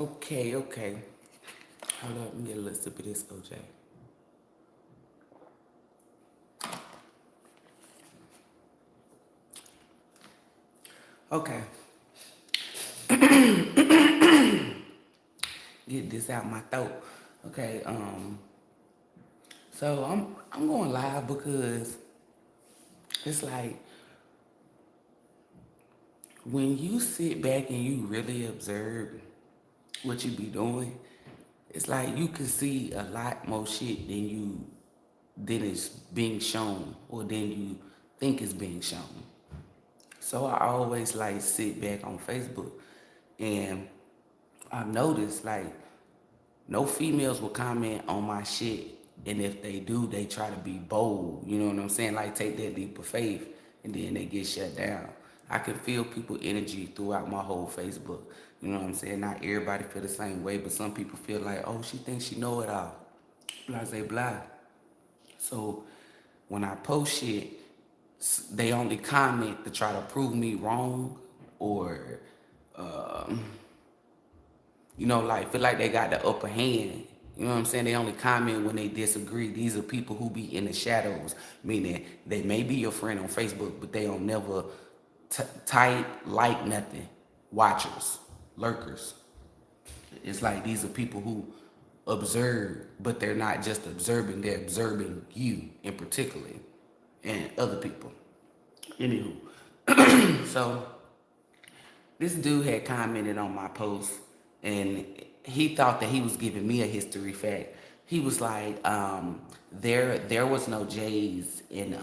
Okay, okay. Hold up, let me get a little sip of this OJ. Okay. Get this out my throat. Okay, so I'm going live because it's like when you sit back and you really observe what you be doing, it's like you can see a lot more shit than is being shown or than you think is being shown. So I always like sit back on Facebook and I've noticed like no females will comment on my shit, and if they do, they try to be bold. You know what I'm saying? Like take that leap of faith, and then they get shut down. I can feel people energy throughout my whole Facebook. You know what I'm saying? Not everybody feel the same way, but some people feel like, oh, she thinks she know it all. Blase blah. So when I post shit, they only comment to try to prove me wrong or like feel like they got the upper hand. You know what I'm saying? They only comment when they disagree. These are people who be in the shadows, meaning they may be your friend on Facebook, but they don't never type, like nothing. Watchers, lurkers. It's like these are people who observe, but they're not just observing, they're observing you in particular and other people. Anywho, so this dude had commented on my post and he thought that he was giving me a history fact. He was like, there was no J's in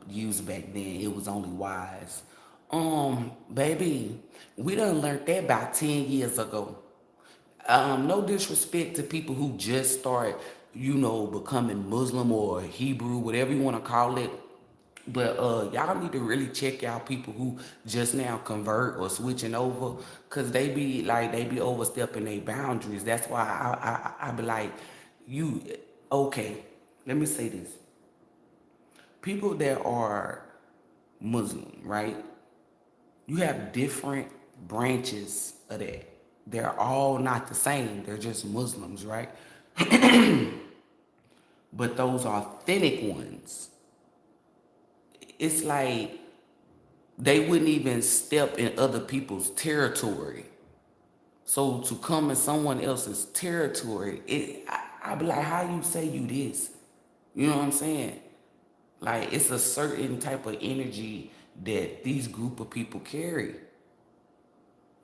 used back then. It was only Y's. Baby, we done learned that about 10 years ago. No disrespect to people who just start, becoming Muslim or Hebrew, whatever you want to call it. But y'all need to really check y'all people who just now convert or switching over, cause they be overstepping their boundaries. That's why I be like, you okay? Let me say this: people that are Muslim, right? You have different branches of that. They're all not the same. They're just Muslims, right? But those authentic ones, it's like they wouldn't even step in other people's territory. So to come in someone else's territory, I be like, how you say you this? You know what I'm saying? Like it's a certain type of energy that these group of people carry.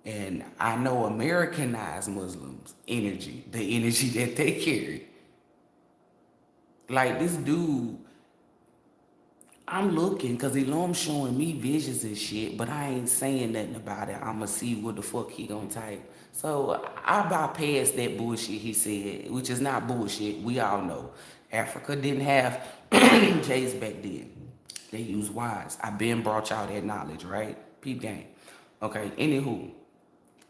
And I know Americanized Muslims energy, the energy that they carry. Like this dude, I'm looking because ELOHYM showing me visions and shit, but I ain't saying nothing about it. I'ma see what the fuck he gonna type. So I bypassed that bullshit he said, which is not bullshit. We all know Africa didn't have J's back then. They used Y's. I been brought y'all that knowledge, right? Peep game. Okay, anywho.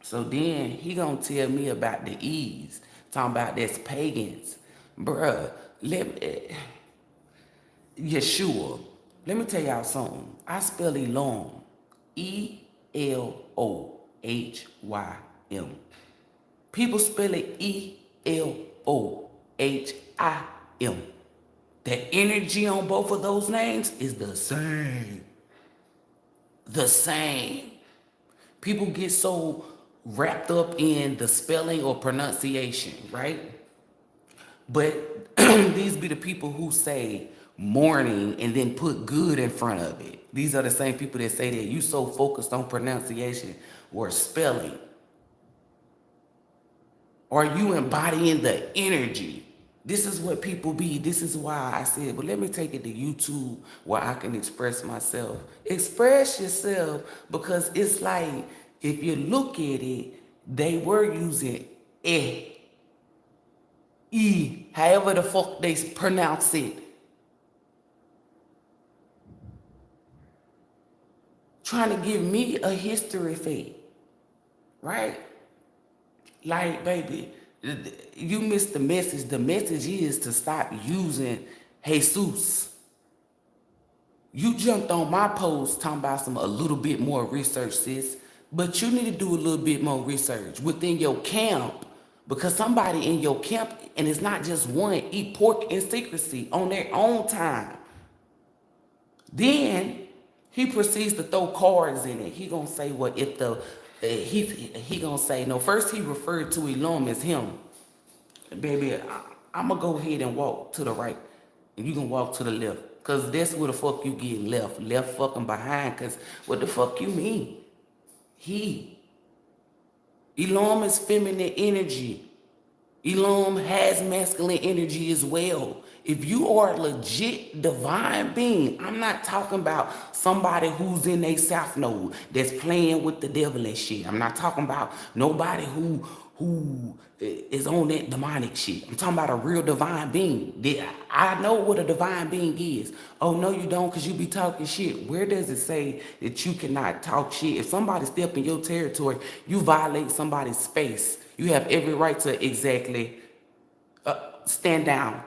So then he gonna tell me about the E's, talking about that's pagans. Bruh, let me, Yeshua. Let me tell y'all something. I spell ELOHYM. ELOHYM. People spell it ELOHIM. The energy on both of those names is the same. The same. People get so wrapped up in the spelling or pronunciation, right? But these be the people who say morning and then put good in front of it. These are the same people that say that you so focused on pronunciation or spelling. Or you embodying the energy. This is what people be. This is why I said, but let me take it to YouTube where I can express myself. Express yourself, because it's like, if you look at it, they were using however the fuck they pronounce it. Trying to give me a history fade, right? Like, baby, you missed the message. The message is to stop using Jesus. You jumped on my post talking about a little bit more research, sis. But you need to do a little bit more research within your camp. Because somebody in your camp, and it's not just one, eat pork in secrecy on their own time. Then he proceeds to throw cards in it. He gonna say, well, if the he gonna say no. First he referred to ELOHYM as him. Baby, I'm gonna go ahead and walk to the right, and you can walk to the left, cause that's where the fuck you get left fucking behind. Cause what the fuck you mean? ELOHYM is feminine energy. ELOHYM has masculine energy as well. If you are a legit divine being, I'm not talking about somebody who's in a south node that's playing with the devil and shit. I'm not talking about nobody who is on that demonic shit. I'm talking about a real divine being. I know what a divine being is. Oh, no, you don't, because you be talking shit. Where does it say that you cannot talk shit? If somebody step in your territory, you violate somebody's space. You have every right to exactly stand down.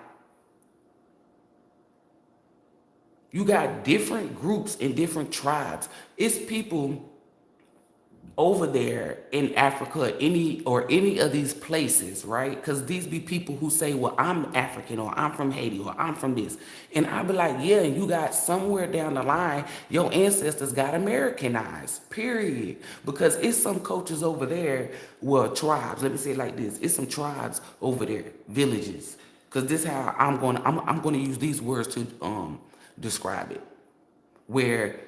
You got different groups and different tribes. It's people over there in Africa, any of these places, right? Because these be people who say, well, I'm African, or I'm from Haiti, or I'm from this. And I be like, yeah, you got somewhere down the line, your ancestors got Americanized, period. Because it's some cultures over there, well, tribes, let me say it like this. It's some tribes over there, villages. Because this is how I'm gonna use these words to describe it. Where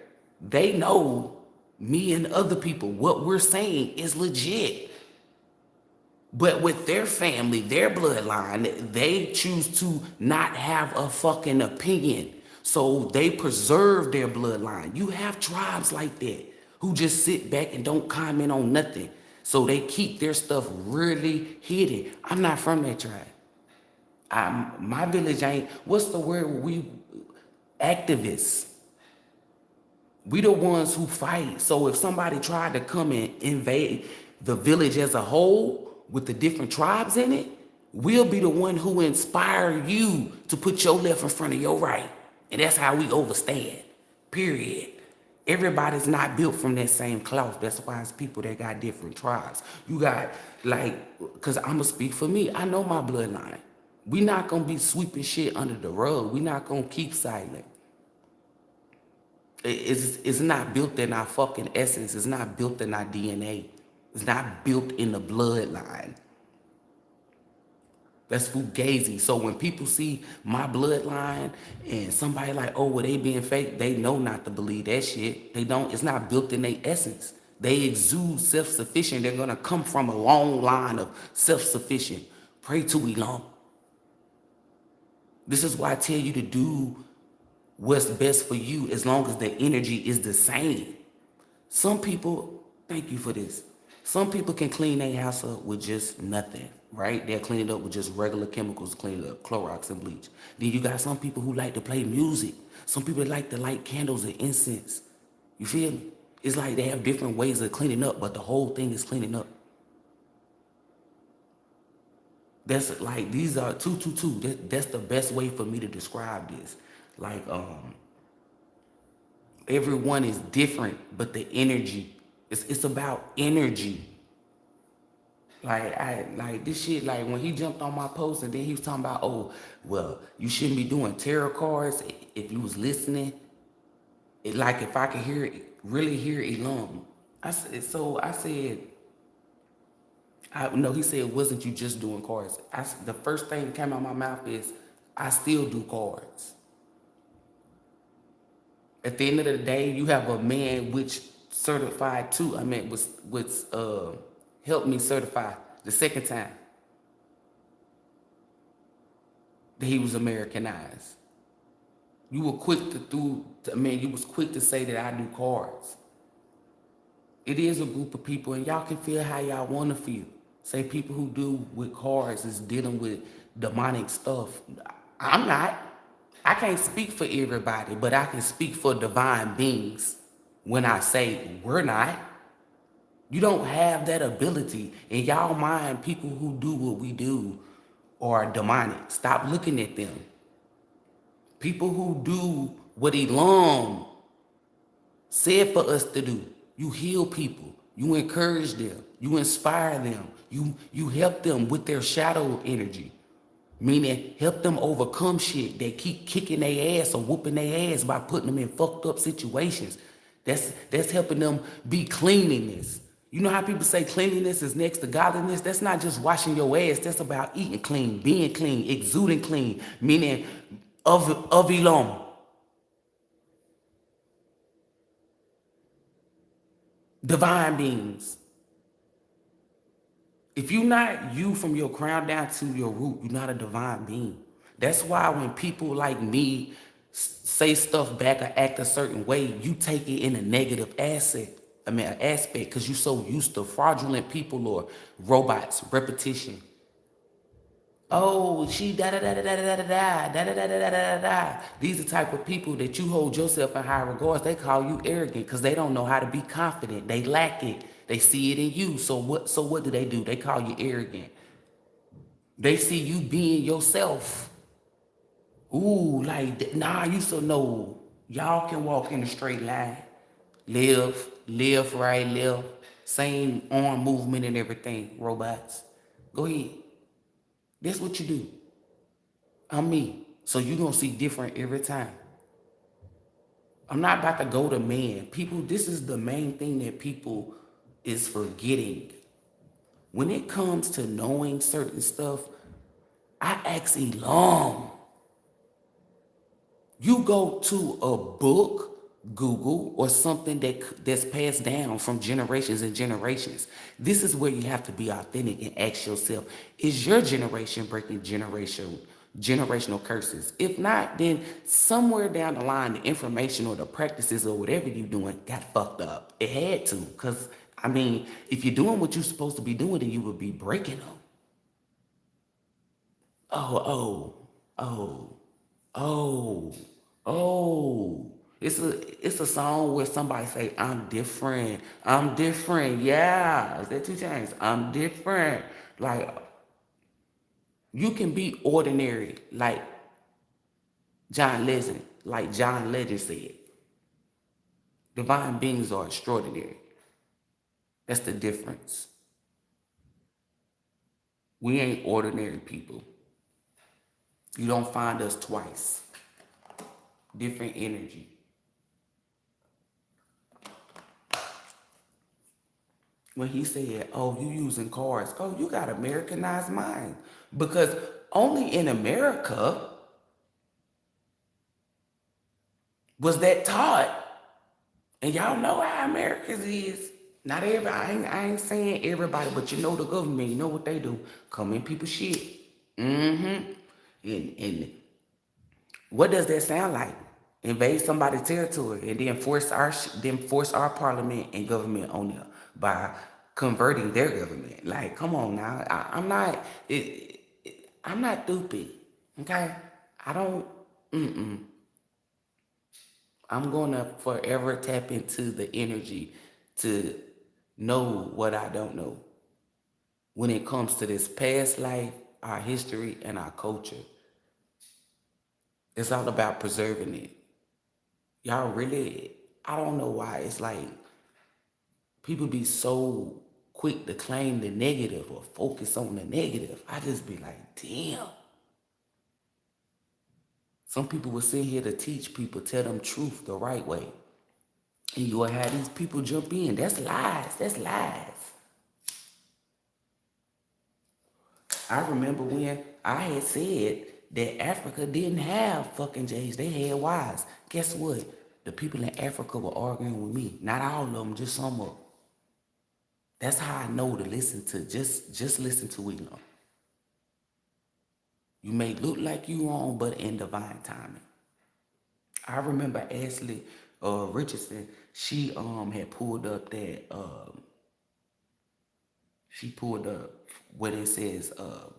they know me and other people, what we're saying is legit. But with their family, their bloodline, they choose to not have a fucking opinion. So they preserve their bloodline. You have tribes like that who just sit back and don't comment on nothing. So they keep their stuff really hidden. I'm not from that tribe. My village ain't, what's the word? We activists. We the ones who fight. So if somebody tried to come and invade the village as a whole with the different tribes in it, we'll be the one who inspire you to put your left in front of your right. And that's how we overstand, period. Everybody's not built from that same cloth. That's why it's people that got different tribes. You got, like, because I'm going to speak for me. I know my bloodline. We not going to be sweeping shit under the rug. We not going to keep silent. It's not built in our fucking essence. It's not built in our DNA. It's not built in the bloodline. That's fugazi. So when people see my bloodline and somebody like, oh, well, they being fake, they know not to believe that shit. They don't. It's not built in their essence. They exude self-sufficient. They're going to come from a long line of self-sufficient. Pray to ELOHYM. This is why I tell you to do what's best for you as long as the energy is the same. Some people, thank you for this. Some people can clean their house up with just nothing, right? They'll clean it up with just regular chemicals, clean it up, Clorox and bleach. Then you got some people who like to play music. Some people like to light candles and incense. You feel me? It's like they have different ways of cleaning up, but the whole thing is cleaning up. That's like, these are 222. That's the best way for me to describe this. Like, everyone is different, but the energy, it's about energy. Like this shit, like when he jumped on my post and then he was talking about, oh, well, you shouldn't be doing tarot cards if you was listening. Like if I could hear it, really hear ELOHYM. I said, no, he said, wasn't you just doing cards? The first thing that came out of my mouth is, I still do cards. At the end of the day, you have a man which certified too. I mean, was helped me certify the second time that he was Americanized. You were quick you was quick to say that I do cards. It is a group of people, and y'all can feel how y'all want to feel. Say people who do with cards is dealing with demonic stuff. I'm not. I can't speak for everybody, but I can speak for divine beings when I say we're not. You don't have that ability. In y'all mind, people who do what we do are demonic. Stop looking at them. People who do what ELOHYM said for us to do. You heal people. You encourage them. You inspire them. You help them with their shadow energy. Meaning help them overcome shit that keep kicking their ass or whooping their ass by putting them in fucked up situations. That's helping them be cleanliness. You know how people say cleanliness is next to godliness? That's not just washing your ass. That's about eating clean, being clean, exuding clean, meaning of ELOHYM. Divine beings. If you're not you from your crown down to your root, you're not a divine being. That's why when people like me say stuff back or act a certain way, you take it in a negative aspect, because you're so used to fraudulent people or robots, repetition. Oh, she da da da da da da da da da da da da da da da. These are the type of people that you hold yourself in high regards. They call you arrogant because they don't know how to be confident. They lack it. They see it in you. So what do? They call you arrogant. They see you being yourself. Ooh, like nah, you so no. Y'all can walk in a straight line. Live, right, left. Same arm movement and everything, robots. Go ahead. That's what you do. I'm me. So you're going to see different every time. I'm not about to go to man. People, this is the main thing that people is forgetting. When it comes to knowing certain stuff, I ask ELOHYM. You go to a book, Google, or something that's passed down from generations and generations. This is where you have to be authentic and ask yourself, is your generation breaking generational curses? If not, then somewhere down the line, the information or the practices or whatever you're doing got fucked up. It had to, because, I mean, if you're doing what you're supposed to be doing, then you would be breaking them. Oh, oh, oh, oh. It's a song where somebody say, I'm different. I'm different. Yeah. Is that 2 Chainz? I'm different. Like, you can be ordinary, like John Legend said. Divine beings are extraordinary. That's the difference. We ain't ordinary people. You don't find us twice. Different energy. When he said, oh, you using cars. Oh, you got Americanized mind. Because only in America was that taught. And y'all know how Americans is. Not everybody, I ain't saying everybody, but you know the government, you know what they do. Come in people's shit. Mm-hmm. And what does that sound like? Invade somebody's territory and then force our parliament and government on them by converting their government. Like, come on now. I'm not stupid. Okay? I don't. I'm gonna forever tap into the energy to know what I don't know when it comes to this past life, our history, and our culture. It's all about preserving it. Y'all really, I don't know why it's like people be so quick to claim the negative or focus on the negative. I just be like, damn. Some people will sit here to teach people, tell them truth the right way. And you will have these people jump in. That's lies. That's lies. I remember when I had said that Africa didn't have fucking J's. They had Y's. Guess what? The people in Africa were arguing with me. Not all of them, just some of them. That's how I know to listen to. Just listen to it. You may look like you wrong, but in divine timing. I remember Ashley Richardson. She had pulled up that she pulled up what it says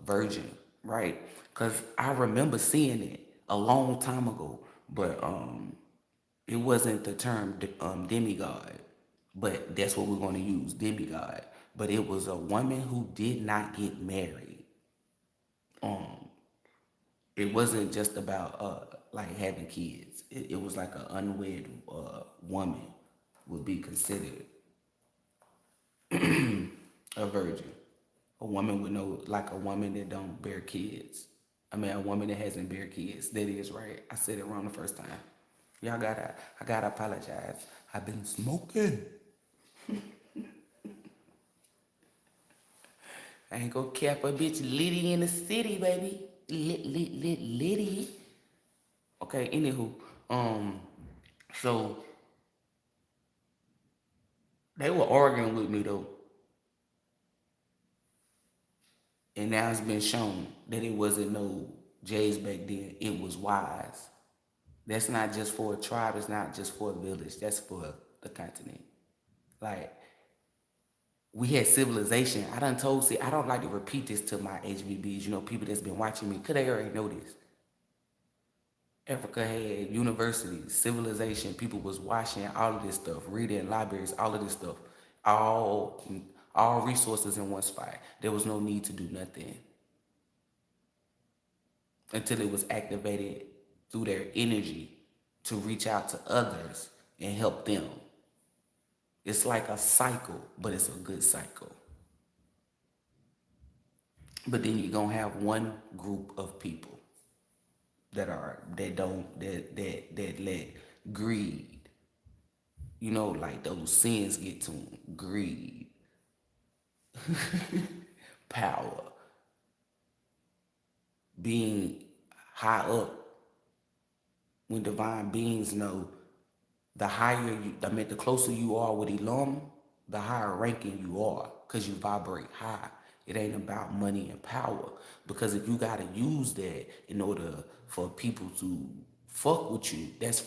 virgin, right? Because I remember seeing it a long time ago, but it wasn't the term demigod, but that's what we're going to use, demigod. But it was a woman who did not get married. It wasn't just about like having kids. It was like an unwed woman would be considered. A virgin. A woman with no, like a woman that don't bear kids. I mean, a woman that hasn't bear kids. That is right. I said it wrong the first time. I gotta apologize. I've been smoking. I ain't gonna cap a bitch litty in the city, baby. Litty. Okay, anywho, so they were arguing with me though, and now it's been shown that it wasn't no J's back then. It was Y's. That's not just for a tribe. It's not just for a village. That's for the continent. Like we had civilization. I done told. See, I don't like to repeat this to my HBBs. You know, people that's been watching me, cause they already know this. Africa had universities, civilization, people was watching all of this stuff, reading libraries, all of this stuff, all all resources in one spot. There was no need to do nothing until it was activated through their energy to reach out to others and help them. It's like a cycle, but it's a good cycle. But then you're gonna have one group of people that let greed, you know, like those sins get to them. Greed, power, being high up. When divine beings know the higher you, I mean, the closer you are with ELOHYM, the higher ranking you are, because you vibrate high. It ain't about money and power, because if you gotta use that in order for people to fuck with you, that's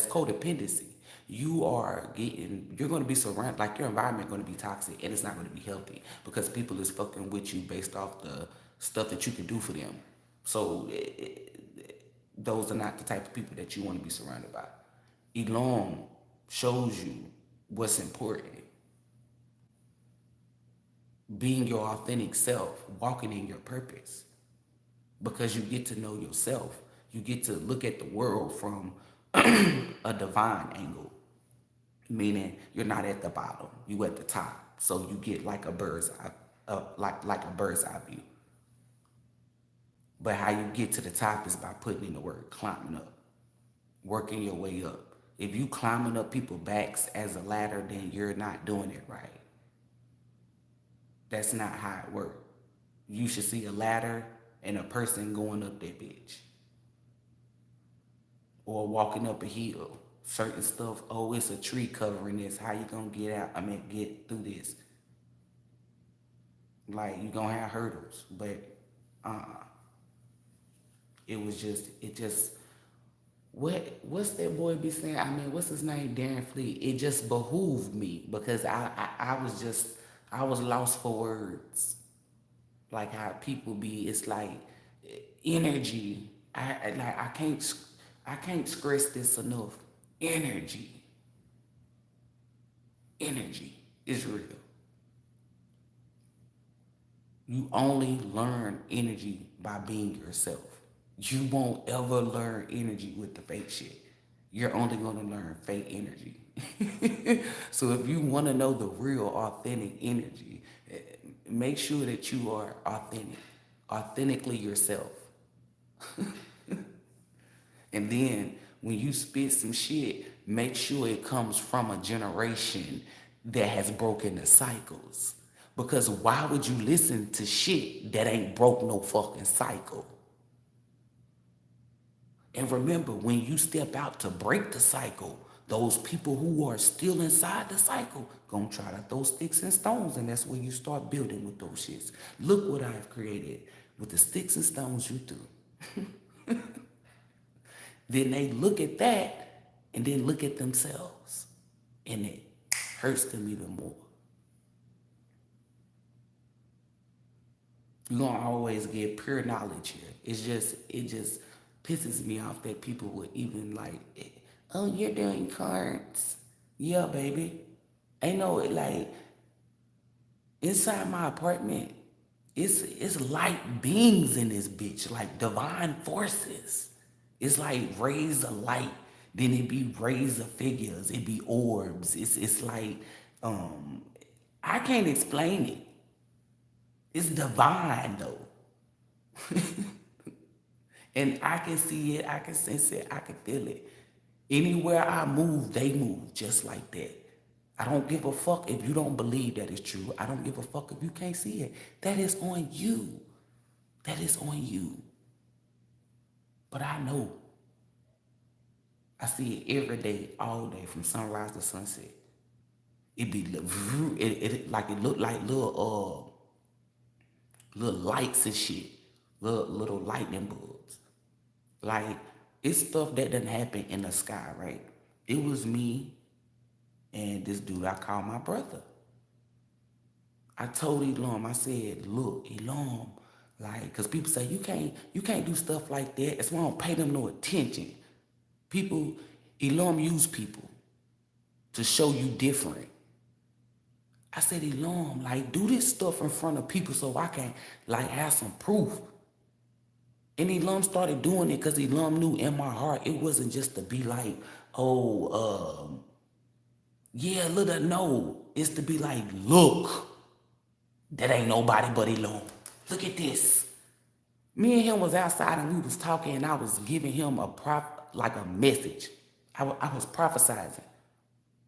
codependency. You're gonna be surrounded, like your environment gonna be toxic, and it's not gonna be healthy because people is fucking with you based off the stuff that you can do for them. So those are not the type of people that you want to be surrounded by. ELOHYM shows you what's important. Being your authentic self, walking in your purpose. Because you get to know yourself. You get to look at the world from a divine angle. Meaning you're not at the bottom, you at the top. So you get like a bird's eye, like a bird's eye view. But how you get to the top is by putting in the work, climbing up, working your way up. If you climbing up people's backs as a ladder, then you're not doing it right. That's not how it works. You should see a ladder and a person going up that bitch. Or walking up a hill. Certain stuff, oh, it's a tree covering this. How you gonna get out? I mean, get through this. Like, you gonna have hurdles, but it just, what's that boy be saying? I mean, what's his name? Darren Fleet. It just behooved me because I was lost for words. Like how people be, it's like energy. I can't stress this enough. Energy is real. You only learn energy by being yourself. You won't ever learn energy with the fake shit. You're only gonna learn fake energy. So if you wanna know the real authentic energy, make sure that you are authentically yourself. And then when you spit some shit, make sure it comes from a generation that has broken the cycles. Because why would you listen to shit that ain't broke no fucking cycle? And remember, when you step out to break the cycle, those people who are still inside the cycle gonna try to throw sticks and stones, and that's where you start building with those shits. Look what I've created with the sticks and stones you threw. Then they look at that and then look at themselves, and it hurts them even more. You're gonna always get pure knowledge here. It just pisses me off that people would even like, oh, you're doing cards. Yeah, baby. Ain't no, like, inside my apartment, it's light beings in this bitch, like divine forces. It's like rays of light, then it be rays of figures, it be orbs. It's like I can't explain it. It's divine though. And I can see it, I can sense it, I can feel it. Anywhere I move, they move just like that. I don't give a fuck if you don't believe that it's true. I don't give a fuck if you can't see it. That is on you. That is on you. But I know. I see it every day, all day, from sunrise to sunset. It be like it look like little lights and shit, little lightning bulbs. Like it's stuff that doesn't happen in the sky, right? It was me and this dude I call my brother. I told ELOHYM, I said, look, ELOHYM, like, cause people say you can't do stuff like that. That's why I don't pay them no attention. People, ELOHYM use people to show you different. I said, ELOHYM, like, do this stuff in front of people so I can, like, have some proof. And ELOHYM started doing it because ELOHYM knew in my heart it wasn't just to be like, oh, yeah, little no. It's to be like, look, that ain't nobody but ELOHYM. Look at this. Me and him was outside and we was talking and I was giving him a message. I was prophesizing.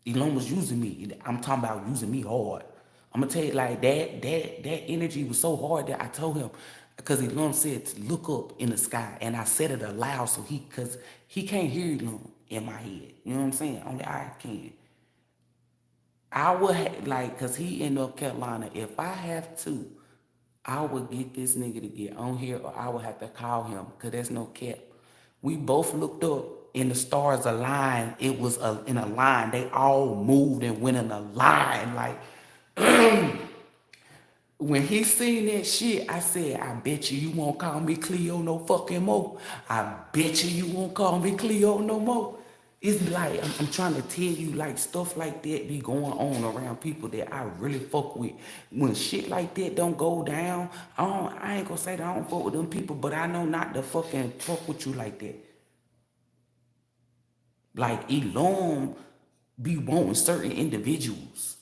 ELOHYM was using me. I'm talking about using me hard. I'm gonna tell you like that energy was so hard that I told him, because ELOHYM said to look up in the sky, and I said it aloud so cause he can't hear ELOHYM in my head. You know what I'm saying? Only I can. I would like, cause he in North Carolina. If I have to, I would get this nigga to get on here, or I would have to call him, cause there's no cap. We both looked up and the stars aligned. It was in a line. They all moved and went in a line. Like when he seen that shit, I said, I bet you won't call me Cleo no fucking more. I bet you won't call me Cleo no more. It's like, I'm trying to tell you, like, stuff like that be going on around people that I really fuck with. When shit like that don't go down, I ain't gonna say that I don't fuck with them people, but I know not to fucking fuck with you like that. Like, ELOHYM be wanting certain individuals.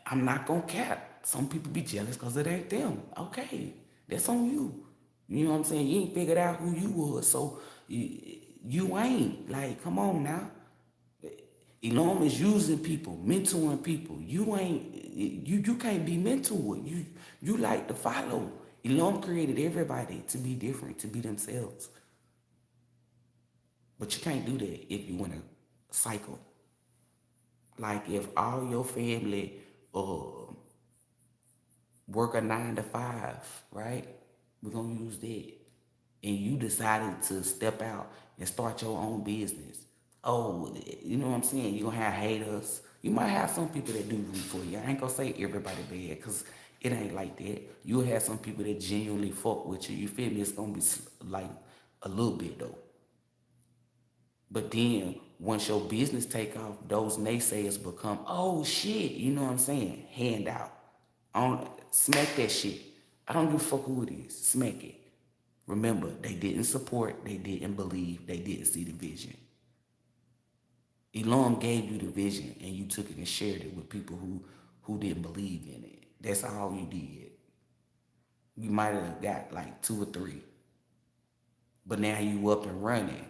I'm not gonna cap. Some people be jealous because it ain't them. Okay, that's on you. You know what I'm saying? You ain't figured out who you was, so you ain't. Like, come on now. ELOHYM is using people, mentoring people. You can't be mentored. You like to follow. ELOHYM created everybody to be different, to be themselves. But you can't do that if you want to cycle. Like if all your family work a 9 to 5, right? We're gonna use that. And you decided to step out and start your own business. Oh, you know what I'm saying? You're gonna have haters. You might have some people that do root for you. I ain't gonna say everybody bad, because it ain't like that. You'll have some people that genuinely fuck with you. You feel me? It's gonna be like a little bit though. But then once your business take off, those naysayers become, oh shit, you know what I'm saying? Hand out. Smack that shit. I don't give a fuck who it is. Smack it. Remember, they didn't support, they didn't believe, they didn't see the vision. ELOHYM gave you the vision and you took it and shared it with people who didn't believe in it. That's all you did. You might have got like 2 or 3. But now you up and running.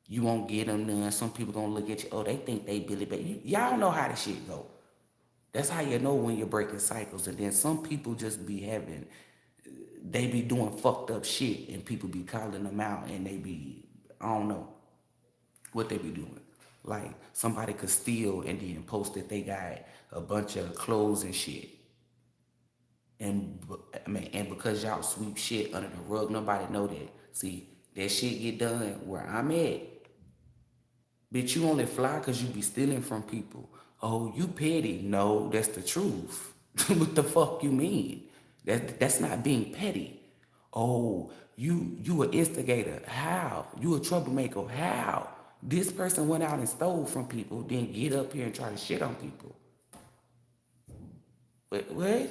You won't get them done. Some people gonna look at you, oh, they think they Billy Baby. Y'all know how the shit go. That's how you know when you're breaking cycles. And then some people just be they be doing fucked up shit and people be calling them out and they be, I don't know what they be doing. Like somebody could steal and then post that they got a bunch of clothes and shit. And because y'all sweep shit under the rug, nobody know that. See, that shit get done where I'm at. Bitch, you only fly because you be stealing from people. Oh, you petty. No, that's the truth. What the fuck you mean? That's not being petty. Oh, you an instigator. How? You a troublemaker. How? This person went out and stole from people, then get up here and try to shit on people. What?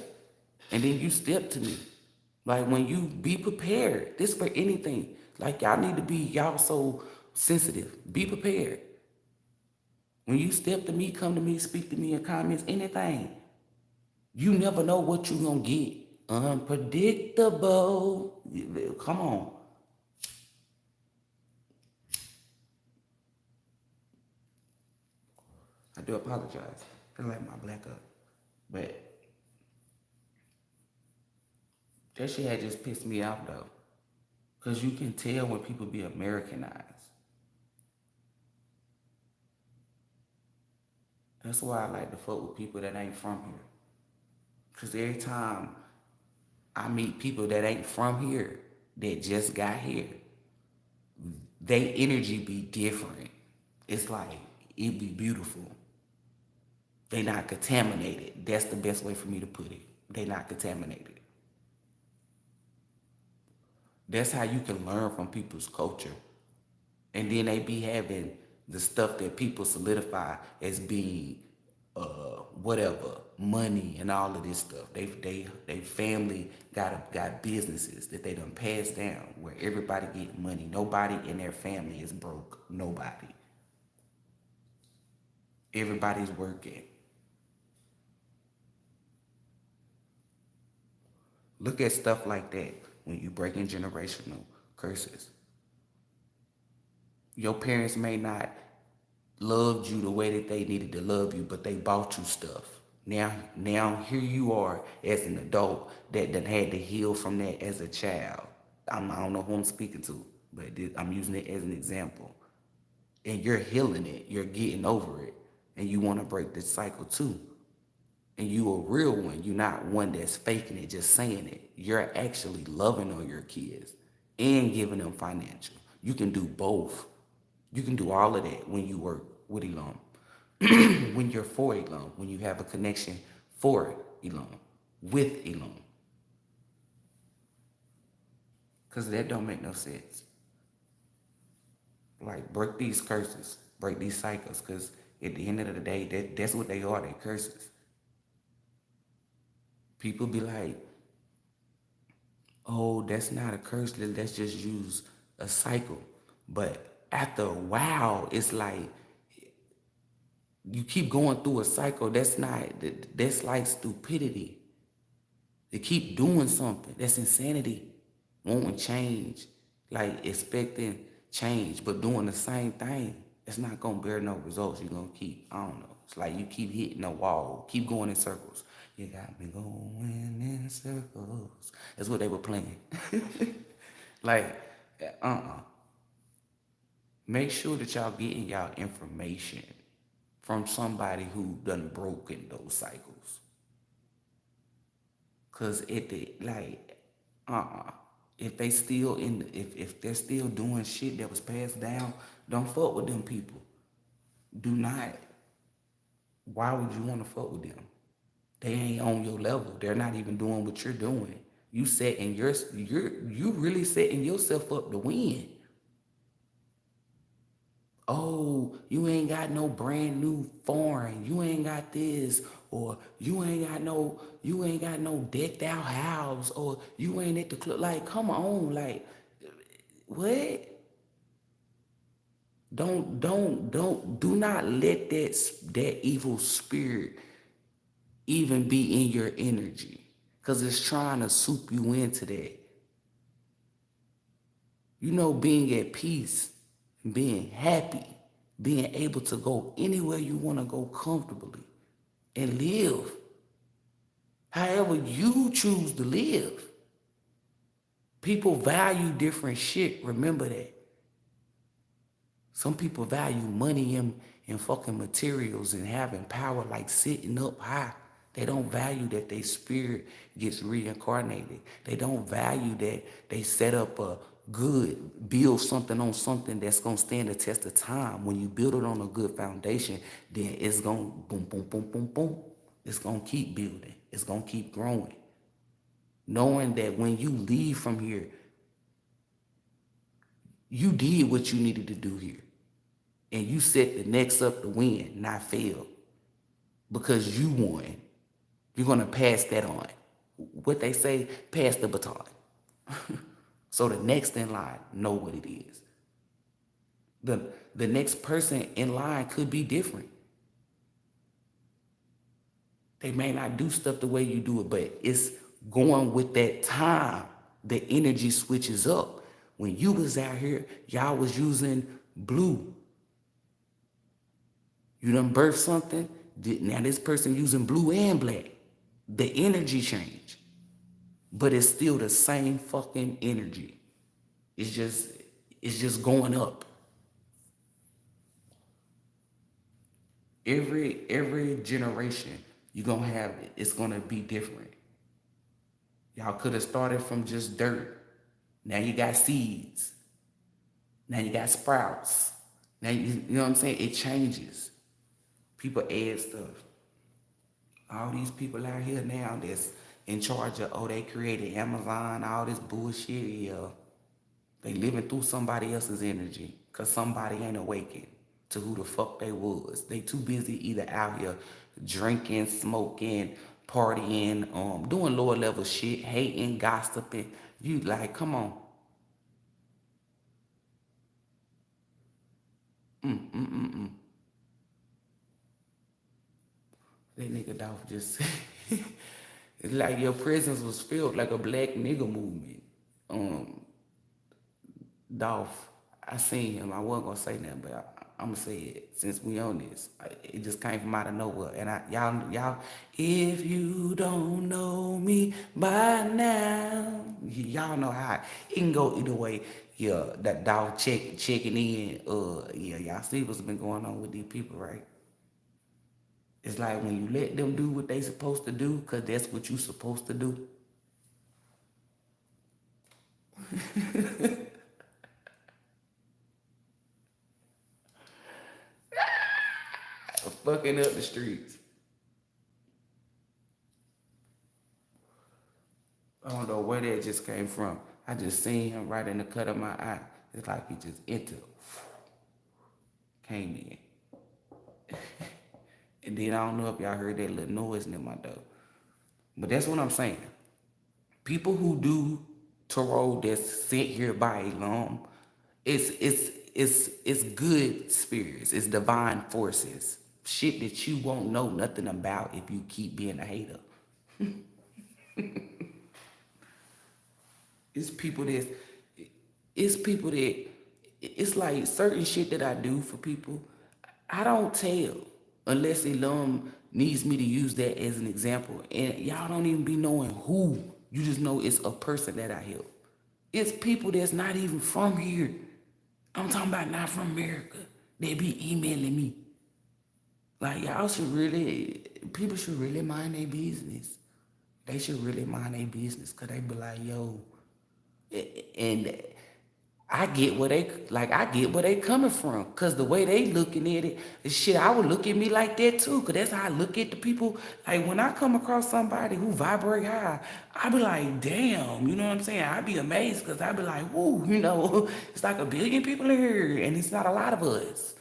And then you step to me. Like when you be prepared. This for anything. Like y'all need to be, y'all so sensitive. Be prepared. When you step to me, come to me, speak to me in comments, anything. You never know what you're going to get. Unpredictable. Come on. I do apologize. I like my black up. But that shit had just pissed me off though. Because you can tell when people be Americanized. That's why I like to fuck with people that ain't from here. Because every time I meet people that ain't from here, that just got here, they energy be different. It's like, it be beautiful. They not contaminated. That's the best way for me to put it. They not contaminated. That's how you can learn from people's culture. And then they be having the stuff that people solidify as being whatever, money and all of this stuff. They family got businesses that they done passed down where everybody get money. Nobody in their family is broke. Nobody. Everybody's working. Look at stuff like that when you break in generational curses. Your parents may not loved you the way that they needed to love you, but they bought you stuff. Now here you are as an adult that done had to heal from that as a child. I don't know who I'm speaking to, but I'm using it as an example. And you're healing it. You're getting over it. And you want to break this cycle too. And you a real one. You're not one that's faking it, just saying it. You're actually loving on your kids and giving them financial. You can do both. You can do all of that when you work with ELOHYM. When you're for ELOHYM, when you have a connection for ELOHYM, with ELOHYM. Because that don't make no sense. Like, break these curses, break these cycles, because at the end of the day, that's what they are, they curses. People be like, oh, that's not a curse, let's just use a cycle. But after a while, it's like, you keep going through a cycle, that's like stupidity. To keep doing something, that's insanity. Wanting change, like expecting change, but doing the same thing, it's not gonna bear no results. You're gonna keep, I don't know, it's like you keep hitting a wall, keep going in circles. You got me going in circles. That's what they were playing. Like, make sure that y'all getting y'all information from somebody who done broken those cycles. Cause if they still if they're still doing shit that was passed down, don't fuck with them people. Do not. Why would you want to fuck with them? They ain't on your level. They're not even doing what you're doing. You really setting yourself up to win. Oh, you ain't got no brand new foreign. You ain't got this, or you ain't got no decked out house, or you ain't at the club. Like, come on, like, what? Do not let that evil spirit even be in your energy, because it's trying to soup you into that. You know, being at peace, being happy, being able to go anywhere you want to go comfortably and live however you choose to live. People value different shit. Remember that. Some people value money and fucking materials and having power, like sitting up high. They don't value that their spirit gets reincarnated. They don't value that they set up a build something on something that's going to stand the test of time. When you build it on a good foundation, then it's going to boom, boom, boom, boom, boom. It's going to keep building. It's going to keep growing. Knowing that when you leave from here, you did what you needed to do here. And you set the next up to win, not fail. Because you won. You're going to pass that on. What they say, pass the baton. So the next in line know what it is. The next person in line could be different. They may not do stuff the way you do it, but it's going with that time. The energy switches up. When you was out here, y'all was using blue. You done birthed something. Now this person using blue and black. The energy change. But it's still the same fucking energy. It's just going up. Every generation, you're gonna have it. It's gonna be different. Y'all could have started from just dirt. Now you got seeds. Now you got sprouts. Now you know what I'm saying? It changes. People add stuff. All these people out here now that's in charge of, they created Amazon, all this bullshit, yeah. They living through somebody else's energy because somebody ain't awakened to who the fuck they was. They too busy either out here drinking, smoking, partying, doing lower level shit, hating, gossiping. You like, come on. That nigga Dolph just it's like your presence was felt like a black nigga movement. Dolph, I seen him. I wasn't gonna say nothing, but I'm gonna say it since we on this. It just came from out of nowhere, and y'all, if you don't know me by now, y'all know how it can go either way. Yeah, that Dolph checking in. Yeah, y'all see what's been going on with these people, right? It's like when you let them do what they supposed to do, cause that's what you supposed to do. Fucking up the streets. I don't know where that just came from. I just seen him right in the cut of my eye. It's like he just entered, came in. And then I don't know if y'all heard that little noise in my door. But that's what I'm saying. People who do tarot that's sent here by ELOHYM, it's good spirits. It's divine forces. Shit that you won't know nothing about if you keep being a hater. It's people that it's like certain shit that I do for people, I don't tell unless ELOHYM needs me to use that as an example. And y'all don't even be knowing who. You just know it's a person that I help. It's people that's not even from here. I'm talking about not from America. They be emailing me. Like, people should really mind their business. They should really mind their business, because they be like, yo. And I get where they coming from, because the way they looking at it, shit, I would look at me like that too, because that's how I look at the people. Like, when I come across somebody who vibrate high, I be like, damn, you know what I'm saying? I be amazed, because I be like, woo, it's like 1 billion people in here, and it's not a lot of us.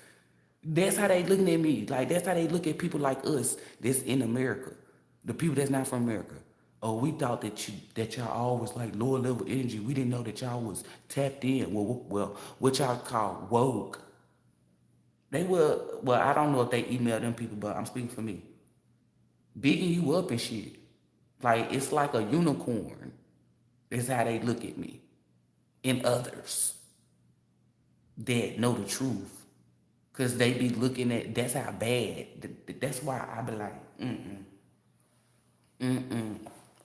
That's how they looking at me. Like, that's how they look at people like us that's in America. The people that's not from America. Oh, we thought that y'all always like lower level energy. We didn't know that y'all was tapped in. Well, what y'all call woke. They were, I don't know if they emailed them people, but I'm speaking for me. Bigging you up and shit. Like, it's like a unicorn. That's how they look at me. And others that know the truth. Because they be looking at, that's how bad. That's why I be like, I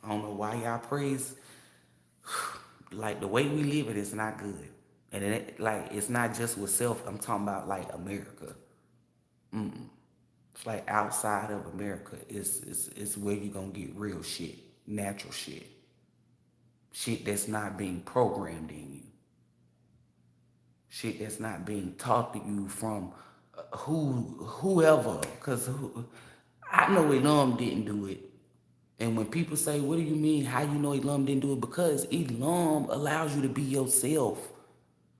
don't know why y'all praise. Like, the way we live it is not good. And it's not just with self. I'm talking about like America. It's like outside of America. It's where you gonna get real shit, natural shit. Shit that's not being programmed in you. Shit that's not being taught to you from whoever. Because I know ELOHYM didn't do it. And when people say, what do you mean, how you know ELOHYM didn't do it? Because ELOHYM allows you to be yourself.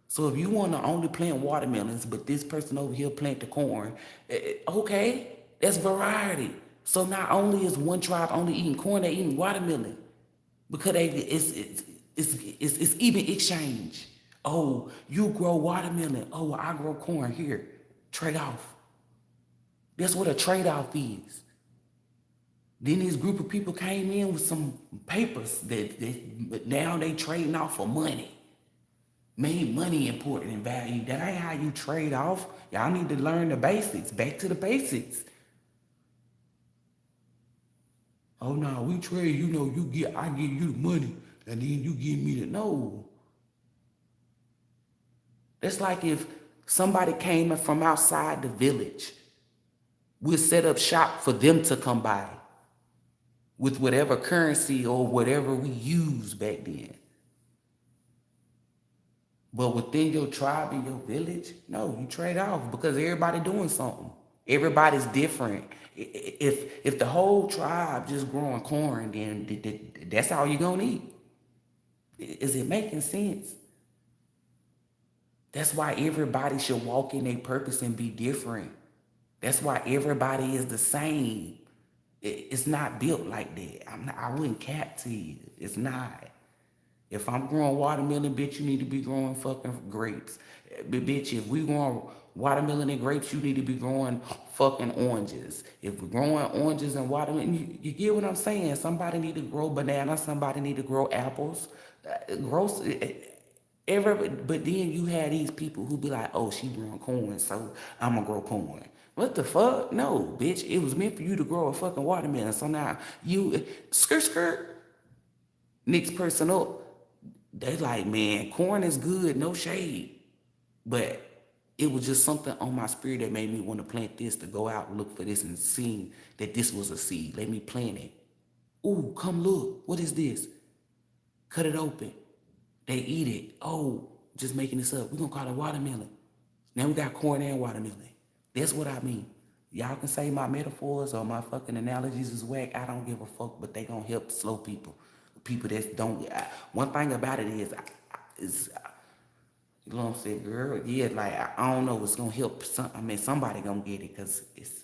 So if you want to only plant watermelons, but this person over here plant the corn, okay, that's variety. So not only is one tribe only eating corn, they eating watermelon. Because it's even exchange. Oh, you grow watermelon. Oh, well, I grow corn here. Trade off. That's what a trade-off is. Then this group of people came in with some papers that now they trading off for money. Made money important and value. That ain't how you trade off. Y'all need to learn the basics. Back to the basics. Oh no, we trade, I give you the money and then you give me the no. That's like if somebody came from outside the village. We'll set up shop for them to come by with whatever currency or whatever we used back then. But within your tribe and your village, no, you trade off because everybody doing something. Everybody's different. If the whole tribe just growing corn, then that's all you're gonna eat. Is it making sense? That's why everybody should walk in their purpose and be different. That's why everybody is the same. It's not built like that. I wouldn't cap to you. It's not. If I'm growing watermelon, bitch, you need to be growing fucking grapes. But bitch, if we growing watermelon and grapes, you need to be growing fucking oranges. If we're growing oranges and watermelon, you get what I'm saying? Somebody need to grow bananas. Somebody need to grow apples. But then you had these people who be like, oh, she growing corn, so I'm gonna grow corn. What the fuck? No, bitch. It was meant for you to grow a fucking watermelon. So now you skirt. Next person up, they like, man, corn is good, no shade. But it was just something on my spirit that made me want to plant this, to go out and look for this and see that this was a seed. Let me plant it. Ooh, come look. What is this? Cut it open. They eat it. Oh, just making this up. We're going to call it watermelon. Now we got corn and watermelon. That's what I mean. Y'all can say my metaphors or my fucking analogies is whack. I don't give a fuck, but they going to help slow people. People that don't. One thing about it is you know what I'm saying, girl? Yeah, like, I don't know. It's going to help. Somebody going to get it because it's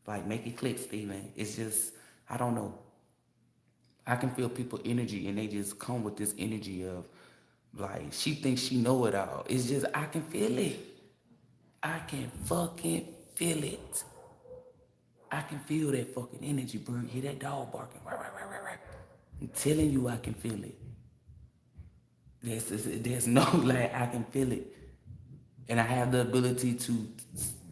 like, make it click, Steven. It's just, I don't know. I can feel people energy and they just come with this energy of like, she thinks she know it all. It's just, I can feel it. I can fucking feel it. I can feel that fucking energy, bro. Hear that dog barking. I'm telling you, I can feel it. There's no, like, I can feel it. And I have the ability to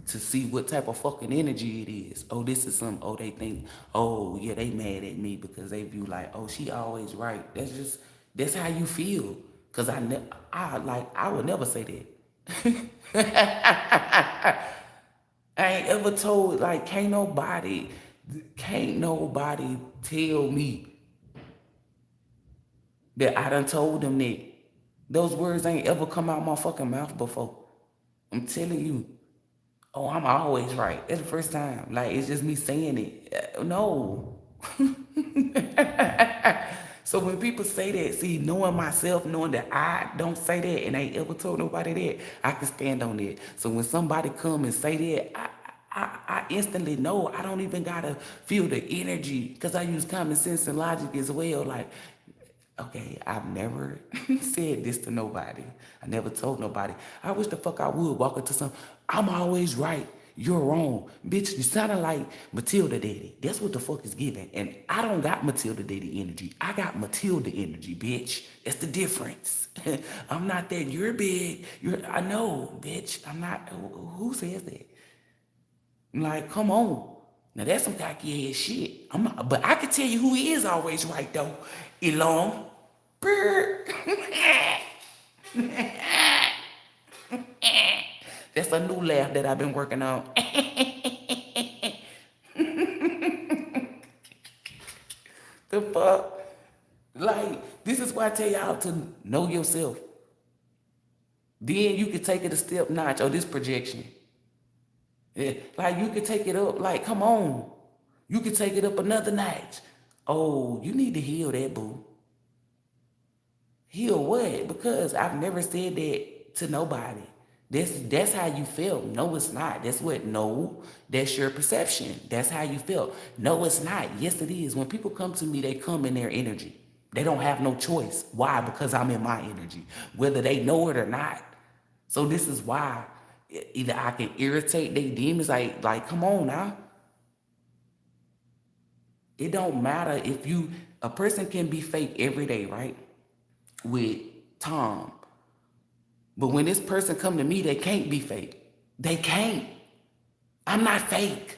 see what type of fucking energy it is. Oh, this is something. Oh, they think, oh, yeah, they mad at me because they view like, oh, she always right. That's how you feel. Because I would never say that. I ain't ever told, like, can't nobody tell me that I done told them that. Those words ain't ever come out my fucking mouth before. I'm telling you. Oh, I'm always right. That's the first time. Like, it's just me saying it. No. So when people say that, see, knowing myself, knowing that I don't say that and ain't ever told nobody that, I can stand on it. So when somebody come and say that, I instantly know. I don't even gotta feel the energy because I use common sense and logic as well. Like, okay, I've never said this to nobody. I never told nobody. I wish the fuck I would walk into some, I'm always right, you're wrong. Bitch, you sounding like Matilda Daddy. That's what the fuck is giving. And I don't got Matilda Daddy energy. I got Matilda energy, bitch. That's the difference. I'm not that, you're big. I know, bitch. I'm not, who says that? Like, come on. Now that's some cocky ass shit. But I can tell you who is always right though. ELOHYM. That's a new laugh that I've been working on. The fuck? Like, this is why I tell y'all to know yourself. Then you can take it a step notch. Oh, this projection. Yeah, like, you can take it up. Like, come on. You can take it up another notch. Oh, you need to heal that, boo. Heal what? Because I've never said that to nobody. That's how you feel. No, it's not. That's your perception. That's how you feel. No, it's not. Yes, it is. When people come to me, they come in their energy. They don't have no choice. Why? Because I'm in my energy, whether they know it or not. So this is why either I can irritate their demons, like come on now. It don't matter if a person can be fake every day, right? With Tom. But when this person come to me, they can't be fake. They can't. I'm not fake.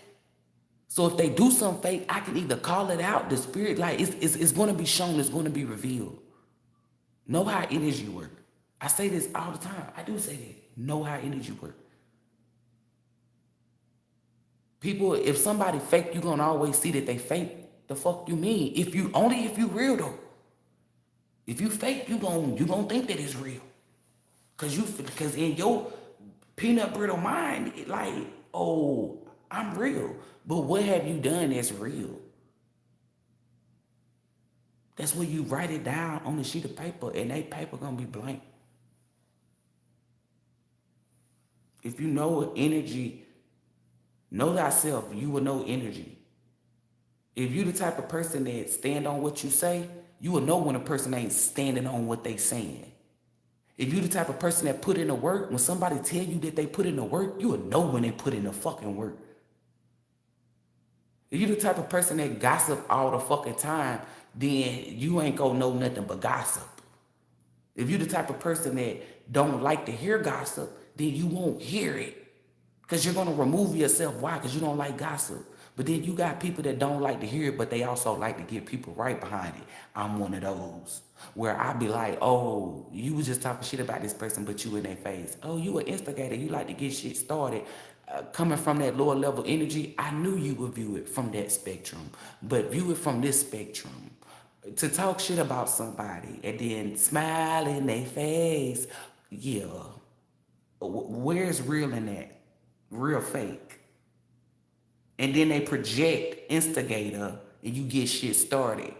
So if they do something fake, I can either call it out, the spirit, like it's going to be shown, it's going to be revealed. Know how energy work. I say this all the time. I do say that. Know how energy work. People, if somebody fake, you're going to always see that they fake. The fuck you mean? If you real though. If you fake, you gonna think that it's real. Because in your peanut brittle mind, it like, oh, I'm real. But what have you done that's real? That's where you write it down on a sheet of paper, and that paper gonna be blank. If you know energy, know thyself, you will know energy. If you the type of person that stand on what you say, you will know when a person ain't standing on what they saying. If you the type of person that put in the work, when somebody tell you that they put in the work, you will know when they put in the fucking work. If you the type of person that gossip all the fucking time, then you ain't gonna know nothing but gossip. If you the type of person that don't like to hear gossip, then you won't hear it. Because you're gonna remove yourself. Why? Because you don't like gossip. But then you got people that don't like to hear it, but they also like to get people right behind it. I'm one of those. Where I be like, oh, you was just talking shit about this person, but you in their face. Oh, you an instigator. You like to get shit started. Coming from that lower level energy, I knew you would view it from that spectrum. But view it from this spectrum. To talk shit about somebody and then smile in their face. Yeah. Where's real in that? Real fake. And then they project instigator and you get shit started.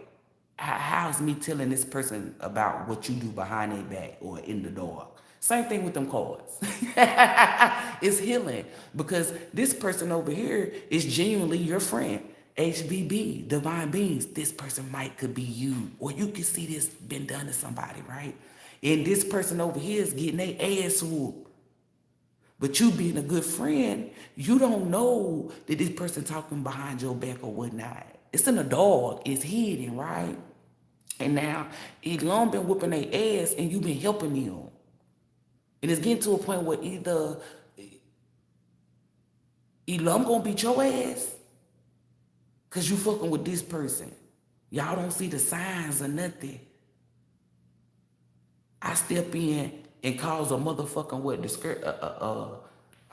How's me telling this person about what you do behind their back or in the dark? Same thing with them cards. It's healing because this person over here is genuinely your friend. HVB, divine beings. This person could be you, or you can see this been done to somebody, right? And this person over here is getting their ass whooped. But you being a good friend, you don't know that this person talking behind your back or whatnot. It's in the dog. It's hidden, right? And now, ELOHYM been whooping their ass and you been helping them. And it's getting to a point where either ELOHYM gonna beat your ass because you fucking with this person. Y'all don't see the signs or nothing. I step in and cause a motherfucking what? I was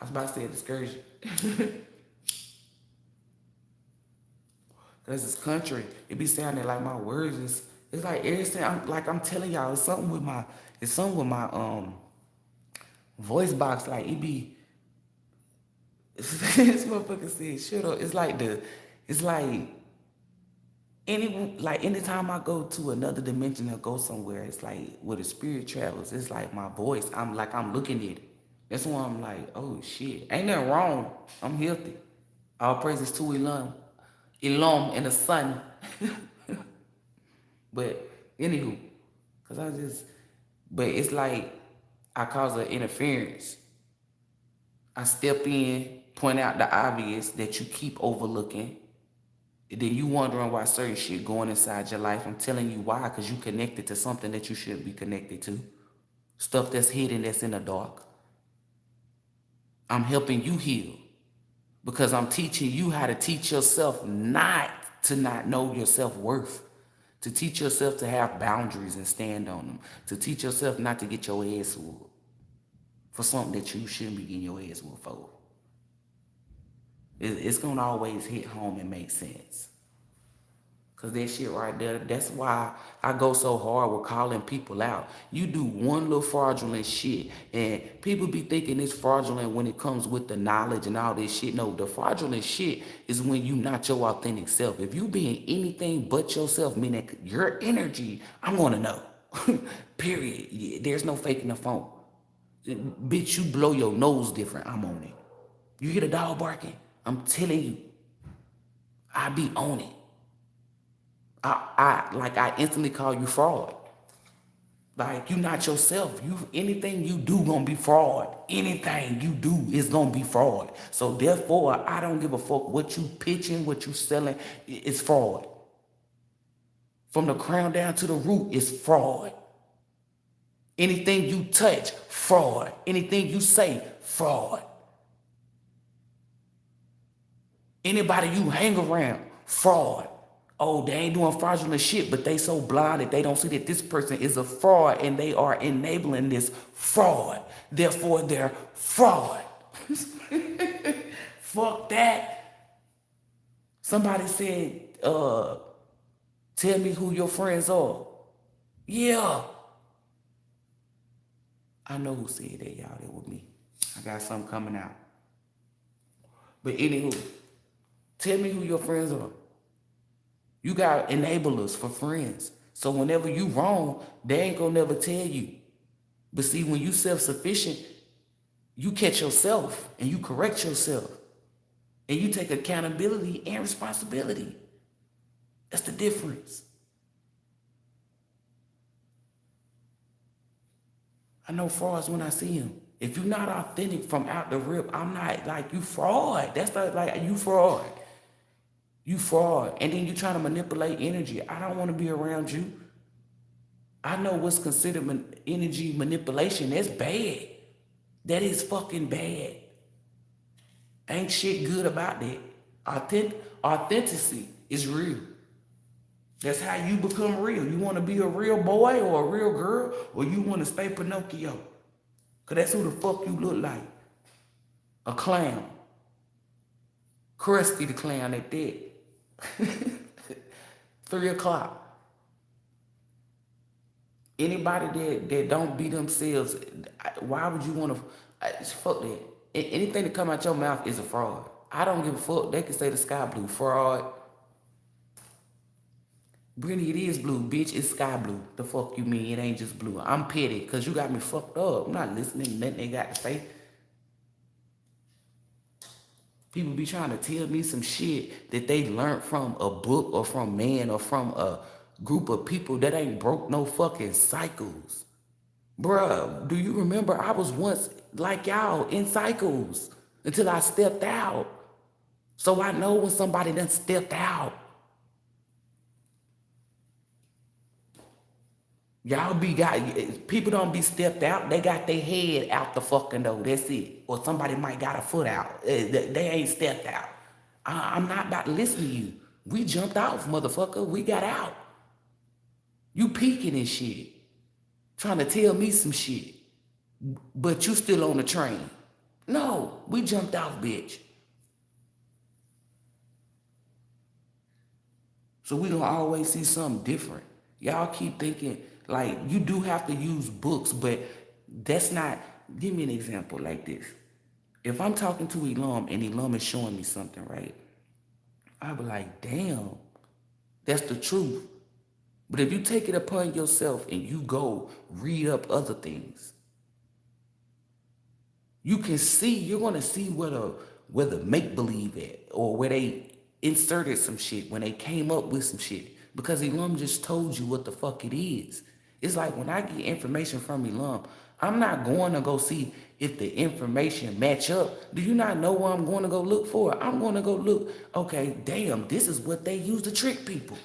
about to say a discouragement. Cause this country, it be sounding like my words it's like everything. I'm telling y'all, it's something with my voice box. Like it be this motherfucker said, shut up. It's like anytime I go to another dimension or go somewhere, it's like where the spirit travels, it's like my voice, I'm looking at it. That's why I'm like, oh shit, ain't nothing wrong. I'm healthy. All praises to ELOHYM and the sun. But anywho, but it's like I cause an interference. I step in, point out the obvious that you keep overlooking. And then you wondering why certain shit going inside your life. I'm telling you why, because you connected to something that you shouldn't be connected to. Stuff that's hidden, that's in the dark. I'm helping you heal because I'm teaching you how to teach yourself not to not know your self-worth, to teach yourself to have boundaries and stand on them, to teach yourself not to get your ass whooped for something that you shouldn't be getting your ass whooped for. It's going to always hit home and make sense. Because that shit right there, that's why I go so hard with calling people out. You do one little fraudulent shit, and people be thinking it's fraudulent when it comes with the knowledge and all this shit. No, the fraudulent shit is when you not your authentic self. If you being anything but yourself, meaning your energy, I'm going to know. Period. Yeah, there's no faking the phone. Bitch, you blow your nose different, I'm on it. You hear the dog barking? I'm telling you, I be on it. I instantly call you fraud. Like, you not yourself. Anything you do gonna be fraud. Anything you do is gonna be fraud. So therefore, I don't give a fuck what you pitching, what you selling. It's fraud. From the crown down to the root is fraud. Anything you touch, fraud. Anything you say, fraud. Anybody you hang around, fraud. Oh, they ain't doing fraudulent shit, but they so blind that they don't see that this person is a fraud and they are enabling this fraud. Therefore, they're fraud. Fuck that. Somebody said, tell me who your friends are. Yeah. I know who said that, y'all. That was me. I got something coming out. But anywho, tell me who your friends are. You got enablers for friends. So whenever you wrong, they ain't gonna never tell you. But see, when you self-sufficient, you catch yourself and you correct yourself. And you take accountability and responsibility. That's the difference. I know frauds when I see them. If you're not authentic from out the rip, I'm not like, you fraud. That's like you fraud. You fraud. And then you trying to manipulate energy. I don't want to be around you. I know what's considered energy manipulation. That's bad. That is fucking bad. Ain't shit good about that. Authenticity is real. That's how you become real. You want to be a real boy or a real girl, or you want to stay Pinocchio. Because that's who the fuck you look like. A clown. KRYST the clown at that. 3 o'clock. Anybody that don't be themselves, why would you want to, fuck that. Anything that come out your mouth is a fraud. I don't give a fuck. They can say the sky blue. Fraud. Brittany, it is blue, bitch. It's sky blue. The fuck you mean? It ain't just blue. I'm petty because you got me fucked up. I'm not listening to nothing they got to say. People be trying to tell me some shit that they learned from a book or from man or from a group of people that ain't broke no fucking cycles. Bruh, do you remember I was once like y'all in cycles until I stepped out. So I know when somebody done stepped out. People don't be stepped out. They got their head out the fucking door. That's it. Or somebody might got a foot out. They ain't stepped out. I'm not about to listen to you. We jumped off, motherfucker. We got out. You peeking and shit. Trying to tell me some shit. But you still on the train. No, we jumped off, bitch. So we gonna always see something different. Y'all keep thinking, like, you do have to use books, but that's not, give me an example like this. If I'm talking to ELOHYM and ELOHYM is showing me something, right? I be like, damn, that's the truth. But if you take it upon yourself and you go read up other things, you can see, you're gonna see where the make-believe at, or where they inserted some shit, when they came up with some shit. Because ELOHYM just told you what the fuck it is. It's like when I get information from ELOHYM, I'm not going to go see if the information match up. Do you not know what I'm going to go look for? I'm going to go look, okay, damn, this is what they use to trick people.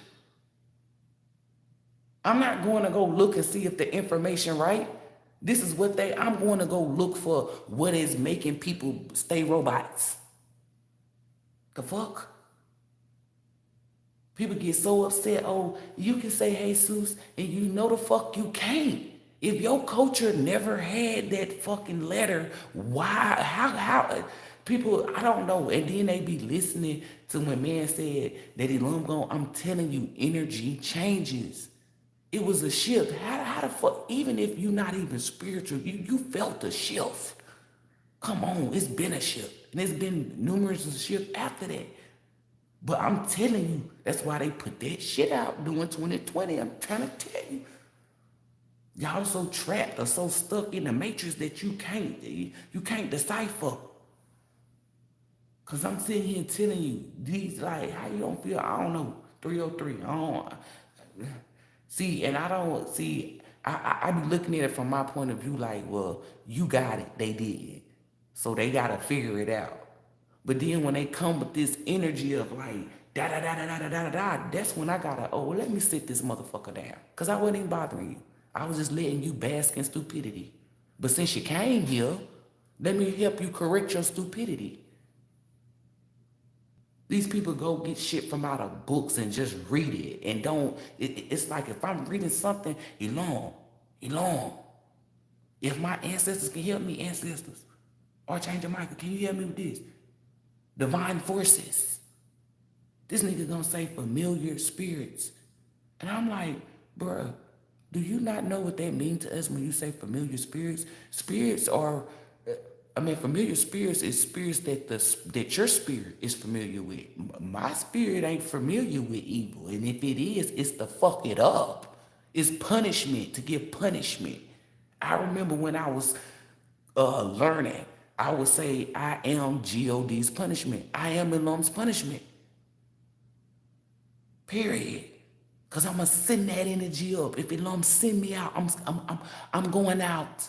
I'm not going to go look and see if the information right. This is what I'm going to go look for what is making people stay robots. The fuck? People get so upset, oh, you can say Jesus, and you know the fuck you can't. If your culture never had that fucking letter, why, how, people, I don't know. And then they be listening to when man said that ELOHYM gone, I'm telling you, energy changes. It was a shift. How the fuck, even if you're not even spiritual, you felt a shift. Come on, it's been a shift. And it's been numerous shifts after that. But I'm telling you, that's why they put that shit out during 2020. I'm trying to tell you. Y'all so trapped or so stuck in the matrix that you can't decipher. Cause I'm sitting here telling you, these, like, how you don't feel, I don't know, 303, I don't, see, and I don't, see, I be looking at it from my point of view like, well, you got it, they did. So they gotta figure it out. But then when they come with this energy of like, Da da da da da da da da. That's when I gotta, oh, let me sit this motherfucker down. Cause I wasn't even bothering you. I was just letting you bask in stupidity. But since you came here, let me help you correct your stupidity. These people go get shit from out of books and just read it and don't. It's like if I'm reading something, Elon. If my ancestors can help me, ancestors, Archangel Michael, can you help me with this? Divine forces. This nigga gonna say familiar spirits. And I'm like, bruh, do you not know what that means to us when you say familiar spirits? Spirits are, familiar spirits is spirits that your spirit is familiar with. My spirit ain't familiar with evil. And if it is, it's to fuck it up. It's punishment, to give punishment. I remember when I was learning, I would say, I am God's punishment. I am ELOHYM's punishment. Period. Cause I'm gonna send that energy up. If ELOHYM send me out, I'm going out.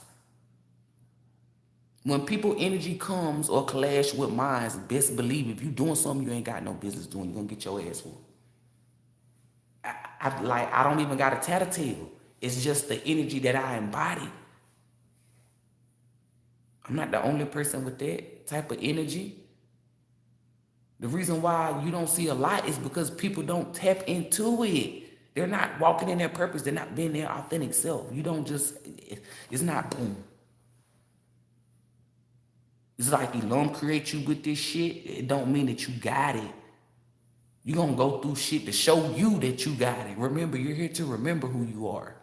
When people energy comes or clash with minds, best believe if you doing something you ain't got no business doing, you're gonna get your ass whooped. I don't even got a tattletale. It's just the energy that I embody. I'm not the only person with that type of energy. The reason why you don't see a lot is because people don't tap into it. They're not walking in their purpose. They're not being their authentic self. You don't just, it's not boom. It's like ELOHYM create you with this shit. It don't mean that you got it. You're going to go through shit to show you that you got it. Remember, you're here to remember who you are.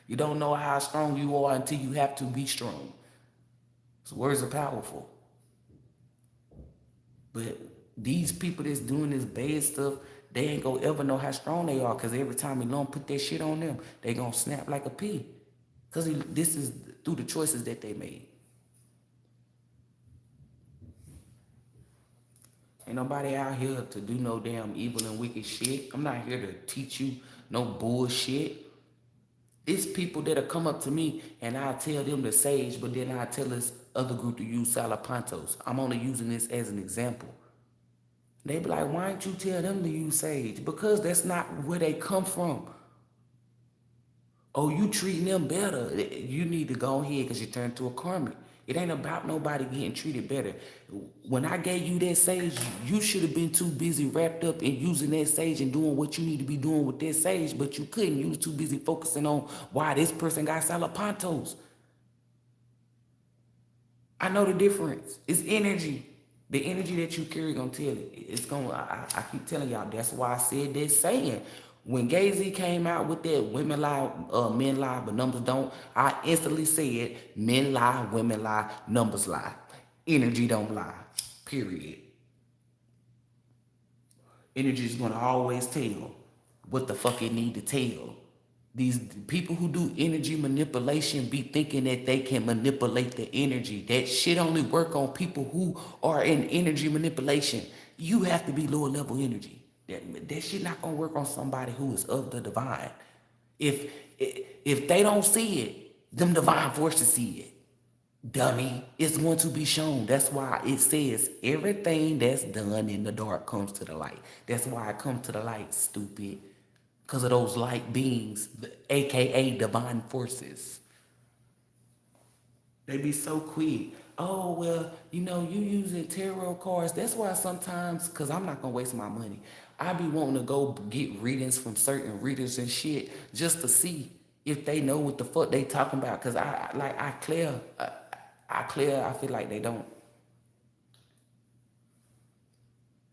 You don't know how strong you are until you have to be strong. So words are powerful. But these people that's doing this bad stuff, they ain't gonna ever know how strong they are, because every time ELOHYM put that shit on them, they gonna snap like a pea. Because this is through the choices that they made. Ain't nobody out here to do no damn evil and wicked shit. I'm not here to teach you no bullshit. It's people that'll come up to me and I tell them to sage, but then I tell this other group to use salapantos. I'm only using this as an example. They be like, why don't you tell them to use sage? Because that's not where they come from. Oh, you treating them better. You need to go ahead because you turned to a karmic. It ain't about nobody getting treated better. When I gave you that sage, you should have been too busy wrapped up in using that sage and doing what you need to be doing with that sage, but you couldn't. You was too busy focusing on why this person got salapantos. I know the difference. It's energy. The energy that you carry gonna tell it. It's gonna. I keep telling y'all. That's why I said that saying. When Gay-Z came out with that women lie, men lie, but numbers don't, I instantly said men lie, women lie, numbers lie. Energy don't lie. Period. Energy is gonna always tell what the fuck it need to tell. These people who do energy manipulation be thinking that they can manipulate the energy. That shit only work on people who are in energy manipulation. You have to be lower level energy. That shit not gonna work on somebody who is of the divine. If they don't see it, them divine forces see it. Dummy, it's going to be shown. That's why it says everything that's done in the dark comes to the light. That's why I come to the light, stupid. Because of those light beings, aka divine forces. They be so quick. Oh, well, you using tarot cards. That's why sometimes, because I'm not going to waste my money, I be wanting to go get readings from certain readers and shit just to see if they know what the fuck they talking about. Because I feel like they don't.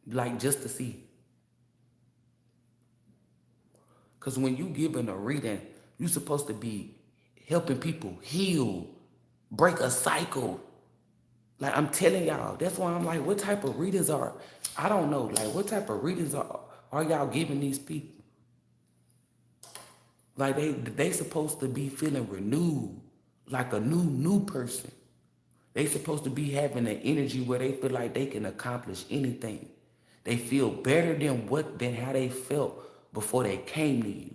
Like, just to see. Because when you giving a reading, you supposed to be helping people heal, break a cycle. Like, I'm telling y'all, that's why I'm like, what type of readings are, I don't know, like, what type of readings are y'all giving these people? Like, they supposed to be feeling renewed, like a new person. They supposed to be having an energy where they feel like they can accomplish anything. They feel better than how they felt before they came to you.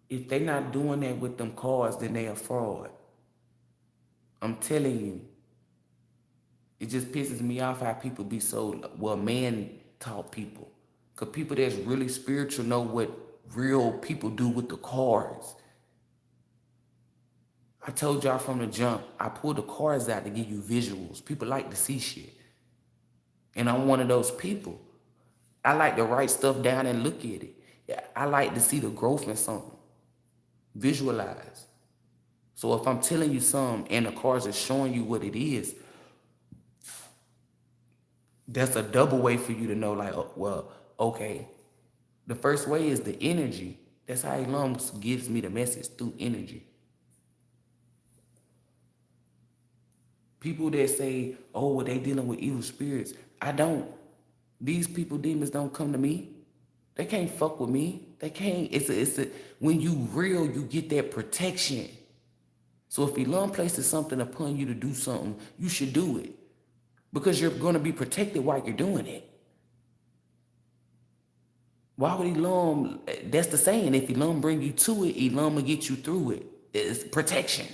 If they not doing that with them cards, then they a fraud. I'm telling you, it just pisses me off how people be so, well, man taught people. Because people that's really spiritual know what real people do with the cards. I told y'all from the jump, I pulled the cards out to give you visuals. People like to see shit. And I'm one of those people. I like to write stuff down and look at it. I like to see the growth in something. Visualize. So if I'm telling you something and the cards are showing you what it is, that's a double way for you to know, like, oh, well, okay. The first way is the energy. That's how ELOHYM gives me the message, through energy. People that say, oh, well, they dealing with evil spirits. I don't. These people, demons, don't come to me. They can't fuck with me. They can't. When you real, you get that protection. So if ELOHYM places something upon you to do something, you should do it. Because you're going to be protected while you're doing it. Why would ELOHYM, that's the saying, if ELOHYM bring you to it, ELOHYM will get you through it. It's protection.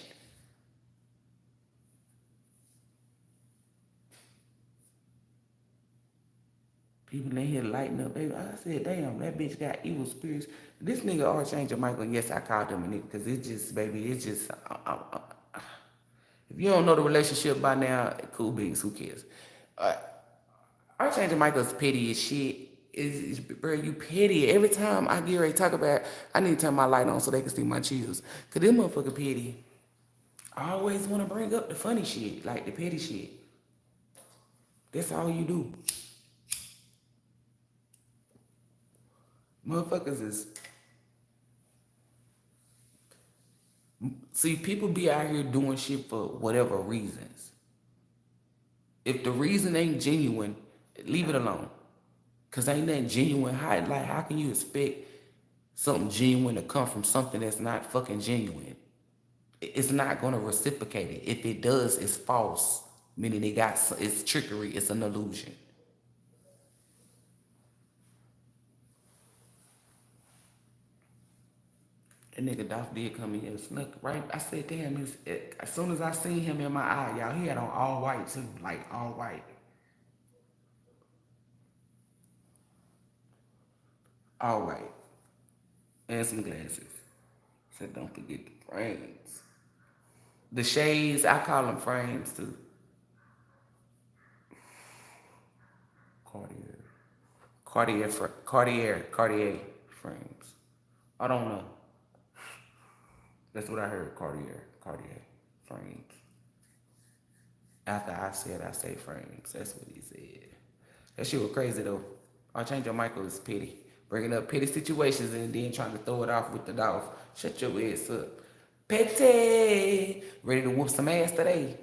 People in here lighting up, baby. I said, damn, that bitch got evil spirits. This nigga Archangel Michael, and yes, I called him a nigga, because it's just, baby, it's just, if you don't know the relationship by now, cool beans, who cares? Archangel Michael's petty as shit. Bro, you petty. Every time I get ready to talk about it, I need to turn my light on so they can see my chills. Because them motherfucker petty. I always want to bring up the funny shit, like the petty shit. That's all you do. Motherfuckers is... See, people be out here doing shit for whatever reasons. If the reason ain't genuine, leave it alone. Because ain't nothing genuine. How can you expect something genuine to come from something that's not fucking genuine? It's not going to reciprocate it. If it does, it's false. Meaning it's trickery. It's an illusion. That nigga Dolph did come in here and snuck, right? I said, damn, as soon as I seen him in my eye, y'all, he had on all white too, like all white. All white. And some glasses. Said, don't forget the frames. The shades, I call them frames too. Cartier frames. I don't know. That's what I heard, Cartier frames. After I say frames. That's what he said. That shit was crazy though. Archangel Michael is petty. Bringing up petty situations and then trying to throw it off with the Dolph. Shut your ass up. Petty! Ready to whoop some ass today.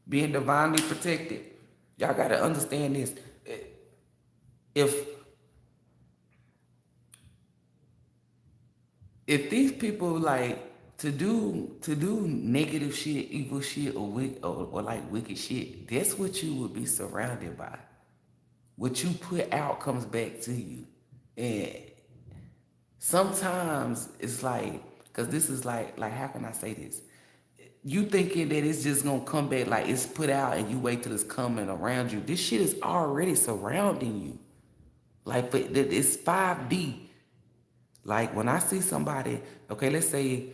Being divinely protected. Y'all gotta understand this. If these people like to do negative shit, evil shit, or like wicked shit, that's what you would be surrounded by. What you put out comes back to you. And sometimes it's like, because this is like how can I say this? You thinking that it's just gonna come back, like it's put out and you wait till it's coming around you. This shit is already surrounding you. Like, but it's 5D. Like when I see somebody, okay, let's say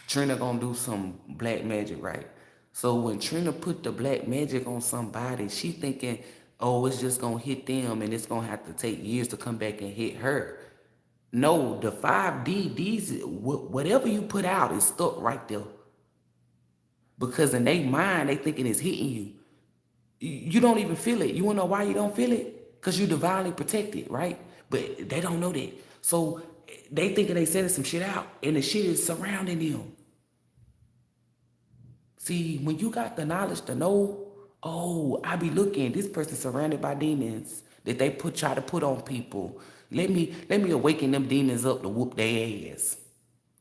Trina gonna do some black magic, right? So when Trina put the black magic on somebody, she thinking, oh, it's just gonna hit them and it's gonna have to take years to come back and hit her. No, the 5D, these, whatever you put out is stuck right there. Because in their mind, they thinking it's hitting you. You don't even feel it. You wanna know why you don't feel it? Because you're divinely protected, right? But they don't know that. So they thinking they sending some shit out and the shit is surrounding them. See, when you got the knowledge to know, oh, I be looking, this person surrounded by demons that they try to put on people. Let me awaken them demons up to whoop their ass.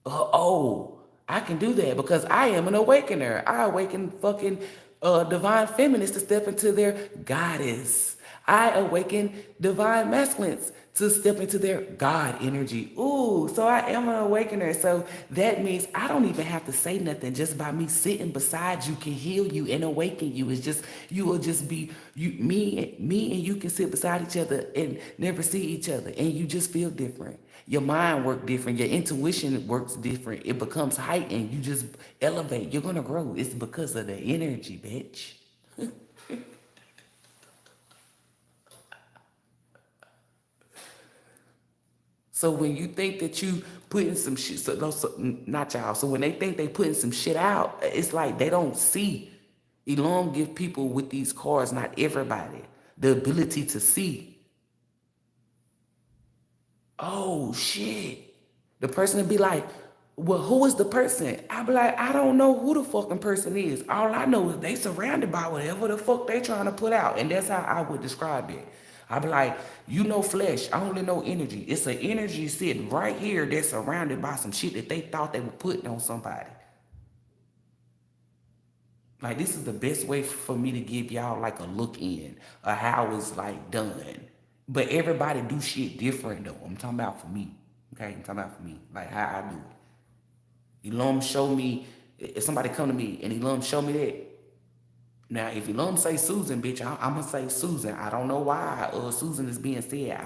I can do that because I am an awakener. I awaken fucking divine feminists to step into their goddess. I awaken divine masculines to step into their God energy. Ooh, so I am an awakener. So that means I don't even have to say nothing. Just by me sitting beside you can heal you and awaken you. It's just, you will just be, me and you can sit beside each other and never see each other. And you just feel different. Your mind works different. Your intuition works different. It becomes heightened. You just elevate. You're going to grow. It's because of the energy, bitch. So when you think that you putting some shit, not y'all. So when they think they putting some shit out, it's like they don't see. ELOHYM give people with these cards, not everybody, the ability to see. Oh shit. The person would be like, well, who is the person? I'd be like, I don't know who the fucking person is. All I know is they surrounded by whatever the fuck they trying to put out. And that's how I would describe it. I'd be like, you know flesh, I only know energy. It's an energy sitting right here that's surrounded by some shit that they thought they were putting on somebody. Like, this is the best way for me to give y'all like a look in of how it's like done. But everybody do shit different though. I'm talking about for me. Okay, I'm talking about for me. Like how I do it. ELOHYM show me, if somebody come to me and ELOHYM show me that. Now, if ELOHYM say Susan, bitch, I'm gonna say Susan. I don't know why Susan is being said.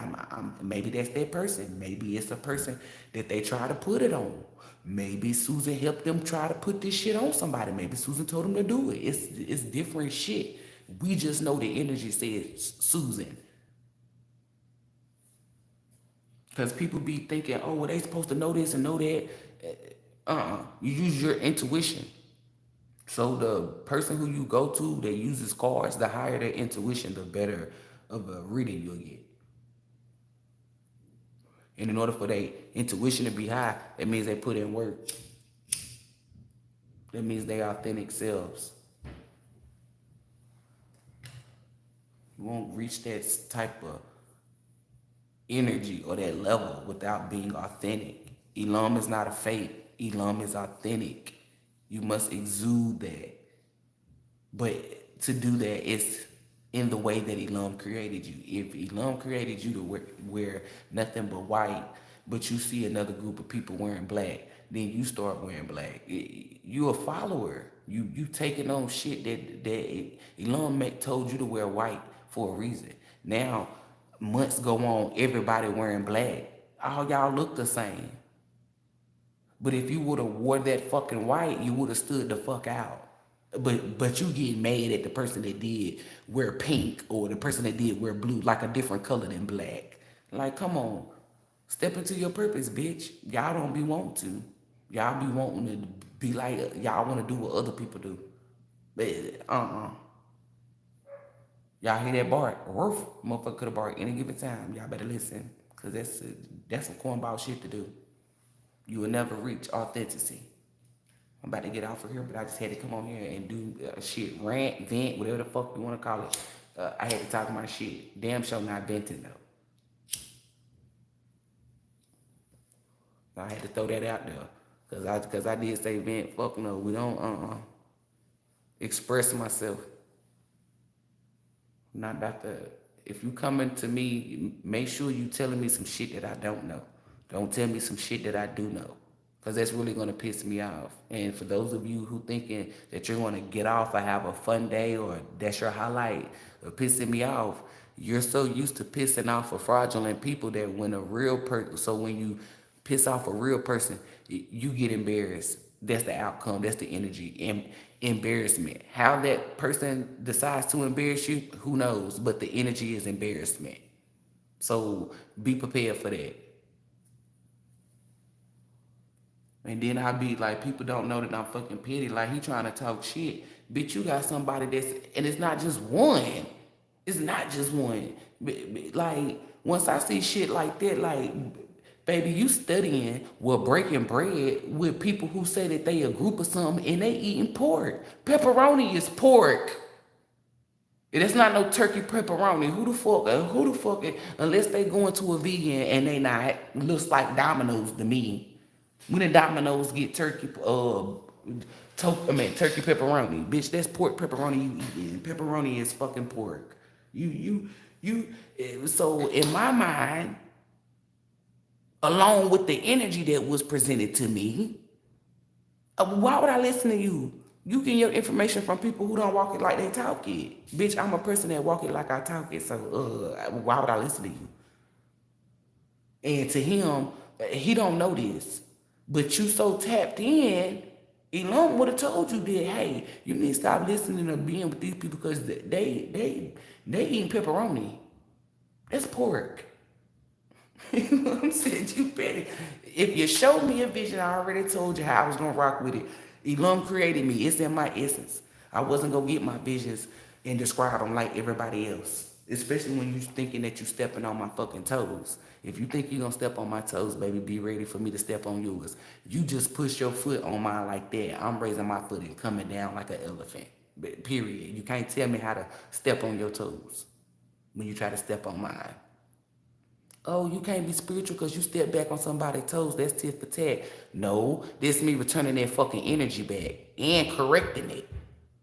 Maybe that's that person. Maybe it's a person that they try to put it on. Maybe Susan helped them try to put this shit on somebody. Maybe Susan told them to do it. It's different shit. We just know the energy says Susan. Because people be thinking, oh, well, they supposed to know this and know that. You use your intuition. So the person who you go to that uses cards, the higher their intuition, the better of a reading you'll get. And in order for their intuition to be high, that means they put in work. That means they authentic selves. You won't reach that type of energy or that level without being authentic. ELOHYM is not a fake. ELOHYM is authentic. You must exude that. But to do that, it's in the way that ELOHYM created you. If ELOHYM created you to wear nothing but white, but you see another group of people wearing black, then you start wearing black. You a follower. You taking on shit that ELOHYM told you to wear white for a reason. Now, months go on, everybody wearing black. All y'all look the same. But if you would have wore that fucking white, you would have stood the fuck out. But you get mad at the person that did wear pink or the person that did wear blue, like a different color than black. Like, come on. Step into your purpose, bitch. Y'all don't be wanting to. Y'all be wanting to be like, y'all want to do what other people do. But, Y'all hear that bark? Roof, motherfucker could have barked any given time. Y'all better listen. Because that's some cornball shit to do. You will never reach authenticity. I'm about to get off of here, but I just had to come on here and do shit, rant, vent, whatever the fuck you want to call it. I had to talk my shit. Damn sure not venting though. I had to throw that out there. Cause I did say vent, fuck no, we don't express myself. Not about the, if you coming to me, make sure you telling me some shit that I don't know. Don't tell me some shit that I do know. Because that's really going to piss me off. And for those of you who thinking that you're going to get off or have a fun day or that's your highlight of pissing me off, you're so used to pissing off a fraudulent people that when a real person, so when you piss off a real person, you get embarrassed. That's the outcome. That's the energy. Embarrassment. How that person decides to embarrass you, who knows? But the energy is embarrassment. So be prepared for that. And then I be like, people don't know that I'm fucking petty. Like, he trying to talk shit. Bitch, you got somebody that's, and it's not just one. It's not just one. Like, once I see shit like that, like, baby, you studying with breaking bread with people who say that they a group of something and they eating pork. Pepperoni is pork. It's not no turkey pepperoni. Who the fuck, unless they going to a vegan and they not, looks like Domino's to me. When the Domino's get turkey, turkey pepperoni, bitch, that's pork pepperoni you eating. Pepperoni is fucking pork. You So in my mind, along with the energy that was presented to me, why would I listen to you? You get your information from people who don't walk it like they talk it. Bitch, I'm a person that walk it like I talk it, so why would I listen to you? And to him, he don't know this. But you so tapped in, ELOHYM would have told you that, hey, you need to stop listening to being with these people because they eating pepperoni. That's pork. You know what I'm saying? You better. If you showed me a vision, I already told you how I was gonna rock with it. ELOHYM created me. It's in my essence. I wasn't gonna get my visions and describe them like everybody else. Especially when you thinking that you stepping on my fucking toes. If you think you're gonna step on my toes, baby, be ready for me to step on yours. You just push your foot on mine like that. I'm raising my foot and coming down like an elephant. Period. You can't tell me how to step on your toes when you try to step on mine. Oh, you can't be spiritual because you step back on somebody's toes. That's tit for tat. No, this me returning that fucking energy back and correcting it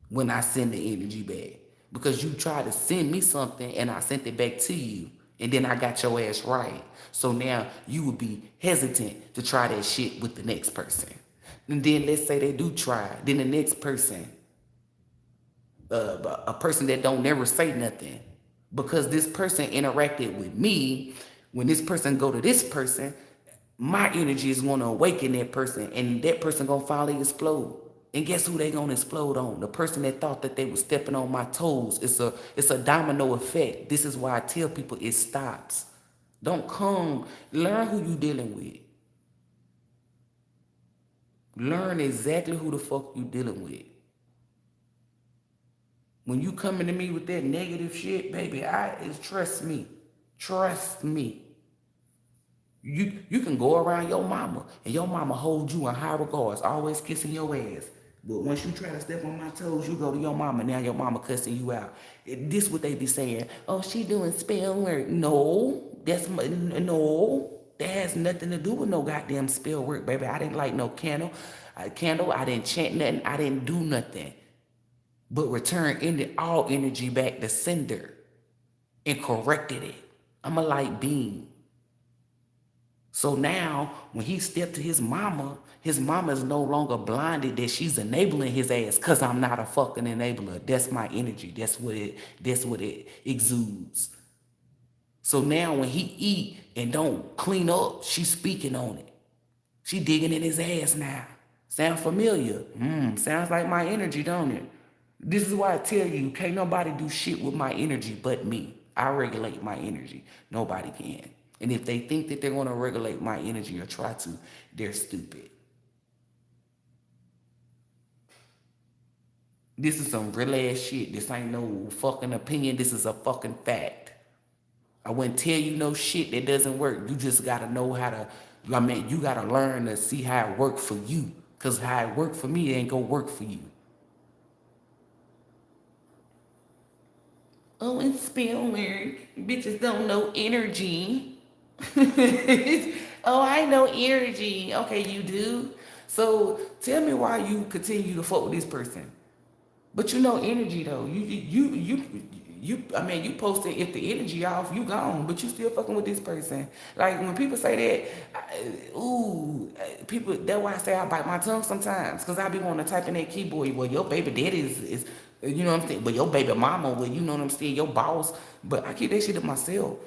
when I send the energy back. Because you tried to send me something and I sent it back to you. And then I got your ass right. So now you would be hesitant to try that shit with the next person. And then let's say they do try. Then the next person, a person that don't never say nothing. Because this person interacted with me, when this person go to this person, my energy is going to awaken that person, and that person going to finally explode. And guess who they going to explode on? The person that thought that they were stepping on my toes. It's a domino effect. This is why I tell people it stops. Don't come. Learn who you dealing with. Learn exactly who the fuck you dealing with. When you coming to me with that negative shit, baby, trust me. Trust me. You can go around your mama and your mama hold you in high regards, always kissing your ass. But once you try to step on my toes, you go to your mama. Now your mama cussing you out. This what they be saying. Oh, she doing spell work. No, no. That has nothing to do with no goddamn spell work, baby. I didn't light no candle. I didn't chant nothing. I didn't do nothing. But return all energy back to sender and corrected it. I'm a light being. So now, when he stepped to his mama is no longer blinded that she's enabling his ass because I'm not a fucking enabler. That's my energy. That's what it exudes. So now when he eat and don't clean up, she's speaking on it. She digging in his ass now. Sound familiar? Sounds like my energy, don't it? This is why I tell you, can't nobody do shit with my energy but me. I regulate my energy. Nobody can. And if they think that they're going to regulate my energy or try to, they're stupid. This is some real ass shit. This ain't no fucking opinion. This is a fucking fact. I wouldn't tell you no shit that doesn't work. You just got to know how to, you got to learn to see how it worked for you. Because how it worked for me, it ain't going to work for you. Oh, it's spell work. Bitches don't know energy. Oh, I know energy. Okay, you do. So tell me why you continue to fuck with this person. But you know energy though. You posted if the energy off, you gone. But you still fucking with this person. Like when people say that, people. That's why I say I bite my tongue sometimes, cause I be wanting to type in that keyboard. Well, your baby daddy is you know what I'm saying. But your baby mama, well, you know what I'm saying. Your boss. But I keep that shit to myself.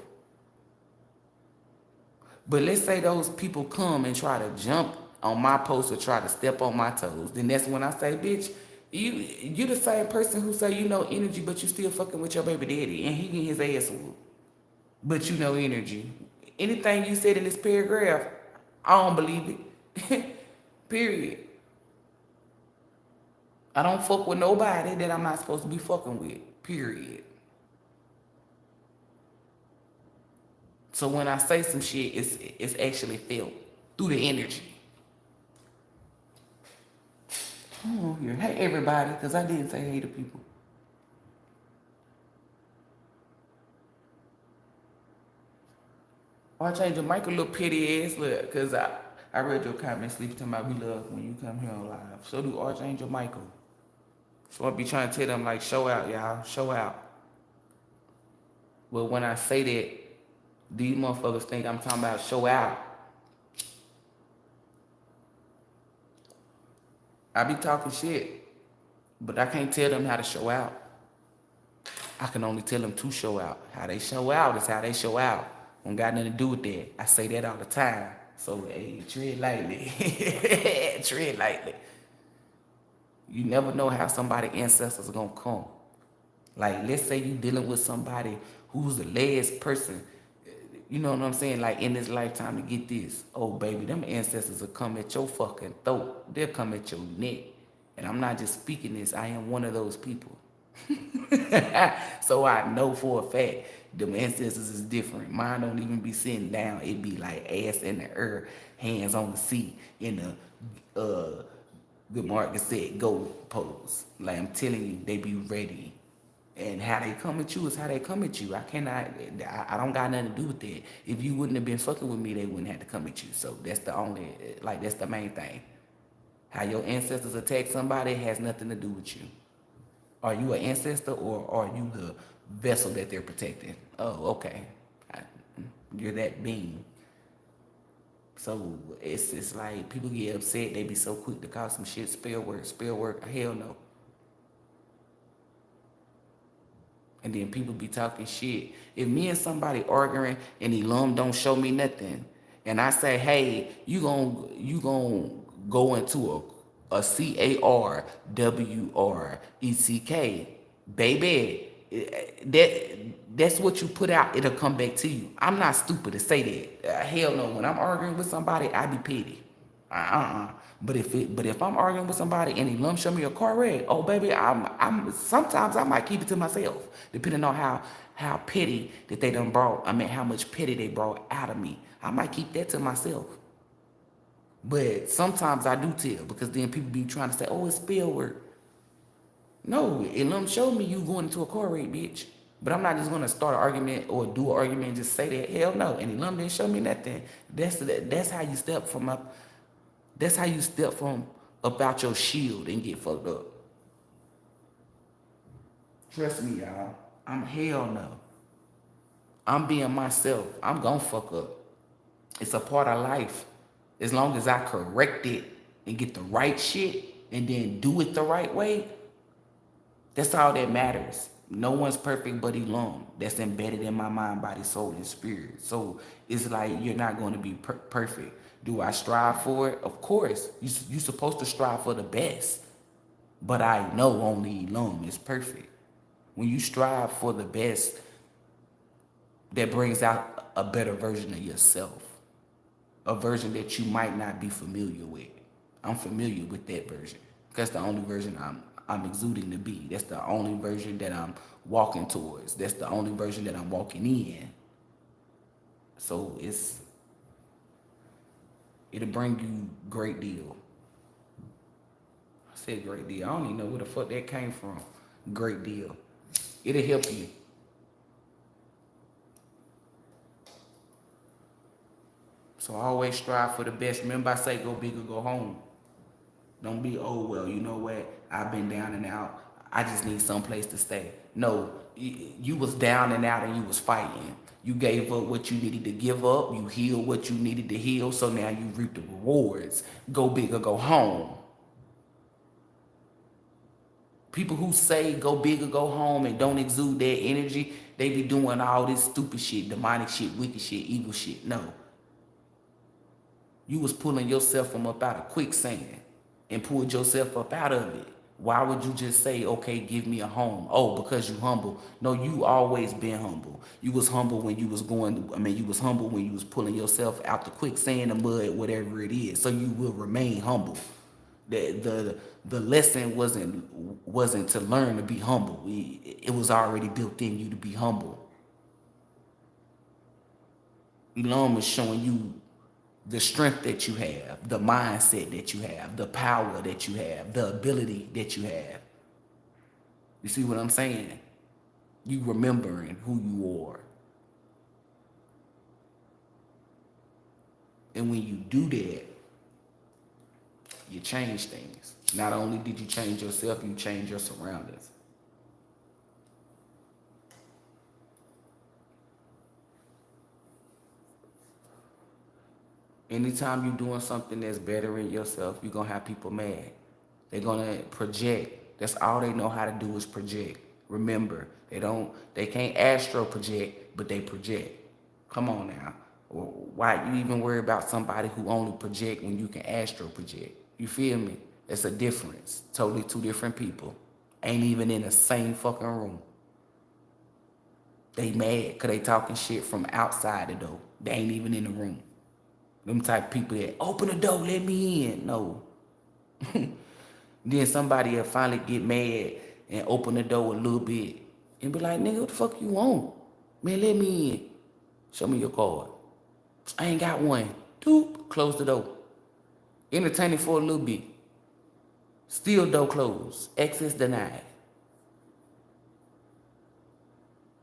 But let's say those people come and try to jump on my post or try to step on my toes. Then that's when I say, bitch, you the same person who say you know energy, but you still fucking with your baby daddy and he getting his ass whooped. But you know energy. Anything you said in this paragraph, I don't believe it. Period. I don't fuck with nobody that I'm not supposed to be fucking with. Period. So when I say some shit, it's actually felt through the energy. Oh, here. Hey, everybody, because I didn't say hey to people. I changed your mic a little petty ass, because I read your comments, sleep talking about we love when you come here on live. So do Archangel Michael. So I be trying to tell them, like, show out, y'all. Show out. But when I say that, these motherfuckers think I'm talking about show out. I be talking shit, but I can't tell them how to show out. I can only tell them to show out. How they show out is how they show out. Don't got nothing to do with that. I say that all the time. So, hey, tread lightly. Tread lightly. You never know how somebody's ancestors are gonna come. Like, let's say you dealing with somebody who's the last person, you know what I'm saying? Like, in this lifetime to get this. Oh, baby, them ancestors will come at your fucking throat. They'll come at your neck. And I'm not just speaking this. I am one of those people. So I know for a fact them ancestors is different. Mine don't even be sitting down. It be like ass in the earth, hands on the seat, in the good Marcus said go pose. Like, I'm telling you, they be ready. And how they come at you is how they come at you. I don't got nothing to do with that. If you wouldn't have been fucking with me, they wouldn't have to come at you. So that's the only, like, that's the main thing. How your ancestors attack somebody has nothing to do with you. Are you an ancestor or are you the vessel that they're protecting? Oh, okay. You're that being. So it's like people get upset. They be so quick to call some shit spell work. Hell no. And then people be talking shit. If me and somebody arguing and ELOHYM don't show me nothing, and I say, hey, you gon' go into a CARWRECK, baby, that's what you put out. It'll come back to you. I'm not stupid to say that. Hell no. When I'm arguing with somebody, I be petty. But if I'm arguing with somebody and ELOHYM show me a car wreck, oh baby, I'm sometimes I might keep it to myself, depending on how petty that they done brought. I mean, how much petty they brought out of me. I might keep that to myself. But sometimes I do tell, because then people be trying to say, oh, it's spell work. No, ELOHYM showed me you going into a car wreck, bitch. But I'm not just gonna start an argument or do an argument and just say that. Hell no. And ELOHYM didn't show me nothing. That's how you step from up. That's how you step from about your shield and get fucked up. Trust me, y'all. I'm hell no. I'm being myself. I'm gonna fuck up. It's a part of life. As long as I correct it and get the right shit and then do it the right way, that's all that matters. No one's perfect but ELOHYM. That's embedded in my mind, body, soul, and spirit. So it's like you're not going to be perfect. Do I strive for it? Of course. You're supposed to strive for the best. But I know only ELOHYM is perfect. When you strive for the best, that brings out a better version of yourself. A version that you might not be familiar with. I'm familiar with that version. That's the only version I'm exuding to be. That's the only version that I'm walking towards. That's the only version that I'm walking in. So it'll bring you great deal. I said great deal. I don't even know where the fuck that came from. Great deal. It'll help you. So always strive for the best. Remember I say go big or go home. Don't be, oh, well, you know what? I've been down and out. I just need someplace to stay. No, you was down and out and you was fighting. You gave up what you needed to give up. You healed what you needed to heal. So now you reap the rewards. Go big or go home. People who say go big or go home and don't exude their energy, they be doing all this stupid shit, demonic shit, wicked shit, evil shit. No. You was pulling yourself from up out of quicksand and pulled yourself up out of it. Why would you just say, okay, give me a home? Oh, because you humble. No, you always been humble. You was humble when you was you was humble when you was pulling yourself out the quicksand, the mud, whatever it is. So you will remain humble. The lesson wasn't to learn to be humble. It was already built in you to be humble. ELOHYM was showing you the strength that you have, the mindset that you have, the power that you have, the ability that you have. You see what I'm saying? You remembering who you are. And when you do that, you change things. Not only did you change yourself, you change your surroundings. Anytime you're doing something that's bettering yourself, you're gonna have people mad. They're gonna project. That's all they know how to do is project. Remember, they can't astro project, but they project. Come on now. Why you even worry about somebody who only project when you can astro project? You feel me? It's a difference. Totally two different people. Ain't even in the same fucking room. They mad because they talking shit from outside the door. They ain't even in the room. Them type of people that open the door, let me in. No. Then somebody will finally get mad and open the door a little bit and be like, nigga, what the fuck you want? Man, let me in. Show me your card. I ain't got one. Doop, close the door. Entertain it for a little bit. Still door closed. Access denied.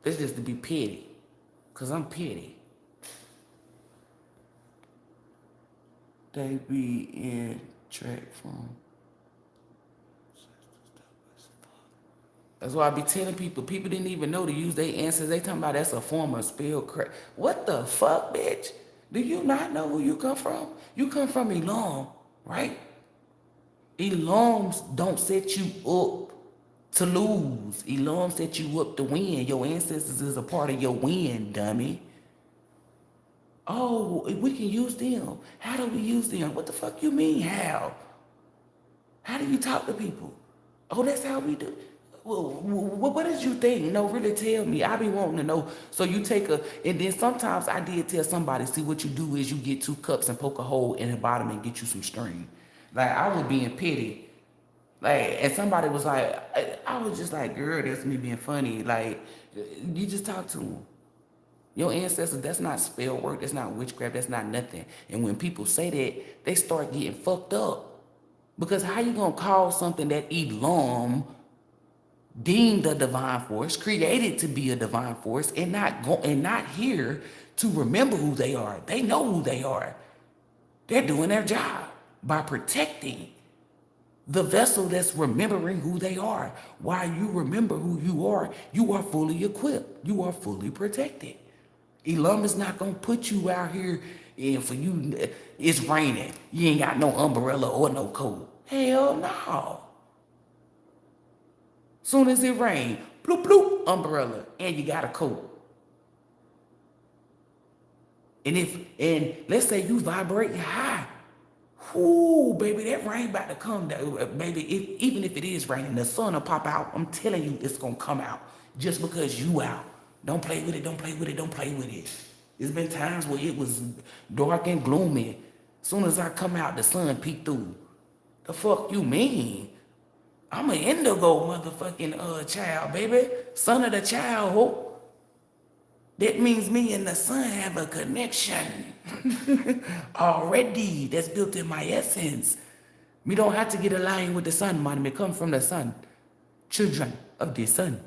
That's just to be petty. Cause I'm petty. They be in track from. That's why I be telling people didn't even know to use their answers. They talking about that's a form of spell crack. What the fuck, bitch? Do you not know who you come from? You come from ELOHYM, right? ELOHYMs don't set you up to lose. ELOHYM set you up to win. Your ancestors is a part of your win, dummy. Oh, we can use them. How do we use them? What the fuck you mean, how? How do you talk to people? Oh, that's how we do. Well, what did you think? No, really tell me. I be wanting to know. So you take and then sometimes I did tell somebody, see what you do is you get 2 cups and poke a hole in the bottom and get you some string. Like, I was being petty. Like, and somebody was like, I was just like, girl, that's me being funny. Like, you just talk to them. Your ancestors, that's not spell work, that's not witchcraft, that's not nothing. And when people say that, they start getting fucked up. Because how you gonna call something that ELOHYM deemed a divine force, created to be a divine force, and not here to remember who they are? They know who they are. They're doing their job by protecting the vessel that's remembering who they are. While you remember who you are fully equipped. You are fully protected. ELOHYM is not gonna put you out here and for you, it's raining. You ain't got no umbrella or no coat. Hell no. Soon as it rain, bloop, bloop, umbrella, and you got a coat. And let's say you vibrate high. Ooh, baby, that rain about to come down. Baby, even if it is raining, the sun will pop out. I'm telling you, it's gonna come out just because you out. Don't play with it, don't play with it, don't play with it. There's been times where it was dark and gloomy. Soon as I come out, the sun peeked through. The fuck you mean? I'm an indigo motherfucking child, baby. Son of the child, ho. That means me and the sun have a connection already. That's built in my essence. We don't have to get aligned with the sun, man. We come from the sun. Children of the sun.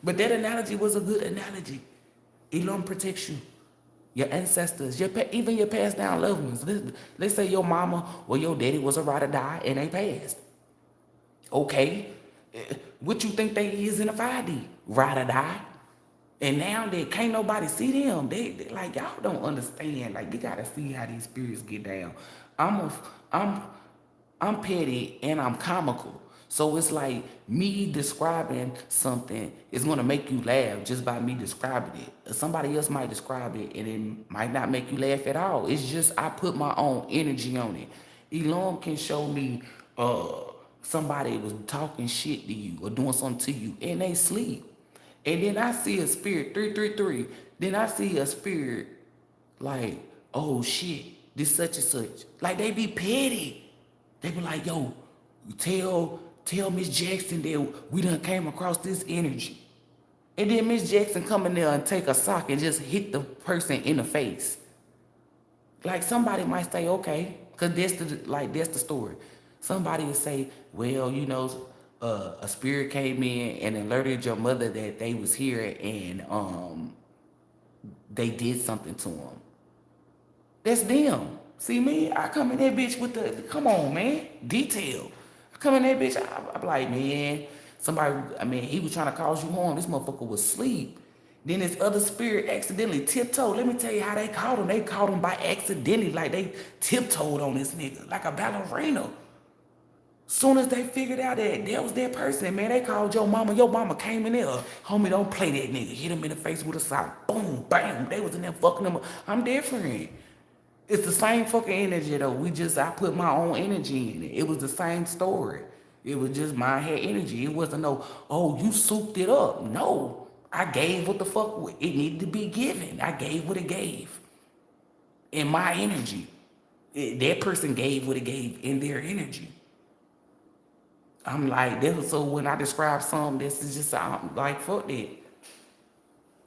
But that analogy was a good analogy. ELOHYM protects you. Your ancestors, even your passed down loved ones. Let's say your mama or your daddy was a ride or die and they passed. Okay, what you think they is in a 5D? Ride or die. And now they can't nobody see them. They like, y'all don't understand. Like, you gotta see how these spirits get down. I'm petty and I'm comical. So it's like me describing something is gonna make you laugh just by me describing it. Somebody else might describe it and it might not make you laugh at all. It's just I put my own energy on it. ELOHYM can show me somebody was talking shit to you or doing something to you and they sleep. And then I see a spirit, 333. Then I see a spirit like, oh shit, this such and such. Like they be petty. They be like, yo, tell Miss Jackson that we done came across this energy. And then Miss Jackson come in there and take a sock and just hit the person in the face. Like somebody might say, okay, because that's the story. Somebody would say, well, you know, a spirit came in and alerted your mother that they was here and they did something to them. That's them. See me? I come in that bitch with the, come on, man, detail. I come in that bitch, I'm like, man, he was trying to cause you harm. This motherfucker was asleep. Then this other spirit accidentally tiptoed. Let me tell you how they caught him. They caught him by accidentally, like they tiptoed on this nigga, like a ballerina. Soon as they figured out that was their person, man, they called your mama. Your mama came in there. Homie, don't play that nigga. Hit him in the face with a sock. Boom, bam. They was in there fucking him up. I'm different. It's the same fucking energy though. I put my own energy in it. It was the same story. It was just my head energy. It wasn't no, oh, you souped it up. No. I gave what the fuck it needed to be given. I gave what it gave. In my energy. That person gave what it gave in their energy. I'm like, so when I describe something, this is just, I'm like, fuck that.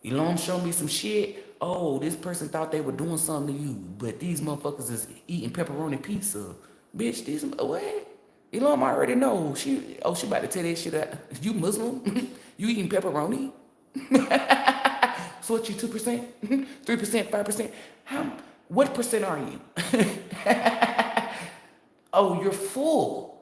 ELOHYM show me some shit. Oh, this person thought they were doing something to you, but these motherfuckers is eating pepperoni pizza. Bitch, this, what? ELOHYM already know. She about to tell that shit out. You Muslim? You eating pepperoni? So what, you 2%? 3%, 5%? What percent are you? Oh, you're full.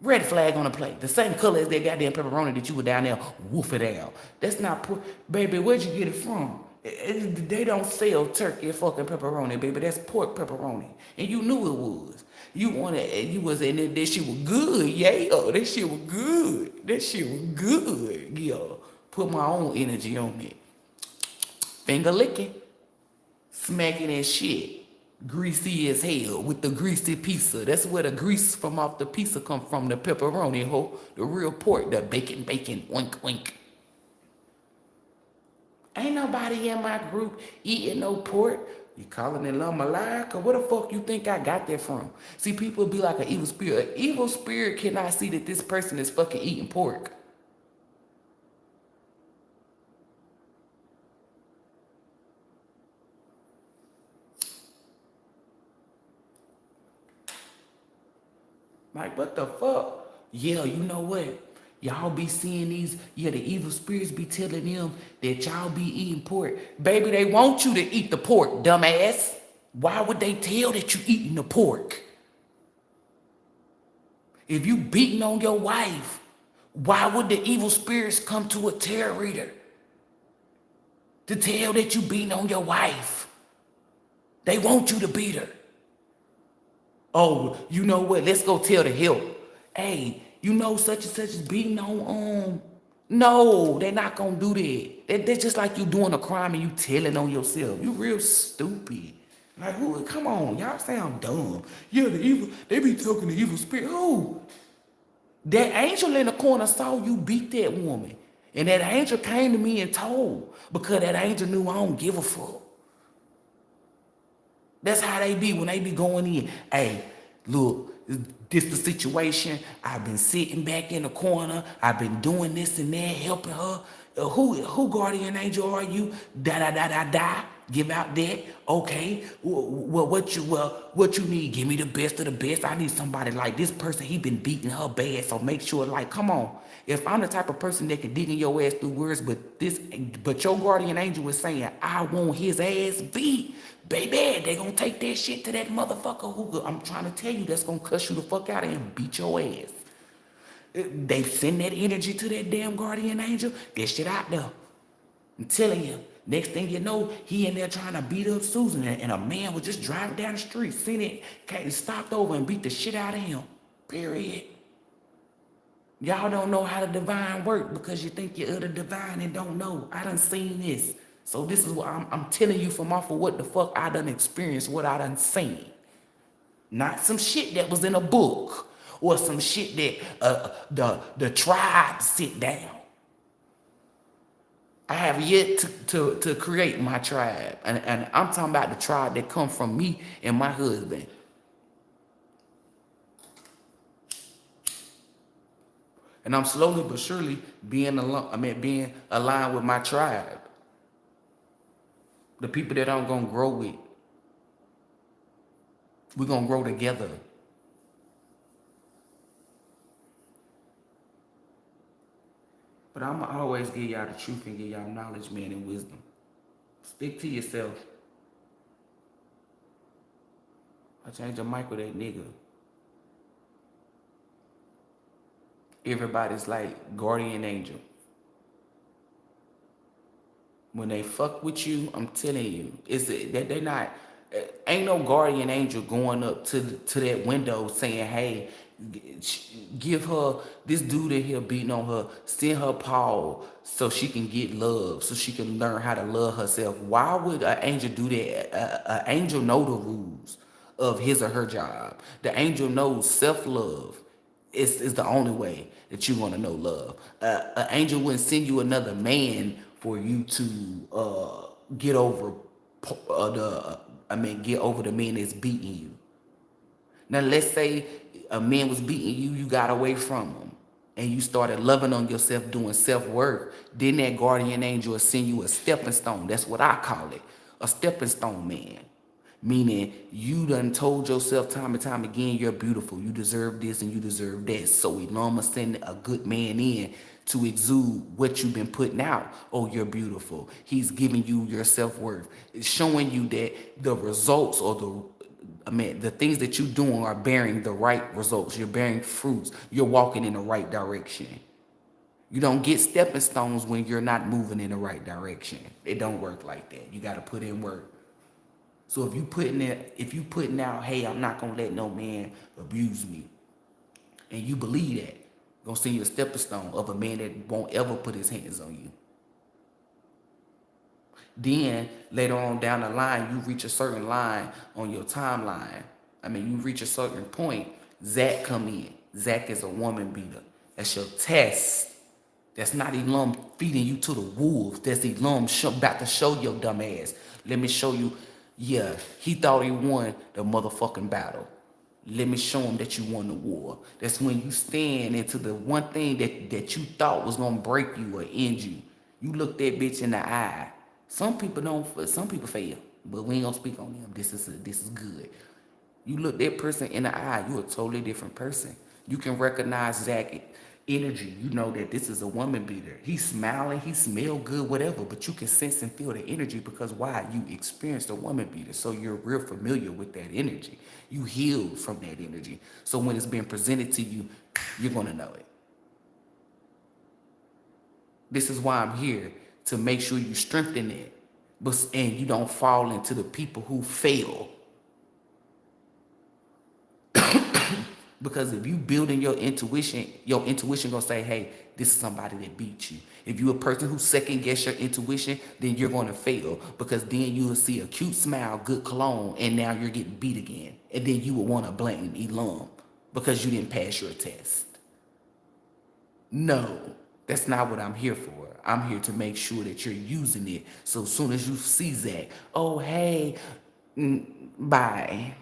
Red flag on the plate. The same color as that goddamn pepperoni that you were down there wolf it out. That's not poor. Baby, where'd you get it from? They don't sell turkey fucking pepperoni, baby. That's pork pepperoni. And you knew it was. That shit was good, yeah. Oh, that shit was good. That shit was good, yeah. Put my own energy on it. Finger licking. Smacking that shit. Greasy as hell with the greasy pizza. That's where the grease from off the pizza come from, the pepperoni, ho. The real pork, the bacon, wink, wink. Ain't nobody in my group eating no pork. You calling it lamb Cause where the fuck you think I got that from? See, people be like an evil spirit. An evil spirit cannot see that this person is fucking eating pork. Like, what the fuck? Yeah, you know what? Y'all be seeing these, the evil spirits be telling them that y'all be eating pork. Baby, they want you to eat the pork, dumbass. Why would they tell that you eating the pork? If you beating on your wife, why would the evil spirits come to a tarot reader to tell that you beating on your wife? They want you to beat her. Oh, you know what? Let's go tell the help. Hey, you know such and such is beating on No, they're not gonna do that. They're just like you doing a crime and you telling on yourself. You real stupid. Like, who? Come on, y'all sound dumb. Yeah, they be talking to evil spirit. Who? That angel in the corner saw you beat that woman. And that angel came to me and told, because that angel knew I don't give a fuck. That's how they be when they be going in. Hey, look, this the situation. I've been sitting back in the corner. I've been doing this and that, helping her. Who guardian angel are you? Da. Give out that. Okay. What you need? Give me the best of the best. I need somebody like this person. He been beating her bad. So make sure, like, come on. If I'm the type of person that can dig in your ass through words, but your guardian angel was saying, I want his ass beat. Baby, they gonna take that shit to that motherfucker who, I'm trying to tell you, that's gonna cuss you the fuck out and beat your ass. They send that energy to that damn guardian angel, that shit out there. I'm telling you, next thing you know, he in there trying to beat up Susan, and a man was just driving down the street, seen it, stopped over and beat the shit out of him. Period. Y'all don't know how the divine work because you think you're the divine and don't know. I done seen this. So this is what I'm telling you from off of what the fuck I done experienced, what I done seen. Not some shit that was in a book or some shit that the tribe sit down. I have yet to create my tribe. And I'm talking about the tribe that come from me and my husband. And I'm slowly but surely being aligned with my tribe. The people that I'm going to grow with. We're going to grow together. But I'm going to always give y'all the truth and give y'all knowledge, man, and wisdom. Stick to yourself. I changed the mic with that nigga. Everybody's like guardian angel. When they fuck with you, I'm telling you, is that they not. Ain't no guardian angel going up to that window saying, "Hey, give her this dude in here beating on her, send her Paul so she can get love, so she can learn how to love herself." Why would an angel do that? An angel know the rules of his or her job. The angel knows self-love is the only way that you're gonna know love. An angel wouldn't send you another man for you to get over get over the man that's beating you. Now, let's say a man was beating you, you got away from him, and you started loving on yourself, doing self-worth. Then that guardian angel will send you a stepping stone. That's what I call it, a stepping stone man. Meaning you done told yourself time and time again, you're beautiful, you deserve this and you deserve that. So Eloma send a good man in to exude what you've been putting out. Oh, you're beautiful. He's giving you your self-worth. It's showing you that the results or the things that you're doing are bearing the right results. You're bearing fruits. You're walking in the right direction. You don't get stepping stones when you're not moving in the right direction. It don't work like that. You got to put in work. So if you putting out, hey, I'm not gonna let no man abuse me, and you believe that, gonna send you a stepping stone of a man that won't ever put his hands on you. Then later on down the line, you reach a certain line on your timeline. You reach a certain point. Zach come in. Zach is a woman beater. That's your test. That's not ELOHYM feeding you to the wolves. That's ELOHYM about to show your dumb ass. Let me show you. Yeah, he thought he won the motherfucking battle. Let me show him that you won the war. That's when you stand into the one thing that you thought was gonna break you or end you. You look that bitch in the eye. Some people don't. Some people fail, but we ain't gonna speak on them. This is good. You look that person in the eye, you're a totally different person. You can recognize Zach energy. You know that this is a woman beater. He's smiling, he smell good, whatever, but you can sense and feel the energy because why? You experienced a woman beater, so you're real familiar with that energy. You healed from that energy. So when it's being presented to you, you're gonna know it. This is why I'm here, to make sure you strengthen it, and you don't fall into the people who fail. Because if you building your intuition gonna say, hey, this is somebody that beat you. If you're a person who second guess your intuition, then you're gonna fail, because then you will see a cute smile, good cologne, and now you're getting beat again. And then you will wanna blame ELOHYM because you didn't pass your test. No, that's not what I'm here for. I'm here to make sure that you're using it. So as soon as you see Zach, oh, hey, bye.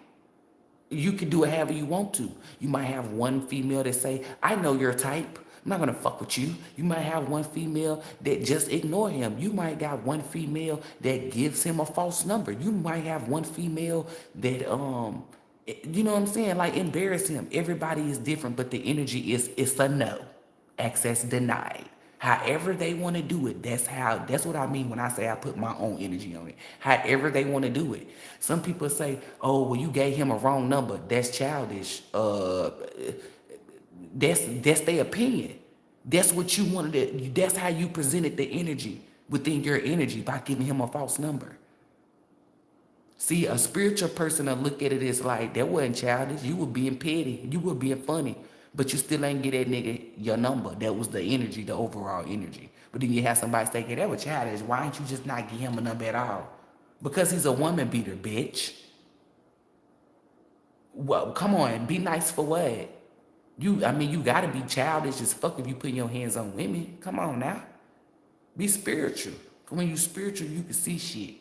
You can do it however you want to. You might have one female that say, I know your type. I'm not gonna fuck with you. You might have one female that just ignore him. You might got one female that gives him a false number. You might have one female that you know what I'm saying, like embarrass him. Everybody is different, but the energy it's a no. Access denied. However they want to do it, that's what I mean when I say I put my own energy on it. However they want to do it. Some people say, oh, well, you gave him a wrong number. That's childish. That's their opinion. That's what you wanted to, that's how you presented the energy within your energy, by giving him a false number. See, a spiritual person will look at it as like, that wasn't childish. You were being petty. You were being funny. But you still ain't get that nigga your number. That was the energy, the overall energy. But then you have somebody say, hey, that was childish. Why ain't you just not give him a number at all? Because he's a woman beater, bitch. Well, come on, be nice for what? You gotta be childish as fuck if you put your hands on women. Come on now. Be spiritual. When you spiritual, you can see shit.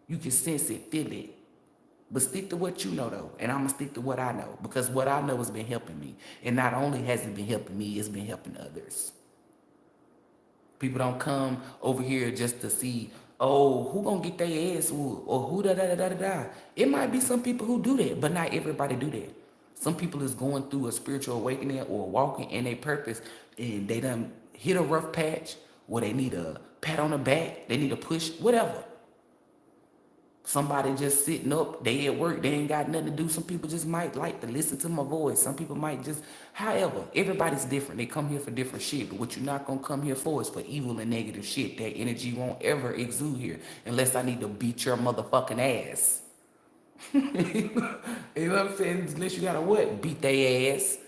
You can sense it, feel it. But stick to what you know, though. And I'm going to stick to what I know. Because what I know has been helping me. And not only has it been helping me, it's been helping others. People don't come over here just to see, oh, who going to get their ass whooped? Or who da-da-da-da-da-da. It might be some people who do that, but not everybody do that. Some people is going through a spiritual awakening or walking in their purpose, and they done hit a rough patch, or they need a pat on the back, they need a push, whatever. Somebody just sitting up, they at work, they ain't got nothing to do. Some people just might like to listen to my voice. Some people might just, however, everybody's different. They come here for different shit. But what you're not gonna come here for is for evil and negative shit. That energy won't ever exude here unless I need to beat your motherfucking ass. You know what I'm saying? Unless you gotta what? Beat their ass.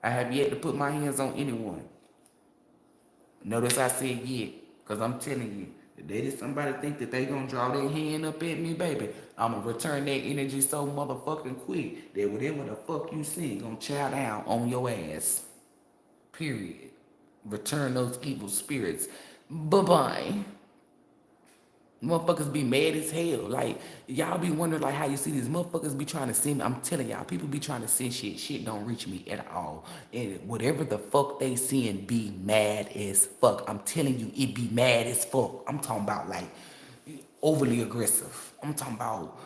I have yet to put my hands on anyone. Notice I said yet, because I'm telling you, if they did somebody think that they gonna draw their hand up at me, baby, I'm gonna return that energy so motherfucking quick that whatever the fuck you see gonna chow down on your ass. Period. Return those evil spirits. Bye-bye. Motherfuckers be mad as hell. Like, y'all be wondering like how you see these motherfuckers be trying to send me. I'm telling y'all, people be trying to send shit. Shit don't reach me at all. And whatever the fuck they send be mad as fuck. I'm telling you, it be mad as fuck. I'm talking about like overly aggressive. I'm talking about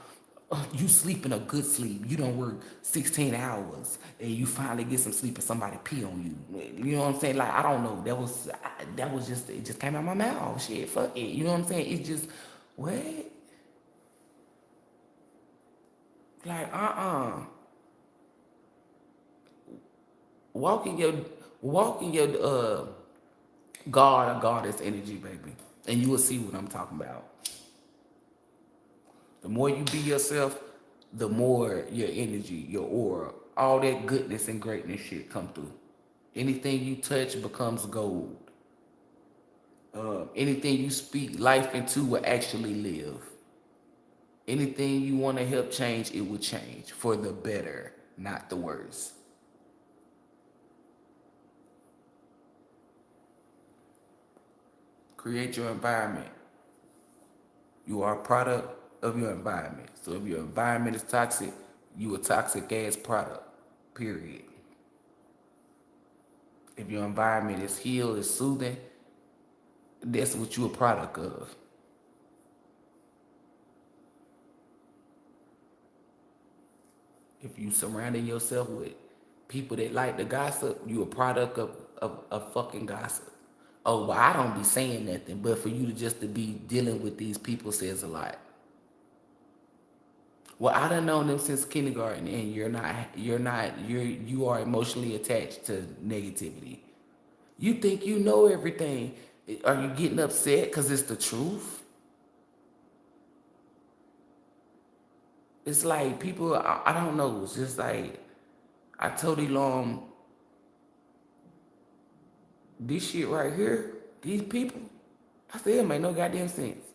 you sleeping a good sleep. You don't work 16 hours and you finally get some sleep and somebody pee on you. You know what I'm saying? Like, I don't know. That was just, it just came out my mouth. Shit, fuck it. You know what I'm saying? It's just, what? Like, walk in your God or goddess energy, baby. And you will see what I'm talking about. The more you be yourself, the more your energy, your aura, all that goodness and greatness shit come through. Anything you touch becomes gold. Anything you speak life into will actually live. Anything you want to help change, it will change for the better, not the worse. Create your environment. You are a product of your environment. So if your environment is toxic, you a toxic ass product, period. If your environment is healed, is soothing, that's what you a product of. If you surrounding yourself with people that like to gossip, you a product of fucking gossip. Oh, well, I don't be saying nothing, but for you to just to be dealing with these people says a lot. Well, I done known them since kindergarten, and you are emotionally attached to negativity. You think you know everything. Are you getting upset because it's the truth? It's like people, I don't know. It's just like, I told Elon, this shit right here, these people, I said, it make no goddamn sense.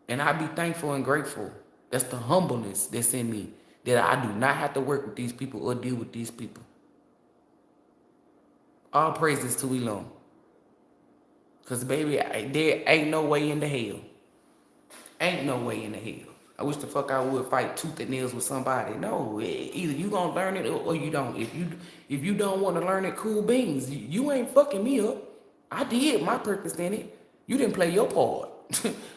And I be thankful and grateful. That's the humbleness that's in me, that I do not have to work with these people or deal with these people. All praises to Elon. Because, baby, there ain't no way in the hell. Ain't no way in the hell. I wish the fuck I would fight tooth and nails with somebody. No, either you gonna learn it or you don't. If you don't want to learn it, cool beans. You ain't fucking me up. I did my purpose in it. You didn't play your part.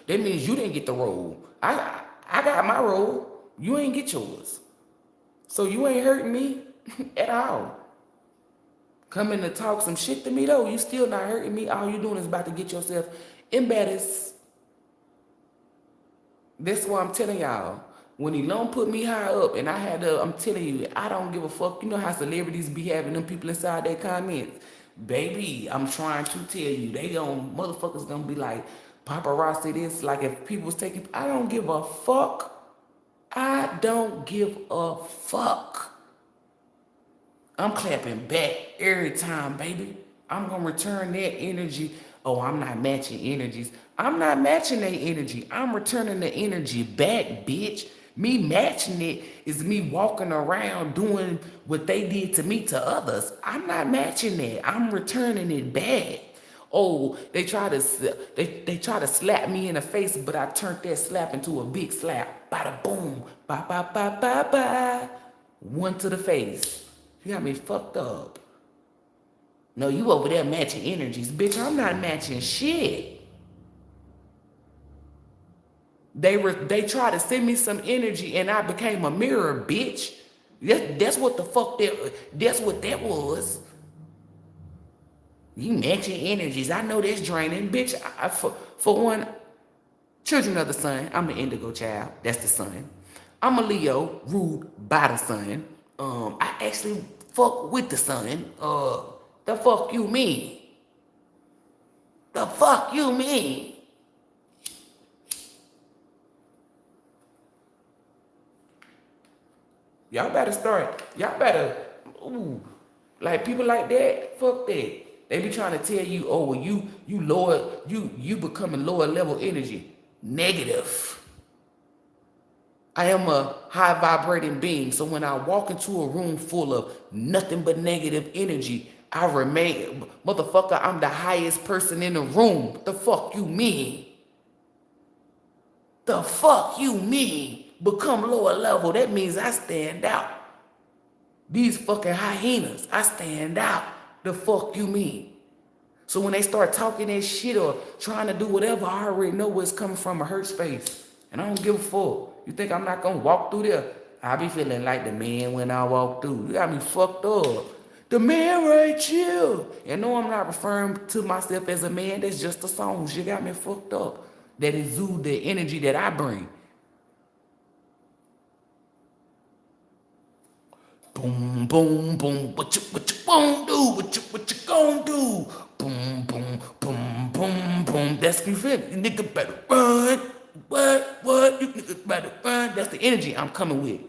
That means you didn't get the role. I got my role. You ain't get yours. So you ain't hurting me at all. Coming to talk some shit to me though, you still not hurting me. All you doing is about to get yourself embarrassed. That's why I'm telling y'all, when Elon put me high up and I had to, I'm telling you, I don't give a fuck. You know how celebrities be having them people inside their comments? Baby, I'm trying to tell you, motherfuckers gonna be like, paparazzi this, like if people was taking, I don't give a fuck. I don't give a fuck. I'm clapping back every time, baby. I'm gonna return that energy. Oh, I'm not matching energies. I'm not matching that energy. I'm returning the energy back, bitch. Me matching it is me walking around doing what they did to me to others. I'm not matching that. I'm returning it back. Oh, they try to slap me in the face, but I turned that slap into a big slap. Bada boom, ba ba ba ba ba. One to the face. You got me fucked up. No, you over there matching energies. Bitch, I'm not matching shit. They tried to send me some energy and I became a mirror, bitch. That's what the fuck that's what that was. You matching energies. I know that's draining. Bitch, for one, children of the sun, I'm an indigo child. That's the sun. I'm a Leo, ruled by the sun. I actually fuck with the sun. The fuck you mean? The fuck you mean? Y'all better start. Y'all better, ooh, like people like that. Fuck that. They be trying to tell you, oh, well, you lower, you becoming lower level energy. Negative. I am a high vibrating being. So when I walk into a room full of nothing but negative energy, I remain, motherfucker, I'm the highest person in the room. The fuck you mean? The fuck you mean? Become lower level. That means I stand out. These fucking hyenas, I stand out. The fuck you mean? So when they start talking that shit or trying to do whatever, I already know where it's coming from, a hurt space. And I don't give a fuck. You think I'm not gonna walk through there? I be feeling like the man when I walk through. You got me fucked up. The man right here. And no, I'm not referring to myself as a man. That's just the songs. You got me fucked up. That exude the energy that I bring. Boom, boom, boom. What you gonna do? What you gonna do? Boom, boom, boom, boom, boom. That's me feeling. Nigga better run. What? You niggas better run. That's the energy I'm coming with.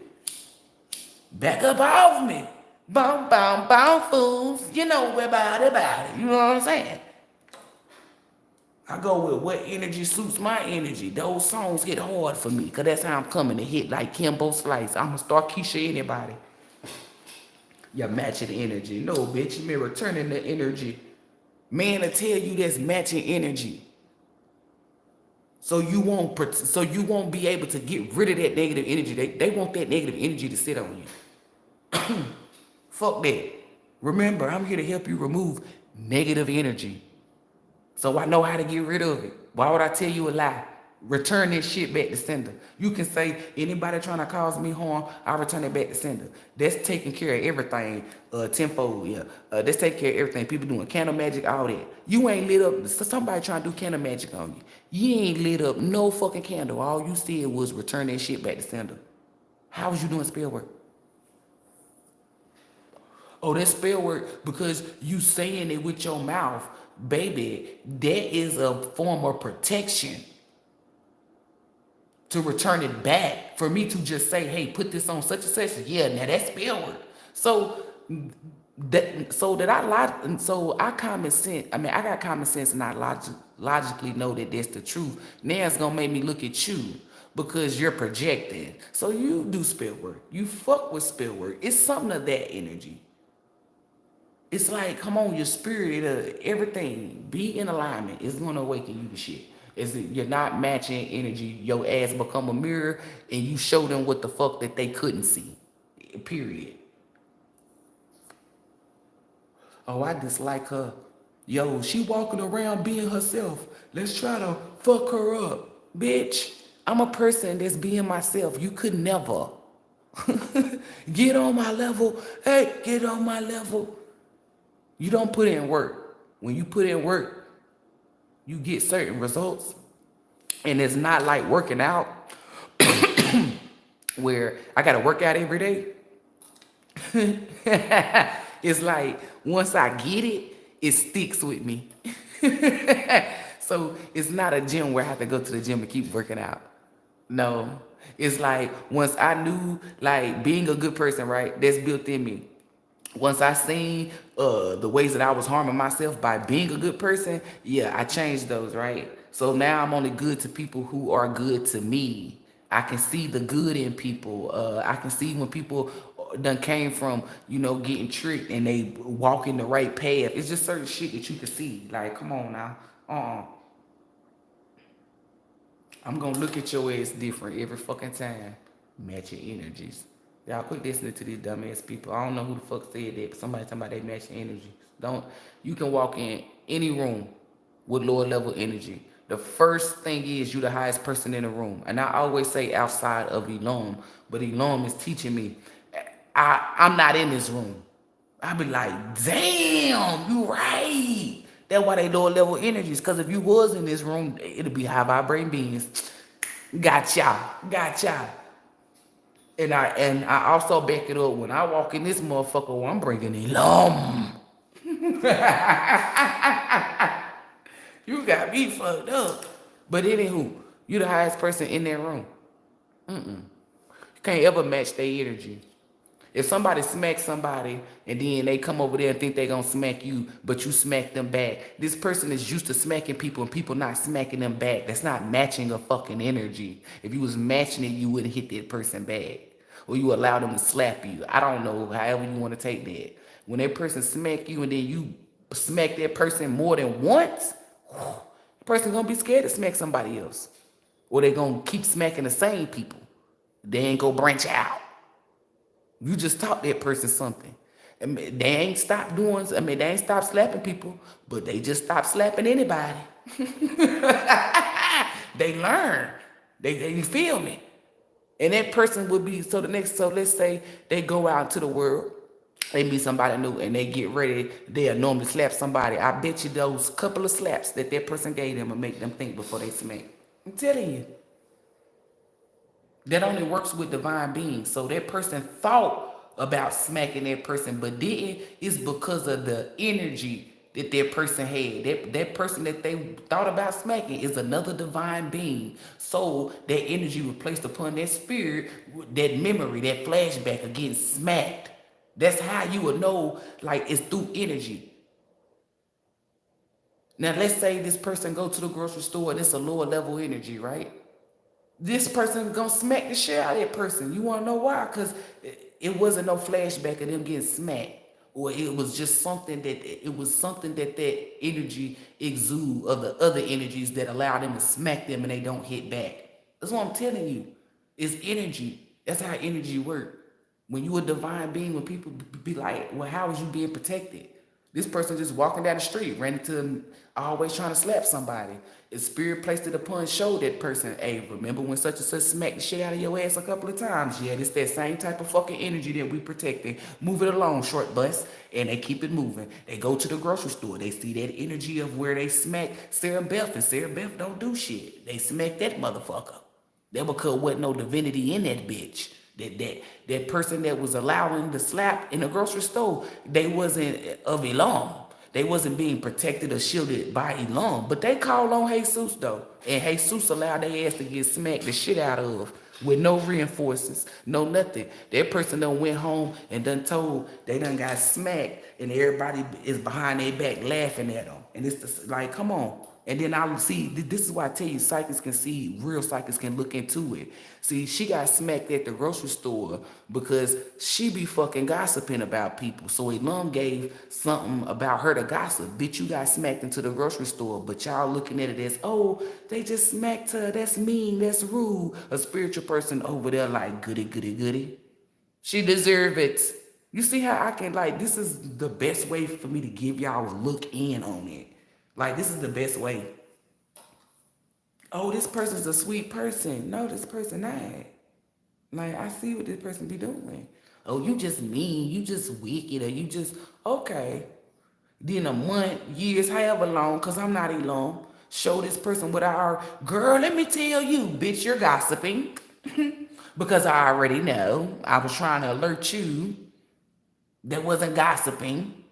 Back up off me. Boom, boom, boom, fools. You know about it. You know what I'm saying? I go with what energy suits my energy. Those songs hit hard for me, because that's how I'm coming to hit, like Kimbo Slice. I'm going to start Keisha anybody. You're matching energy. No, bitch, you may returning the energy. Man will tell you that's matching energy. So you won't be able to get rid of that negative energy. They want that negative energy to sit on you. Fuck that. Remember, I'm here to help you remove negative energy. So I know how to get rid of it. Why would I tell you a lie? Return this shit back to sender. You can say, anybody trying to cause me harm, I return it back to sender. That's taking care of everything, tenfold, yeah. That's taking care of everything. People doing candle magic, all that. You ain't lit up, somebody trying to do candle magic on you. You ain't lit up no fucking candle. All you said was return that shit back to sender. How was you doing spell work? Oh, that's spell work because you saying it with your mouth. Baby, that is a form of protection. To return it back, for me to just say, hey, put this on such and such, yeah, now that's spell work. So I common sense. I mean, I got common sense, and I logically know that that's the truth. Now it's gonna make me look at you because you're projecting. So you do spell work. You fuck with spell work. It's something of that energy. It's like, come on, your spirit, everything, be in alignment. It's gonna awaken you to shit. You're not matching energy. Your ass become a mirror and you show them what the fuck that they couldn't see. Period. Oh, I dislike her. Yo, she walking around being herself. Let's try to fuck her up. Bitch, I'm a person that's being myself. You could never. Get on my level. Hey, get on my level. You don't put in work. When you put in work, you get certain results. And it's not like working out where I got to work out every day. It's like once I get it, it sticks with me. So it's not a gym where I have to go to the gym and keep working out. No, it's like once I knew, like, being a good person, right? That's built in me. Once I seen the ways that I was harming myself by being a good person, yeah, I changed those, right? So now I'm only good to people who are good to me. I can see the good in people. I can see when people done came from, getting tricked and they walk in the right path. It's just certain shit that you can see. Like, come on now. I'm gonna look at your ass different every fucking time. Matching energies. Y'all quit listening to these dumbass people. I don't know who the fuck said that, but somebody talking about they matching energy. You can walk in any room with lower level energy. The first thing is you the highest person in the room. And I always say outside of ELOHYM, but ELOHYM is teaching me, I'm not in this room. I be like, damn, you right. That's why they lower level energies. Cause if you was in this room, it'd be high vibrating beings. Gotcha. And I also back it up when I walk in this motherfucker. I'm bringing ELOHYM. You got me fucked up. But anywho, you the highest person in that room. You can't ever match their energy. If somebody smacks somebody and then they come over there and think they gonna smack you, but you smack them back, this person is used to smacking people and people not smacking them back. That's not matching a fucking energy. If you was matching it, you wouldn't hit that person back. Or you allow them to slap you. I don't know, however you want to take that. When that person smack you and then you smack that person more than once, the person gonna be scared to smack somebody else. Or they gonna keep smacking the same people. They ain't gonna branch out. You just taught that person something. I mean, they ain't stopped doing, they ain't stopped slapping people, but they just stopped slapping anybody. They learn. They feel me. And that person would be, so let's say they go out into the world, they meet somebody new and they get ready, they'll normally slap somebody. I bet you those couple of slaps that person gave them will make them think before they smack. I'm telling you. That only works with divine beings. So that person thought about smacking that person, but didn't. It's because of the energy that person had. That person that they thought about smacking is another divine being. So that energy was placed upon that spirit, that memory, that flashback of getting smacked. That's how you would know, like, it's through energy. Now, let's say this person go to the grocery store and it's a lower level energy, right? This person gonna smack the shit out of that person. You wanna know why? Because it wasn't no flashback of them getting smacked. Or it was just something that energy exude of the other energies that allow them to smack them and they don't hit back. That's what I'm telling you. It's energy. That's how energy works. When you a divine being, when people be like, well, how is you being protected? This person just walking down the street, ran into them, always trying to slap somebody. The spirit placed it upon, showed that person, hey, remember when such and such smacked the shit out of your ass a couple of times? Yeah, it's that same type of fucking energy that we protecting. Move it along, short bus, and they keep it moving. They go to the grocery store. They see that energy of where they smack Sarah Beth, and Sarah Beth don't do shit. They smack that motherfucker. That because wasn't no divinity in that bitch. That person that was allowing the slap in the grocery store, they wasn't of ELOHYM. They wasn't being protected or shielded by ELOHYM. But they called on Jesus though. And Jesus allowed their ass to get smacked the shit out of with no reinforcements, no nothing. That person done went home and done told they done got smacked and everybody is behind their back laughing at them. And it's just like, come on. And then I see, this is why I tell you, psychics can see, real psychics can look into it. See, she got smacked at the grocery store because she be fucking gossiping about people. So ELOHYM gave something about her to gossip. Bitch, you got smacked into the grocery store, but y'all looking at it as, oh, they just smacked her, that's mean, that's rude. A spiritual person over there like, goody. She deserve it. You see how I can, like, this is the best way for me to give y'all a look in on it. Like, this is the best way. Oh, this person's a sweet person. No, this person not. Like, I see what this person be doing. Oh, you just mean, you just wicked, or you just, okay. Then a month, years, however long, because I'm not ELOHYM, show this person what girl, let me tell you, bitch, you're gossiping. Because I already know. I was trying to alert you. That wasn't gossiping.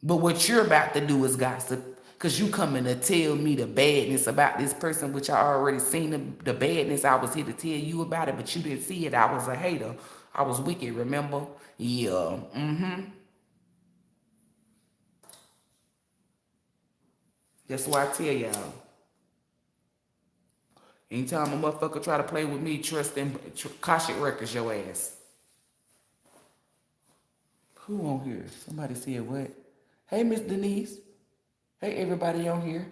But what you're about to do is gossip. Because you coming to tell me the badness about this person, which I already seen the badness. I was here to tell you about it, but you didn't see it. I was a hater. I was wicked, remember? Yeah, That's why I tell y'all. Anytime a motherfucker try to play with me, trust them, Kashapp records your ass. Who on here? Somebody said what? Hey, Miss Denise. Hey, everybody on here.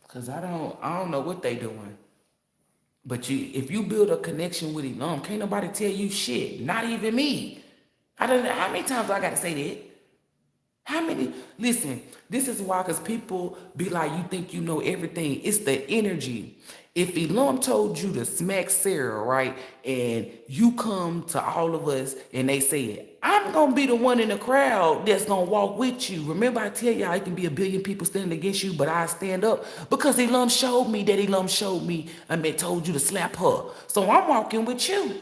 Cause I don't know what they doing. But if you build a connection with ELOHYM, can't nobody tell you shit. Not even me. I don't know how many times I gotta say that. How many, listen, this is why, because people be like, you think you know everything. It's the energy. If Elohym told you to smack Sarah, right, and you come to all of us and they say, I'm going to be the one in the crowd that's going to walk with you. Remember, I tell y'all, it can be a billion people standing against you, but I stand up because Elohym showed me that Elohym showed me, told you to slap her. So I'm walking with you.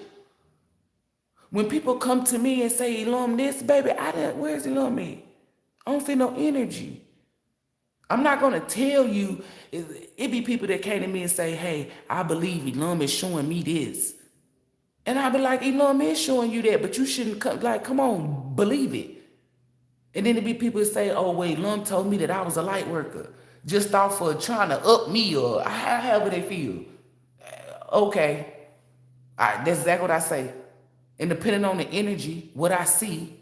When people come to me and say, Elohym this, baby, where's Elohym at? I don't feel no energy. I'm not going to tell you. It be people that came to me and say, hey, I believe Elohym is showing me this. And I be like, Elohym is showing you that, but you shouldn't come on, believe it. And then it be people that say, oh, wait, Elohym told me that I was a light worker. Just off for trying to up me or however they feel. Okay. That's exactly what I say. And depending on the energy, what I see,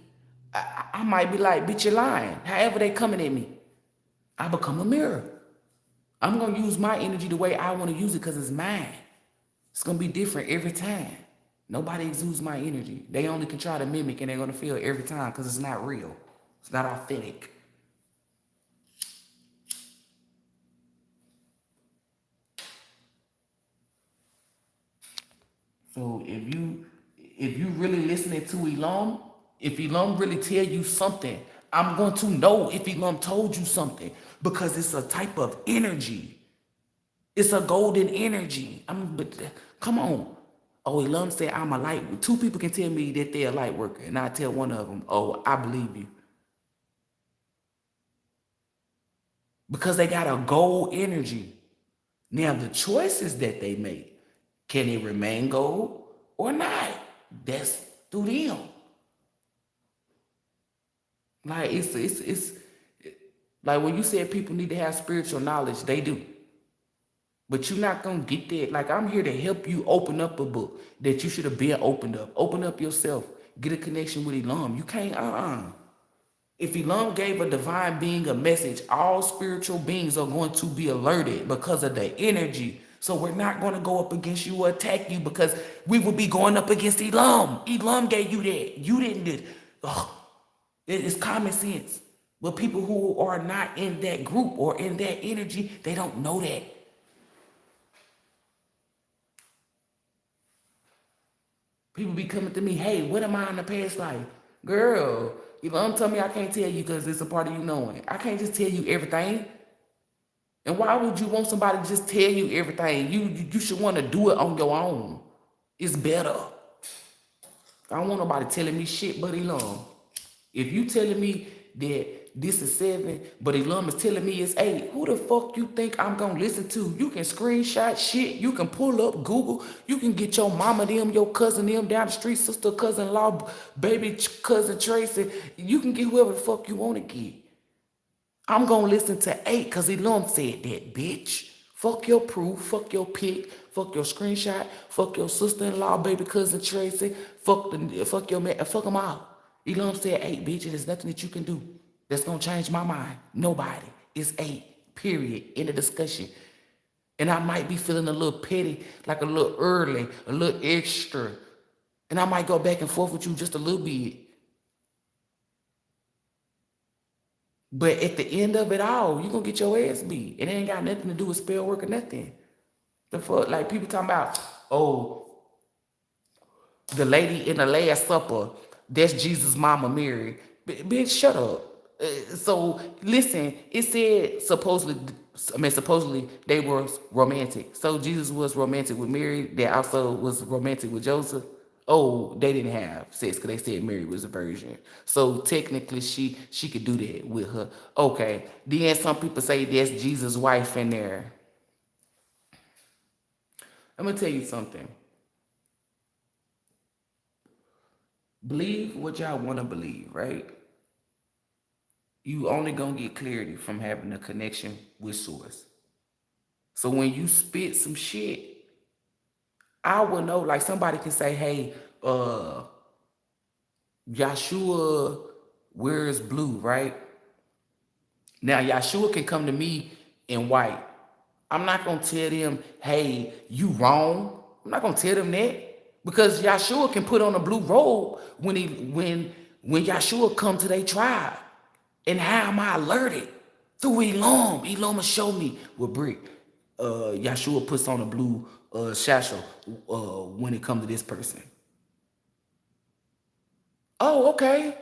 I might be like, bitch, you're lying. However they coming at me, I become a mirror. I'm going to use my energy the way I want to use it because it's mine. It's going to be different every time. Nobody exudes my energy. They only can try to mimic and they're going to feel every time because it's not real. It's not authentic. So if you really listening to Elohym, if Elohym really tell you something, I'm going to know if Elohym told you something because it's a type of energy. It's a golden energy. But come on. Oh, Elohym said I'm a light. Two people can tell me that they're a light worker, and I tell one of them, oh, I believe you. Because they got a gold energy. Now, the choices that they make, can it remain gold or not? That's through them. Like it's like when you said people need to have spiritual knowledge, they do. But you're not gonna get that. Like I'm here to help you open up a book that you should have been opened up. Open up yourself. Get a connection with Elohym. You can't If Elohym gave a divine being a message, all spiritual beings are going to be alerted because of the energy. So we're not going to go up against you or attack you because we would be going up against Elohym. Elohym gave you that. You didn't do it. It's common sense. But people who are not in that group or in that energy, they don't know that. People be coming to me, hey, what am I in the past life? Girl, Elohym tell me I can't tell you because it's a part of you knowing. I can't just tell you everything. And why would you want somebody to just tell you everything? You should want to do it on your own. It's better. I don't want nobody telling me shit but Elohym. If you telling me that this is 7, but Elohym is telling me it's 8, who the fuck you think I'm gonna listen to? You can screenshot shit, you can pull up Google, you can get your mama them, your cousin them down the street, sister, cousin-in-law, baby cousin Tracy. You can get whoever the fuck you want to get. I'm gonna listen to 8 because Elohym said that, bitch. Fuck your proof, fuck your pic, fuck your screenshot, fuck your sister-in-law, baby cousin Tracy, fuck your man, fuck them all. Elohym said 8, bitch, and there's nothing that you can do that's gonna change my mind. Nobody. It's 8, period. End of discussion. And I might be feeling a little petty, like a little early, a little extra. And I might go back and forth with you just a little bit. But at the end of it all, you're gonna get your ass beat. It ain't got nothing to do with spell work or nothing. The fuck, like people talking about, oh, the lady in the Last Supper, that's Jesus' mama Mary. Bitch, shut up. So listen, it said supposedly they were romantic. So Jesus was romantic with Mary. They also was romantic with Joseph. Oh, they didn't have sex because they said Mary was a virgin. So technically she could do that with her. Okay. Then some people say that's Jesus' wife in there. I'm gonna tell you something. Believe what y'all want to believe, right? You only gonna get clarity from having a connection with source. So when you spit some shit, I will know, like somebody can say, hey, Yahshua wears blue, right? Now Yahshua can come to me in white. I'm not gonna tell them, hey, you wrong. I'm not gonna tell them that. Because Yahshua can put on a blue robe when Yahshua come to their tribe. And how am I alerted? Through ELOHYM. ELOHYM will show me what brick Yahshua puts on a blue satchel when it comes to this person. Oh, okay.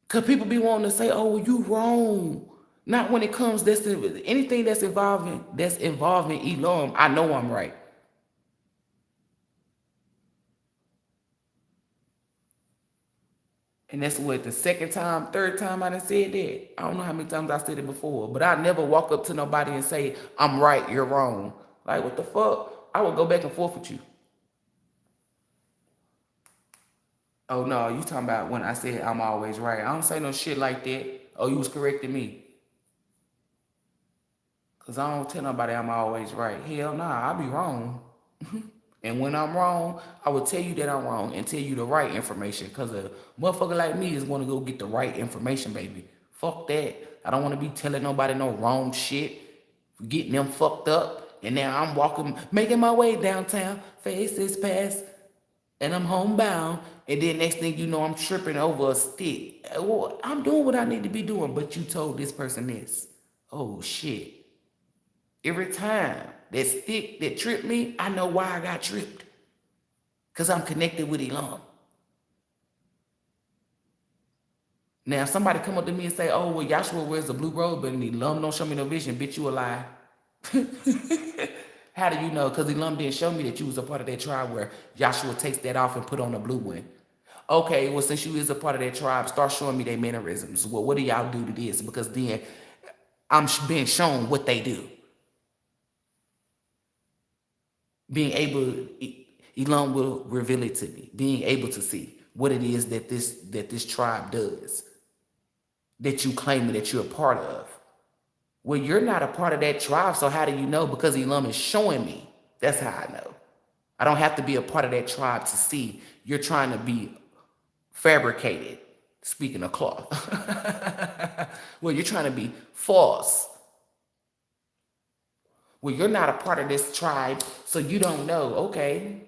Because people be wanting to say, oh, you wrong. Not when it comes to anything that's involving ELOHYM, I know I'm right. And that's what, the second time, third time I done said that. I don't know how many times I said it before, but I never walk up to nobody and say, I'm right, you're wrong. Like, what the fuck? I would go back and forth with you. Oh, no, you talking about when I said I'm always right. I don't say no shit like that. Oh, you was correcting me. Because I don't tell nobody I'm always right. Hell nah, I be wrong. And when I'm wrong, I will tell you that I'm wrong and tell you the right information. Because a motherfucker like me is going to go get the right information, baby. Fuck that. I don't want to be telling nobody no wrong shit, getting them fucked up. And now I'm walking, making my way downtown, faces past, and I'm homebound. And then next thing you know, I'm tripping over a stick. Well, I'm doing what I need to be doing, but you told this person this. Oh, shit. Every time that stick that tripped me, I know why I got tripped. Because I'm connected with ELOHYM. Now, if somebody come up to me and say, oh, well, Yahshua wears the blue robe and ELOHYM don't show me no vision, bitch, you a lie. How do you know? Because ELOHYM didn't show me that you was a part of that tribe where Yahshua takes that off and put on a blue one. Okay, well, since you is a part of that tribe, start showing me their mannerisms. Well, what do y'all do to this? Because then I'm being shown what they do. Being able, ELOHYM will reveal it to me. Being able to see what it is that this tribe does, that you claim that you're a part of. Well, you're not a part of that tribe, so how do you know? Because ELOHYM is showing me. That's how I know. I don't have to be a part of that tribe to see. You're trying to be fabricated. Speaking of cloth. Well, you're trying to be false. Well, you're not a part of this tribe, so you don't know. Okay.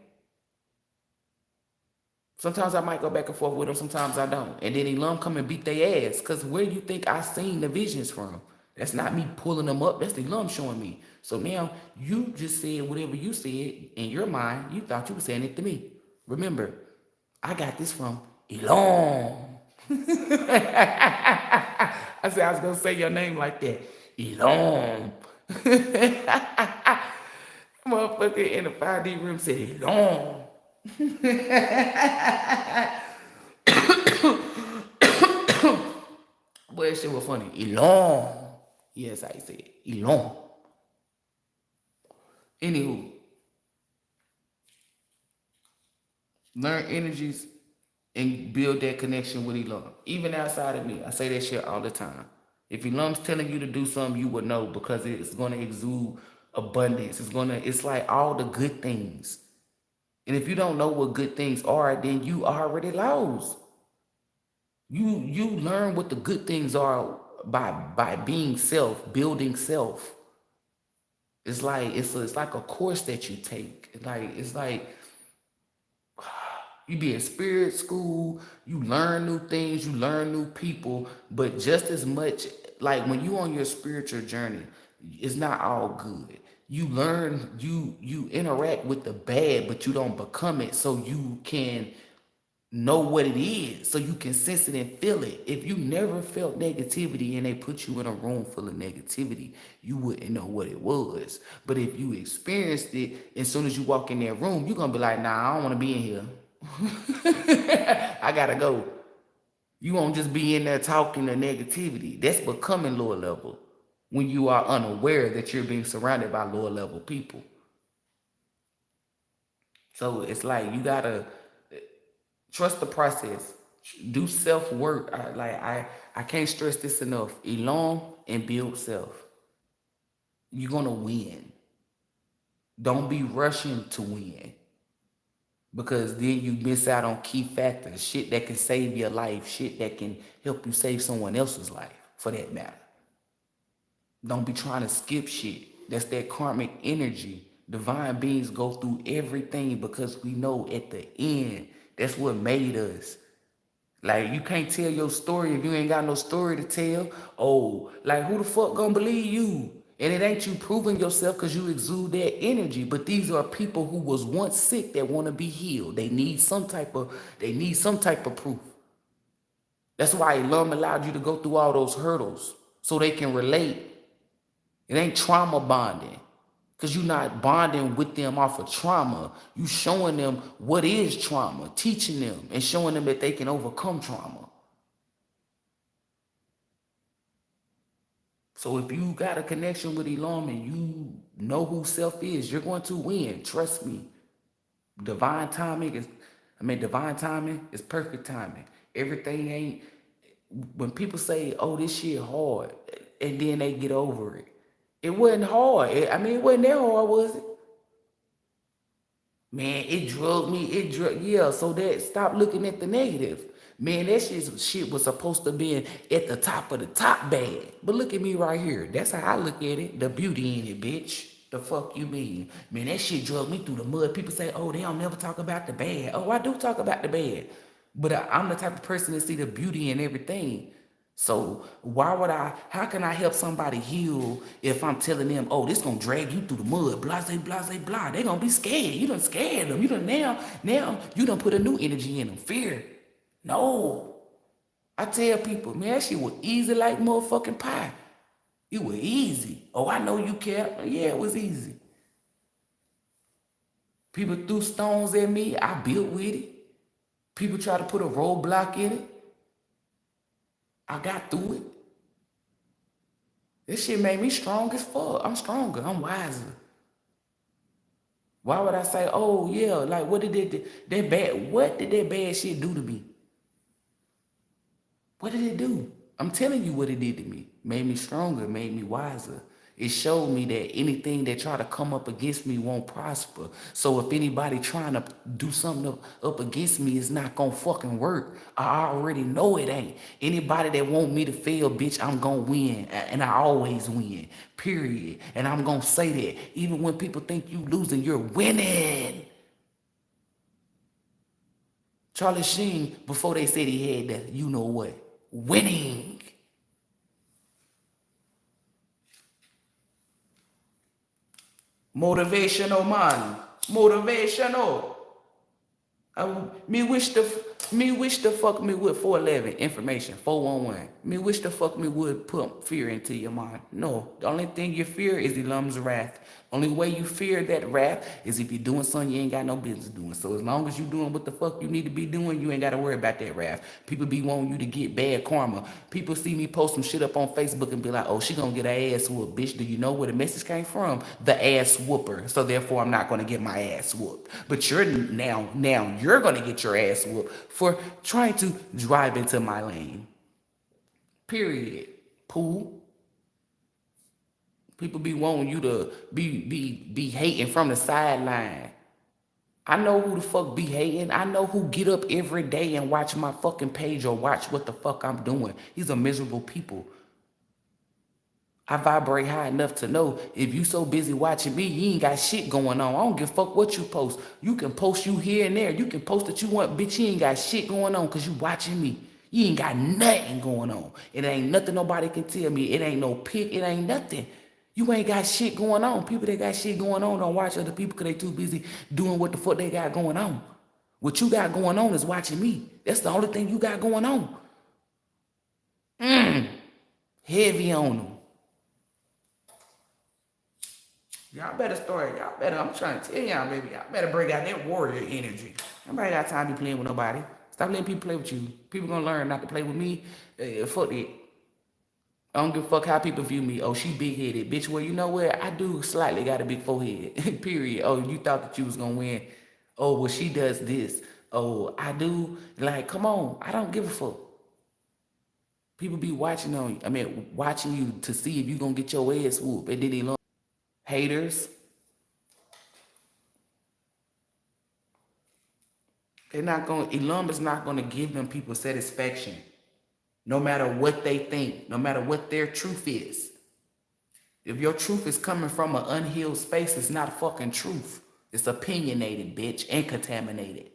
Sometimes I might go back and forth with them, sometimes I don't. And then ELOHYM come and beat their ass, because where do you think I seen the visions from? That's not me pulling them up, that's ELOHYM showing me. So now, you just said whatever you said in your mind, you thought you were saying it to me. Remember, I got this from ELOHYM. I said I was going to say your name like that. ELOHYM. Motherfucker in the 5D room said ELOHYM. Boy, that shit was funny. ELOHYM. Yes, I said ELOHYM. Anywho, learn energies and build that connection with ELOHYM. Even outside of me, I say that shit all the time. If ELOHYM's telling you to do something, you would know, because it's gonna exude abundance. It's like all the good things. And if you don't know what good things are, then you already lost. You learn what the good things are by being self, building self. It's like a course that you take. It's like you be in spirit school, you learn new things, you learn new people, but just as much, like when you on your spiritual journey, it's not all good. You learn, you interact with the bad, but you don't become it, so you can know what it is, so you can sense it and feel it. If you never felt negativity and they put you in a room full of negativity, you wouldn't know what it was. But if you experienced it, as soon as you walk in that room, you're gonna be like, nah, I don't want to be in here. I gotta go. You won't just be in there talking the negativity. That's becoming lower level, when you are unaware that you're being surrounded by lower level people. So it's like you gotta trust the process. Do self-work. I can't stress this enough. ELOHYM and build self. You're gonna win. Don't be rushing to win, because then you miss out on key factors, shit that can save your life, shit that can help you save someone else's life, for that matter. Don't be trying to skip shit. That's that karmic energy. Divine beings go through everything because we know at the end, that's what made us. Like, you can't tell your story if you ain't got no story to tell. Oh, like, who the fuck gonna believe you? And it ain't you proving yourself because you exude that energy. But these are people who was once sick that want to be healed. They need some type of proof. That's why ELOHYM allowed you to go through all those hurdles so they can relate. It ain't trauma bonding. Because you're not bonding with them off of trauma. You showing them what is trauma, teaching them and showing them that they can overcome trauma. So if you got a connection with ELOHYM and you know who self is, you're going to win. Trust me. Divine timing is perfect timing. Everything ain't, when people say, oh, this shit hard, and then they get over it. It wasn't hard. It wasn't that hard, was it? Man, it drugged me. Yeah, so that, stop looking at the negative. Man, that shit was supposed to be at the top of the top bag. But look at me right here. That's how I look at it. The beauty in it, bitch. The fuck you mean? Man, that shit drugged me through the mud. People say, oh, they don't never talk about the bad. Oh, I do talk about the bad. But I'm the type of person to see the beauty in everything. So how can I help somebody heal if I'm telling them, oh, this gonna drag you through the mud, blah, blah, blah, blah. They gonna be scared. You done scared them. You done now you done put a new energy in them, fear. No. I tell people, man, that shit was easy like motherfucking pie. It was easy. Oh, I know you care. Yeah, it was easy. People threw stones at me. I built with it. People try to put a roadblock in it. I got through it. This shit made me strong as fuck. I'm stronger. I'm wiser. Why would I say, oh yeah, like what did that bad shit do to me? What did it do? I'm telling you what it did to me. Made me stronger, made me wiser. It showed me that anything that try to come up against me won't prosper. So if anybody trying to do something up against me, it's not gonna fucking work. I already know it ain't. Anybody that want me to fail, bitch, I'm gonna win. And I always win, period. And I'm gonna say that. Even when people think you losing, you're winning. Charlie Sheen, before they said he had that, you know what? Winning. Motivational man. Motivational. Me wish the fuck me would 411 information 411. Me wish the fuck me would put fear into your mind. No, the only thing you fear is ELOHYM's wrath. Only way you fear that wrath is if you're doing something you ain't got no business doing. So as long as you doing what the fuck you need to be doing, you ain't got to worry about that wrath. People be wanting you to get bad karma. People see me post some shit up on Facebook and be like, oh, she gonna get her ass whooped. Bitch, do you know where the message came from? The ass whooper. So therefore I'm not gonna get my ass whooped. But you're now you're gonna get your ass whooped for trying to drive into my lane. Period. Pool. People be wanting you to be hating from the sideline. I know who the fuck be hating. I know who get up every day and watch my fucking page or watch what the fuck I'm doing. These are miserable people. I vibrate high enough to know if you so busy watching me, you ain't got shit going on. I don't give a fuck what you post. You can post you here and there. You can post that you want, bitch, you ain't got shit going on because you watching me. You ain't got nothing going on. It ain't nothing nobody can tell me. It ain't no pic. It ain't nothing. You ain't got shit going on. People that got shit going on don't watch other people because they too busy doing what the fuck they got going on. What you got going on is watching me. That's the only thing you got going on. Heavy on them. Y'all better start. I'm trying to tell y'all, baby. Y'all better break out that warrior energy. Nobody got time to be playing with nobody. Stop letting people play with you. People gonna learn not to play with me. Fuck it. I don't give a fuck how people view me. Oh, she big-headed. Bitch, well, you know what? I do slightly got a big forehead. Period. Oh, you thought that you was going to win. Oh, well, she does this. Oh, I do. Like, come on. I don't give a fuck. People be watching you to see if you going to get your ass whooped. And then they haters. ELOHYM is not going to give them people satisfaction. No matter what they think, no matter what their truth is. If your truth is coming from an unhealed space, it's not fucking truth. It's opinionated, bitch, and contaminated.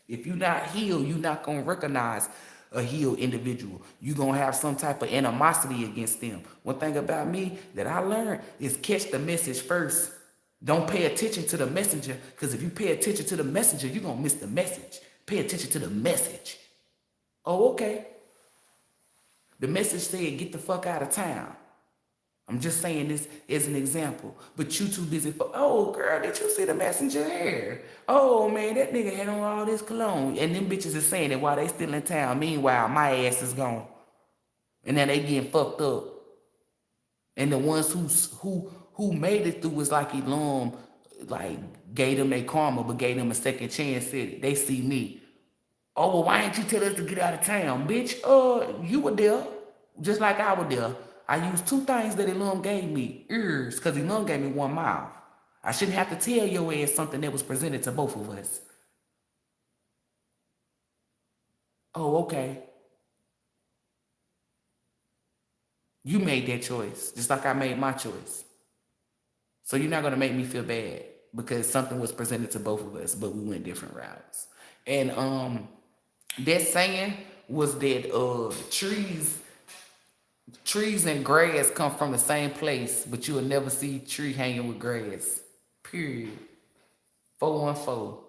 If you're not healed, you're not going to recognize a healed individual. You're going to have some type of animosity against them. One thing about me that I learned is catch the message first. Don't pay attention to the messenger, because if you pay attention to the messenger, you're going to miss the message. Pay attention to the message. Oh, okay. The message said, get the fuck out of town. I'm just saying this as an example. But you too busy for, oh, girl, did you see the messenger here? Oh, man, that nigga had on all this cologne. And them bitches are saying it while they still in town. Meanwhile, my ass is gone. And then they getting fucked up. And the ones who made it through was like ELOHYM, like, gave them their karma, but gave them a second chance at it. They see me. Oh, well, why didn't you tell us to get out of town, bitch? You were there, just like I was there. I used two things that ELOHYM gave me. Ears, because ELOHYM gave me one mouth. I shouldn't have to tell your ass something that was presented to both of us. Oh, okay. You made that choice, just like I made my choice. So you're not going to make me feel bad because something was presented to both of us, but we went different routes. And that saying was that trees and grass come from the same place, but you will never see tree hanging with grass. Period. 414.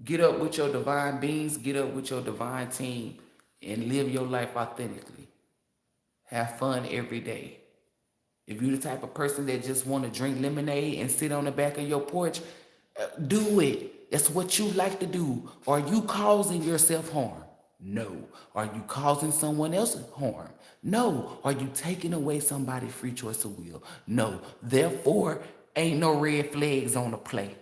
Get up with your divine beings, get up with your divine team, and live your life authentically. Have fun every day. If you're the type of person that just want to drink lemonade and sit on the back of your porch, do it. That's what you like to do. Are you causing yourself harm? No. Are you causing someone else harm? No. Are you taking away somebody's free choice of will? No. Therefore, ain't no red flags on the play.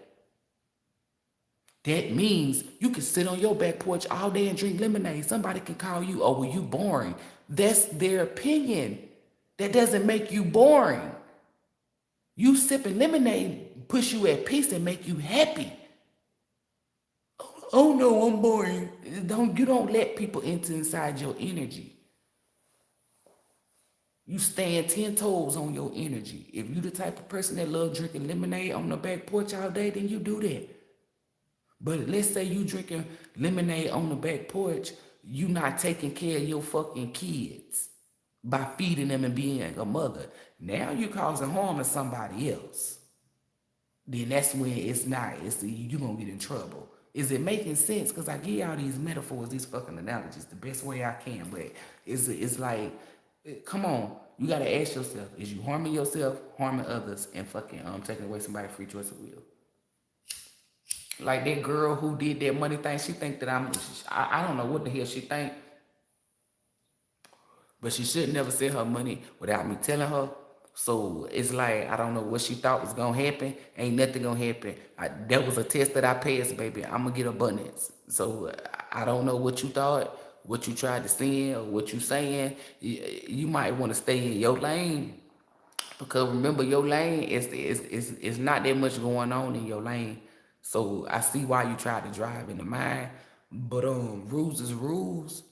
That means you can sit on your back porch all day and drink lemonade. Somebody can call you, oh, well, you boring. That's their opinion. That doesn't make you boring. You sipping lemonade push you at peace and make you happy. Oh no, I'm boring. You don't let people enter inside your energy. You stand 10 toes on your energy. If you the type of person that love drinking lemonade on the back porch all day, then you do that. But let's say you drinking lemonade on the back porch, you not taking care of your fucking kids by feeding them and being a mother. Now you causing harm to somebody else. Then that's when you gonna get in trouble. Is it making sense? Because I give y'all these metaphors, these fucking analogies, the best way I can, but it's like, come on, you gotta ask yourself, is you harming yourself, harming others, and fucking taking away somebody's free choice of will? Like that girl who did that money thing, she think that I don't know what the hell she think, but she should never sell her money without me telling her. So it's like, I don't know what she thought was gonna happen. Ain't nothing gonna happen. That was a test that I passed, baby. I'm gonna get abundance. So I don't know what you thought, what you tried to send, or what you saying. You might want to stay in your lane, because remember, your lane is not that much going on in your lane. So I see why you try to drive in the mind, but rules is rules,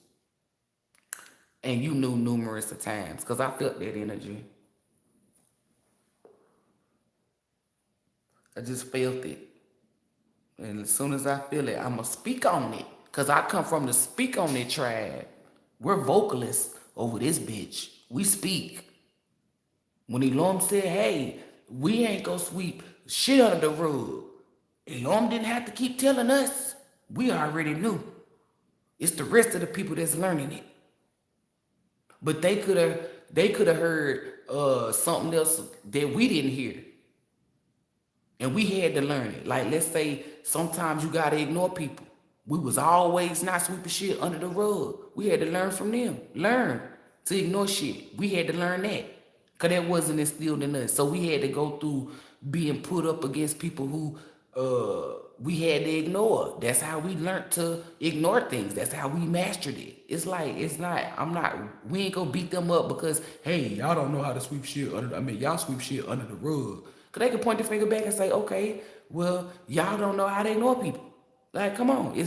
and you knew numerous of times, because I felt that energy. I just felt it. And as soon as I feel it, I'ma speak on it. Cause I come from the speak on it tribe. We're vocalists over this bitch. We speak. When ELOHYM said, hey, we ain't gonna sweep shit under the rug, ELOHYM didn't have to keep telling us. We already knew. It's the rest of the people that's learning it. But they could have heard something else that we didn't hear. And we had to learn it. Like, let's say sometimes you gotta ignore people. We was always not sweeping shit under the rug. We had to learn from them. Learn to ignore shit. We had to learn that. Because that wasn't instilled in us. So we had to go through being put up against people who we had to ignore. That's how we learned to ignore things. That's how we mastered it. It's like, we ain't gonna beat them up because, hey, y'all don't know how to sweep shit y'all sweep shit under the rug. Because they can point the finger back and say, okay, well, y'all don't know how to ignore people. Like, come on. You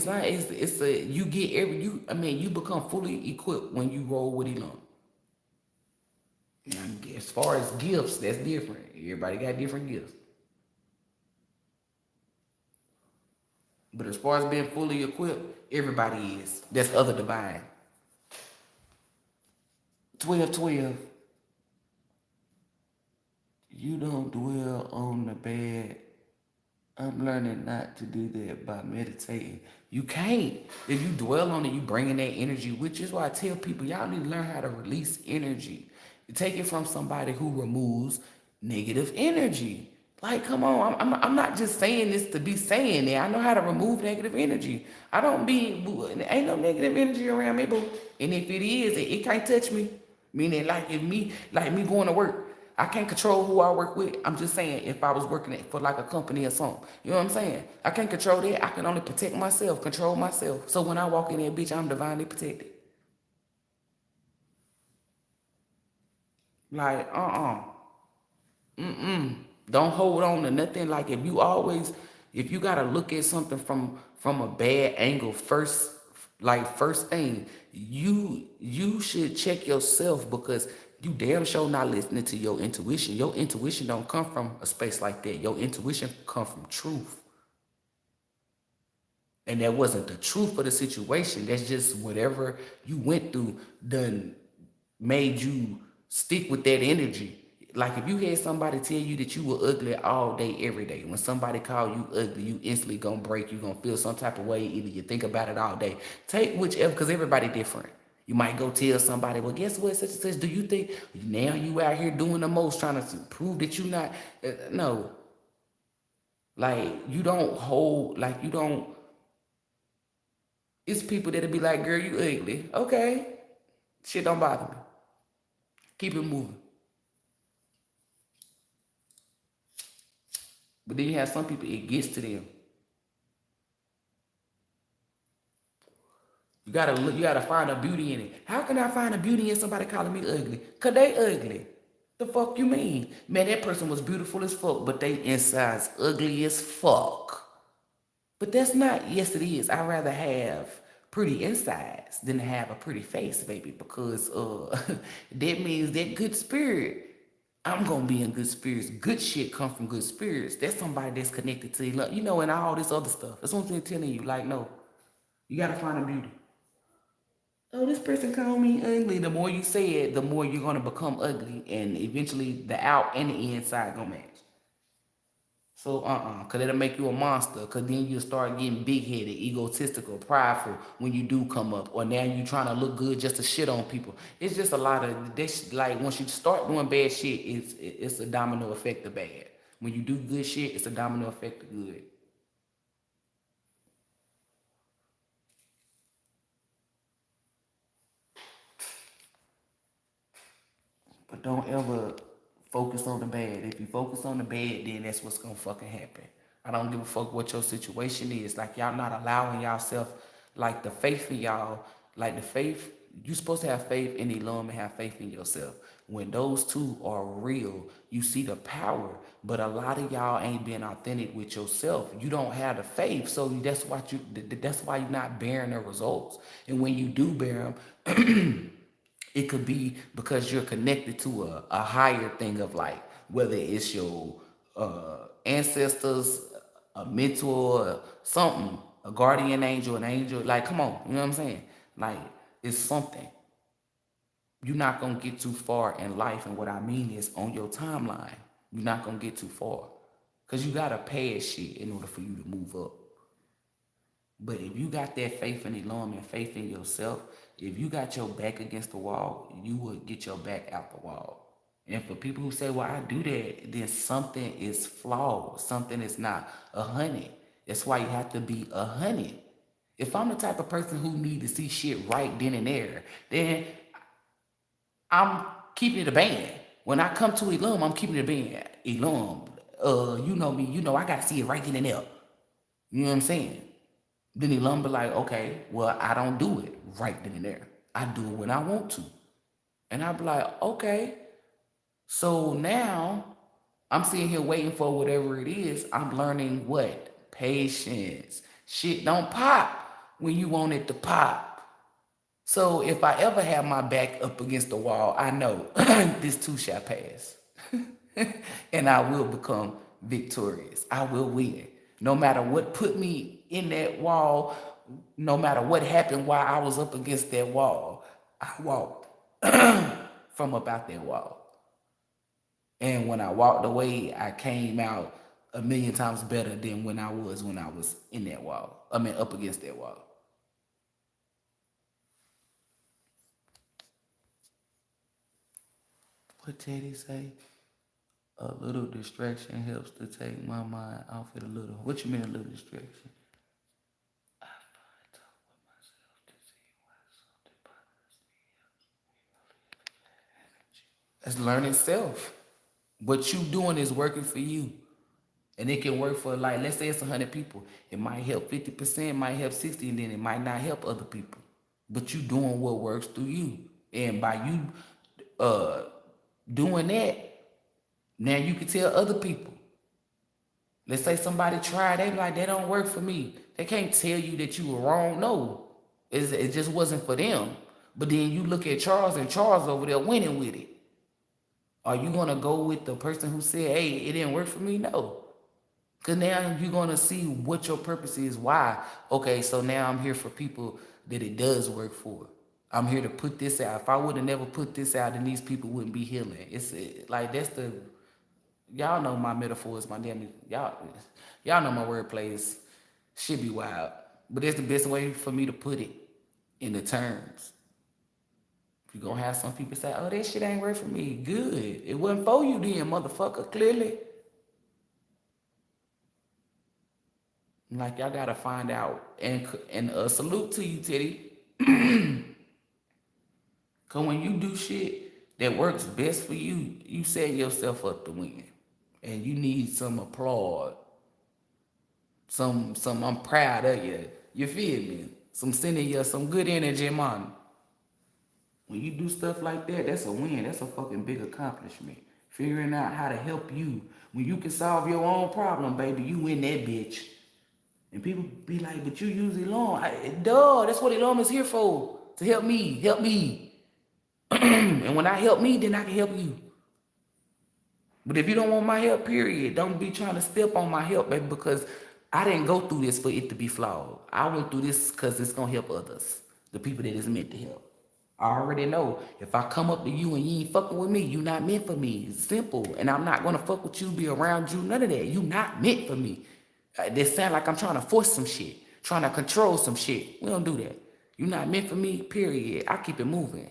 become fully equipped when you roll with ELOHYM. As far as gifts, that's different. Everybody got different gifts. But as far as being fully equipped, everybody is. That's other divine. 12:12. You don't dwell on the bad. I'm learning not to do that by meditating. You can't. If you dwell on it, you bring in that energy, which is why I tell people, y'all need to learn how to release energy. You take it from somebody who removes negative energy. Like, come on, I'm not just saying this to be saying it. I know how to remove negative energy. I don't be, ain't no negative energy around me, boo. And if it is, it can't touch me. Meaning, like, like me going to work, I can't control who I work with. I'm just saying, if I was working for like a company or something, you know what I'm saying? I can't control that. I can only protect myself, control myself. So when I walk in there, bitch, I'm divinely protected. Like, don't hold on to nothing. Like, if you gotta look at something from a bad angle first, like first thing, you should check yourself, because you damn sure not listening to your intuition. Your intuition don't come from a space like that. Your intuition come from truth. And that wasn't the truth of the situation. That's just whatever you went through done made you stick with that energy. Like, if you had somebody tell you that you were ugly all day, every day, when somebody called you ugly, you instantly gonna break, you gonna feel some type of way, either you think about it all day. Take whichever, because everybody different. You might go tell somebody, well, guess what, such and such, do you think now you out here doing the most, trying to prove that you not, no. Like, you don't hold, like, you don't, it's people that'll be like, girl, you ugly. Okay, shit don't bother me. Keep it moving. But then you have some people, it gets to them. You gotta find a beauty in it. How can I find a beauty in somebody calling me ugly? Cause they ugly. The fuck you mean? Man, that person was beautiful as fuck, but they inside's ugly as fuck. But that's not, yes it is. I'd rather have pretty insides than to have a pretty face, baby, because that means that good spirit. I'm gonna be in good spirits. Good shit come from good spirits. That's somebody that's connected to you know, and all this other stuff. That's what I'm telling you. Like, no, you gotta find a beauty. Oh, this person called me ugly. The more you say it, the more you're gonna become ugly, and eventually the out and the inside gonna match. So, cause it'll make you a monster. Cause then you start getting big-headed, egotistical, prideful when you do come up, or now you trying to look good just to shit on people. It's just a lot of this. Like, once you start doing bad shit, it's a domino effect of bad. When you do good shit, it's a domino effect of good. But don't ever focus on the bad. If you focus on the bad, then that's what's gonna fucking happen. I don't give a fuck what your situation is. Like, y'all not allowing yourself, like, the faith in y'all, like the faith, you supposed to have faith in ELOHYM and have faith in yourself. When those two are real, you see the power. But a lot of y'all ain't being authentic with yourself. You don't have the faith, so that's why you're not bearing the results. And when you do bear them, it could be because you're connected to a higher thing of life, whether it's your ancestors, a mentor, something, a guardian angel, an angel. Like, come on, you know what I'm saying? Like, it's something. You're not gonna get too far in life, and what I mean is on your timeline, you're not gonna get too far, cause you gotta pass shit in order for you to move up. But if you got that faith in ELOHYM and faith in yourself, if you got your back against the wall, you will get your back out the wall. And for people who say, well, I do that, then something is flawed. Something is not 100. That's why you have to be 100. If I'm the type of person who need to see shit right then and there, then I'm keeping it a band. When I come to ELOHYM, I'm keeping it a band. ELOHYM, you know me, you know I gotta see it right then and there. You know what I'm saying? Then ELOHYM be like, okay, well, I don't do it right then and there. I do it when I want to. And I be like, okay. So now I'm sitting here waiting for whatever it is. I'm learning what? Patience. Shit don't pop when you want it to pop. So if I ever have my back up against the wall, I know this too shall pass. And I will become victorious. I will win. No matter what put me in that wall, no matter what happened while I was up against that wall, I walked from about that wall. And when I walked away, I came out a million times better than when I was in that wall. I mean, up against that wall. What Teddy say? A little distraction helps to take my mind off it a little. What you mean a little distraction? I find talk with myself to see why something bothers me. That's learning self. What you doing is working for you. And it can work for, like, let's say it's 100 people. It might help 50%, it might help 60, and then it might not help other people. But you doing what works through you. And by you doing that, now you can tell other people. Let's say somebody tried, they be like, they don't work for me. They can't tell you that you were wrong. No, it just wasn't for them. But then you look at Charles, and Charles over there winning with it. Are you gonna go with the person who said, hey, it didn't work for me? No. Because now you're gonna see what your purpose is, why. Okay, so now I'm here for people that it does work for. I'm here to put this out. If I would have never put this out, then these people wouldn't be healing. It's like, that's the, y'all know my metaphors, my damn, y'all know my wordplay is should be wild. But that's the best way for me to put it in the terms. You're gonna have some people say, oh, that shit ain't work for me. Good. It wasn't for you then, motherfucker, clearly. Like, y'all gotta find out. And salute to you, Teddy. Cause when you do shit that works best for you, you set yourself up to win. And you need some applaud. Some I'm proud of you. You feel me? Some sending you some good energy, man. When you do stuff like that, that's a win. That's a fucking big accomplishment. Figuring out how to help you. When you can solve your own problem, baby, you win that bitch. And people be like, but you use ELOHYM. Duh, that's what ELOHYM is here for. To help me, help me. And when I help me, then I can help you. But if you don't want my help, period, don't be trying to step on my help, baby, because I didn't go through this for it to be flawed. I went through this because it's going to help others, the people that it's meant to help. I already know if I come up to you and you ain't fucking with me, you not meant for me. It's simple. And I'm not going to fuck with you, be around you, none of that. You not meant for me. They sound like I'm trying to force some shit, trying to control some shit. We don't do that. You not meant for me, period. I keep it moving.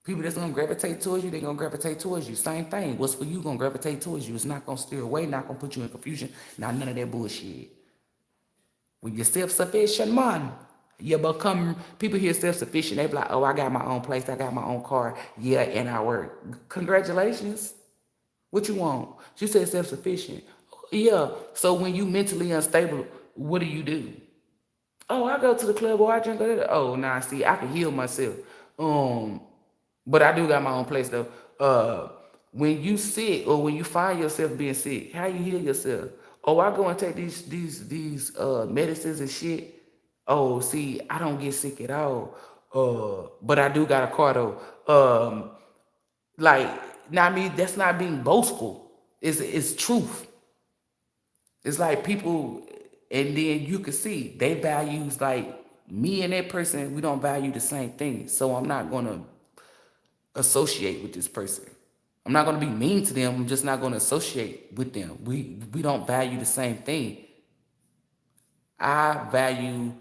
People that's gonna gravitate towards you, they gonna gravitate towards you. Same thing. What's for you gonna gravitate towards you. It's not gonna steer away, not gonna put you in confusion. Not none of that bullshit. When you're self-sufficient, man, you become, people hear self-sufficient, they be like, oh, I got my own place, I got my own car, yeah, and I work. Congratulations. What you want? She said self-sufficient. Yeah, so when you mentally unstable, what do? Oh, I go to the club or I drink. Oh, nah, see, I can heal myself. But I do got my own place though. When you sick or when you find yourself being sick, how you heal yourself? Oh, I go and take these medicines and shit. Oh, see, I don't get sick at all. But I do got a car though. Like, not me. That's not being boastful. It's truth. It's like people, and then you can see they values like me and that person. We don't value the same thing, so I'm not gonna associate with this person. I'm not gonna be mean to them. I'm just not gonna associate with them. We don't value the same thing. I value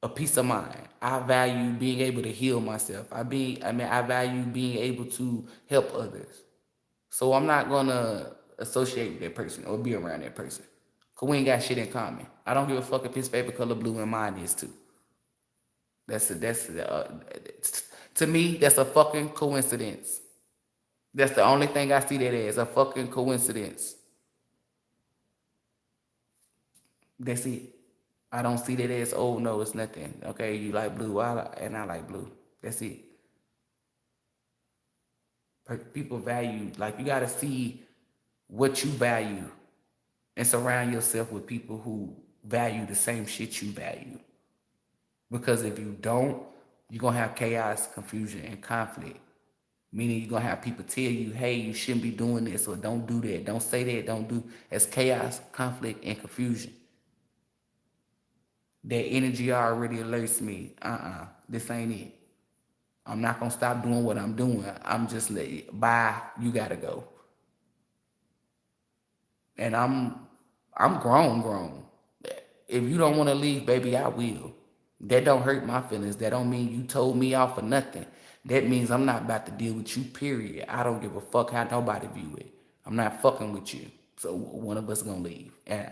a peace of mind. I value being able to heal myself. I value being able to help others. So I'm not gonna associate with that person or be around that person. Cause we ain't got shit in common. I don't give a fuck if his favorite color blue and mine is too. To me, that's a fucking coincidence. That's the only thing I see that as, a fucking coincidence. That's it. I don't see that as, oh no, it's nothing. Okay, you like blue, and I like blue. That's it. People value, like, you gotta see what you value and surround yourself with people who value the same shit you value. Because if you don't, you're going to have chaos, confusion, and conflict. Meaning you're going to have people tell you, hey, you shouldn't be doing this, or don't do that, don't say that, don't do. It's chaos, conflict, and confusion. That energy already alerts me. This ain't it. I'm not going to stop doing what I'm doing. I'm just like, bye, you got to go. And I'm grown. If you don't want to leave, baby, I will. That don't hurt my feelings. That don't mean you told me off for nothing. That means I'm not about to deal with you, period. I don't give a fuck how nobody view it. I'm not fucking with you. So one of us gonna leave. And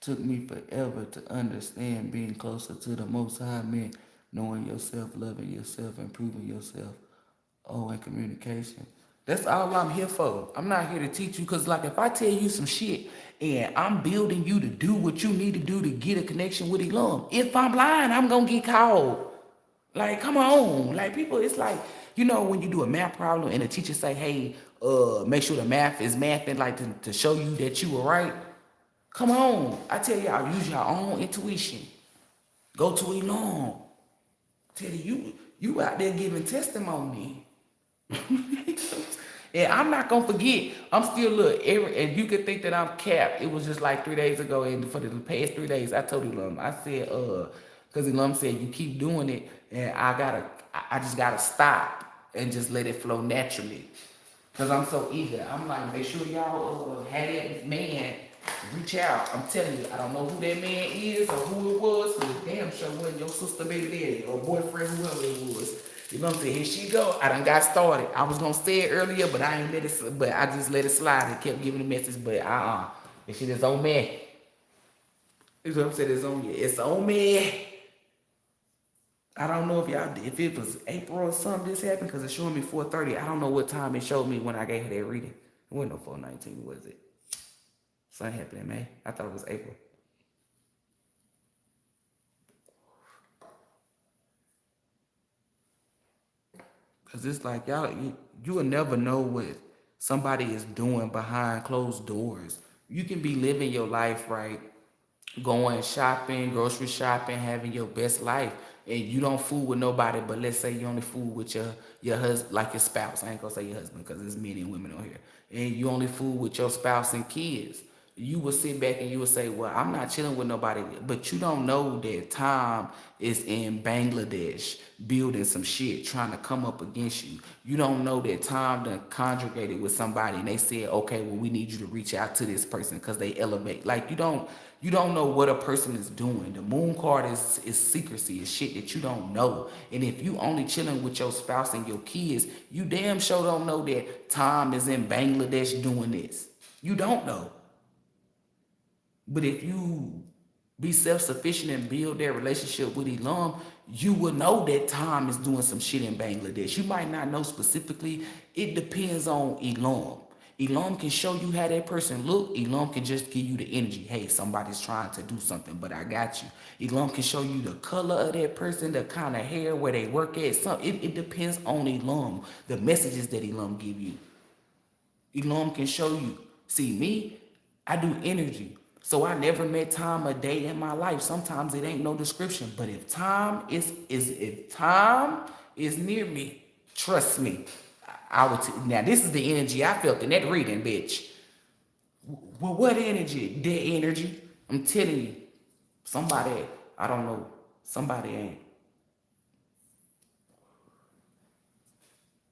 Took me forever to understand being closer to the Most High meant knowing yourself, loving yourself, improving yourself. Oh, and communication. That's all I'm here for. I'm not here to teach you, because like if I tell you some shit and I'm building you to do what you need to do to get a connection with ELOHYM, if I'm lying, I'm gonna get called. Like, come on. Like, people, it's like, you know, when you do a math problem and the teacher say, hey, make sure the math is mathing, like to show you that you were right. Come on. I tell y'all, use your own intuition. Go to ELOHYM. Tell you out there giving testimony. And I'm not gonna forget. I'm still and you could think that I'm capped. It was just like 3 days ago, and for the past 3 days, I told ELOHYM, I said, because ELOHYM said you keep doing it, and I just gotta stop and just let it flow naturally. Cause I'm so eager. I'm like, make sure y'all have that man reach out. I'm telling you, I don't know who that man is or who it was, but damn sure wasn't your sister, baby daddy, or boyfriend, whoever it was. You know what I'm saying? Here she go. I done got started. I was gonna say it earlier, but I ain't let it. But I just let it slide and kept giving the message. But this shit is on me. That's what I'm saying. It's on you. It's on me. I don't know if it was April or something this happened, because it's showing me 4:30. I don't know what time it showed me when I gave her that reading. It wasn't no 4:19, was it? Something happened in May. I thought it was April. Cause it's like you will never know what somebody is doing behind closed doors. You can be living your life right, going shopping, grocery shopping, having your best life, and you don't fool with nobody. But let's say you only fool with your husband, like your spouse. I ain't gonna say your husband because there's men and women on here, and you only fool with your spouse and kids. You will sit back and you will say, well, I'm not chilling with nobody. But you don't know that Tom is in Bangladesh building some shit, trying to come up against you. You don't know that Tom done congregated with somebody and they said, okay, well, we need you to reach out to this person because they elevate. Like, you don't know what a person is doing. The moon card is secrecy, is shit that you don't know. And if you only chilling with your spouse and your kids, you damn sure don't know that Tom is in Bangladesh doing this. You don't know. But if you be self-sufficient and build that relationship with ELOHYM, you will know that Tom is doing some shit in Bangladesh. You might not know specifically. It depends on ELOHYM. ELOHYM can show you how that person look. ELOHYM can just give you the energy. Hey, somebody's trying to do something, but I got you. ELOHYM can show you the color of that person, the kind of hair, where they work at. It depends on ELOHYM, the messages that ELOHYM give you. ELOHYM can show you. See, me, I do energy. So I never met Tom a day in my life. Sometimes it ain't no description. But if Tom is near me, trust me, I would. Now this is the energy I felt in that reading, bitch. Well, what energy? That energy. I'm telling you, somebody. I don't know. Somebody ain't.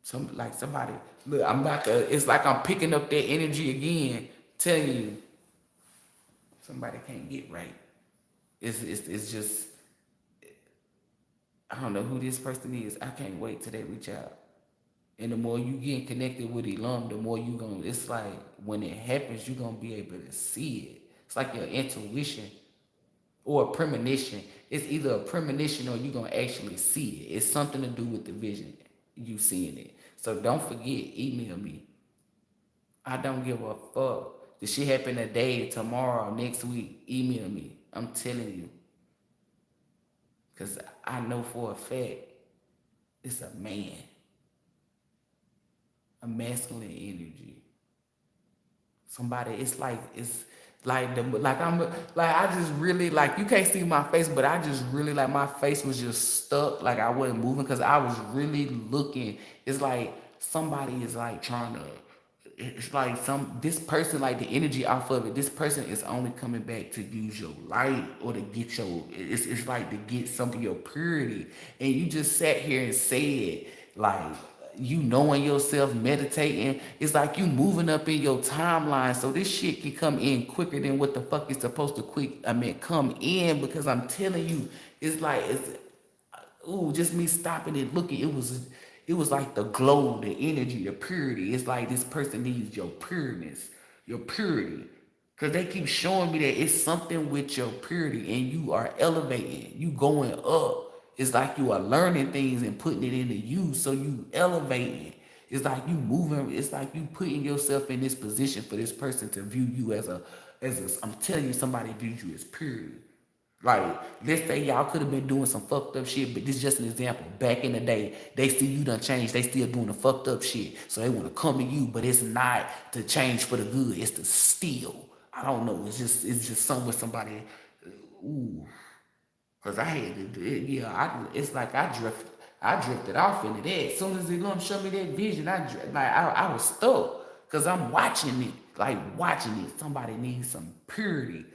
Somebody. Look, I'm about to. It's like I'm picking up that energy again. Telling you, somebody can't get right. It's just, I don't know who this person is. I can't wait till they reach out. And the more you get connected with ELOHYM, the more you gonna. It's like when it happens, you gonna be able to see it. It's like your intuition or a premonition. It's either a premonition or you gonna actually see it. It's something to do with the vision. You seeing it. So don't forget, email me. I don't give a fuck. The shit happen today, tomorrow, next week. Email me. I'm telling you. Because I know for a fact it's a man. a masculine energy. Somebody, it's like the like I'm like I just really like you can't see my face, but I just really like my face was just stuck, like I wasn't moving because I was really looking. It's like somebody is like trying to. It's like this person like the energy off of it. This person is only coming back to use your light or to get your. It's like to get some of your purity, and you just sat here and said like you knowing yourself, meditating, it's like you moving up in your timeline so this shit can come in quicker than what the fuck is supposed to come in because I'm telling you, it's like just me stopping and looking, it was like the glow, the energy, the purity. It's like this person needs your pureness, your purity. Cause they keep showing me that it's something with your purity and you are elevating, you going up. It's like you are learning things and putting it into use, so you elevating. It's like you moving, it's like you putting yourself in this position for this person to view you as a I'm telling you, somebody views you as purity. Like, let's say y'all could have been doing some fucked up shit, but this is just an example. Back in the day, they see you done changed. They still doing the fucked up shit. So they want to come to you, but it's not to change for the good. It's to steal. I don't know. It's just something with somebody. Ooh, cause I had to do it. Yeah, it's like I drifted off into that. As soon as they gonna show me that vision, I was stuck. Cause I'm watching it, like watching it. Somebody needs some purity.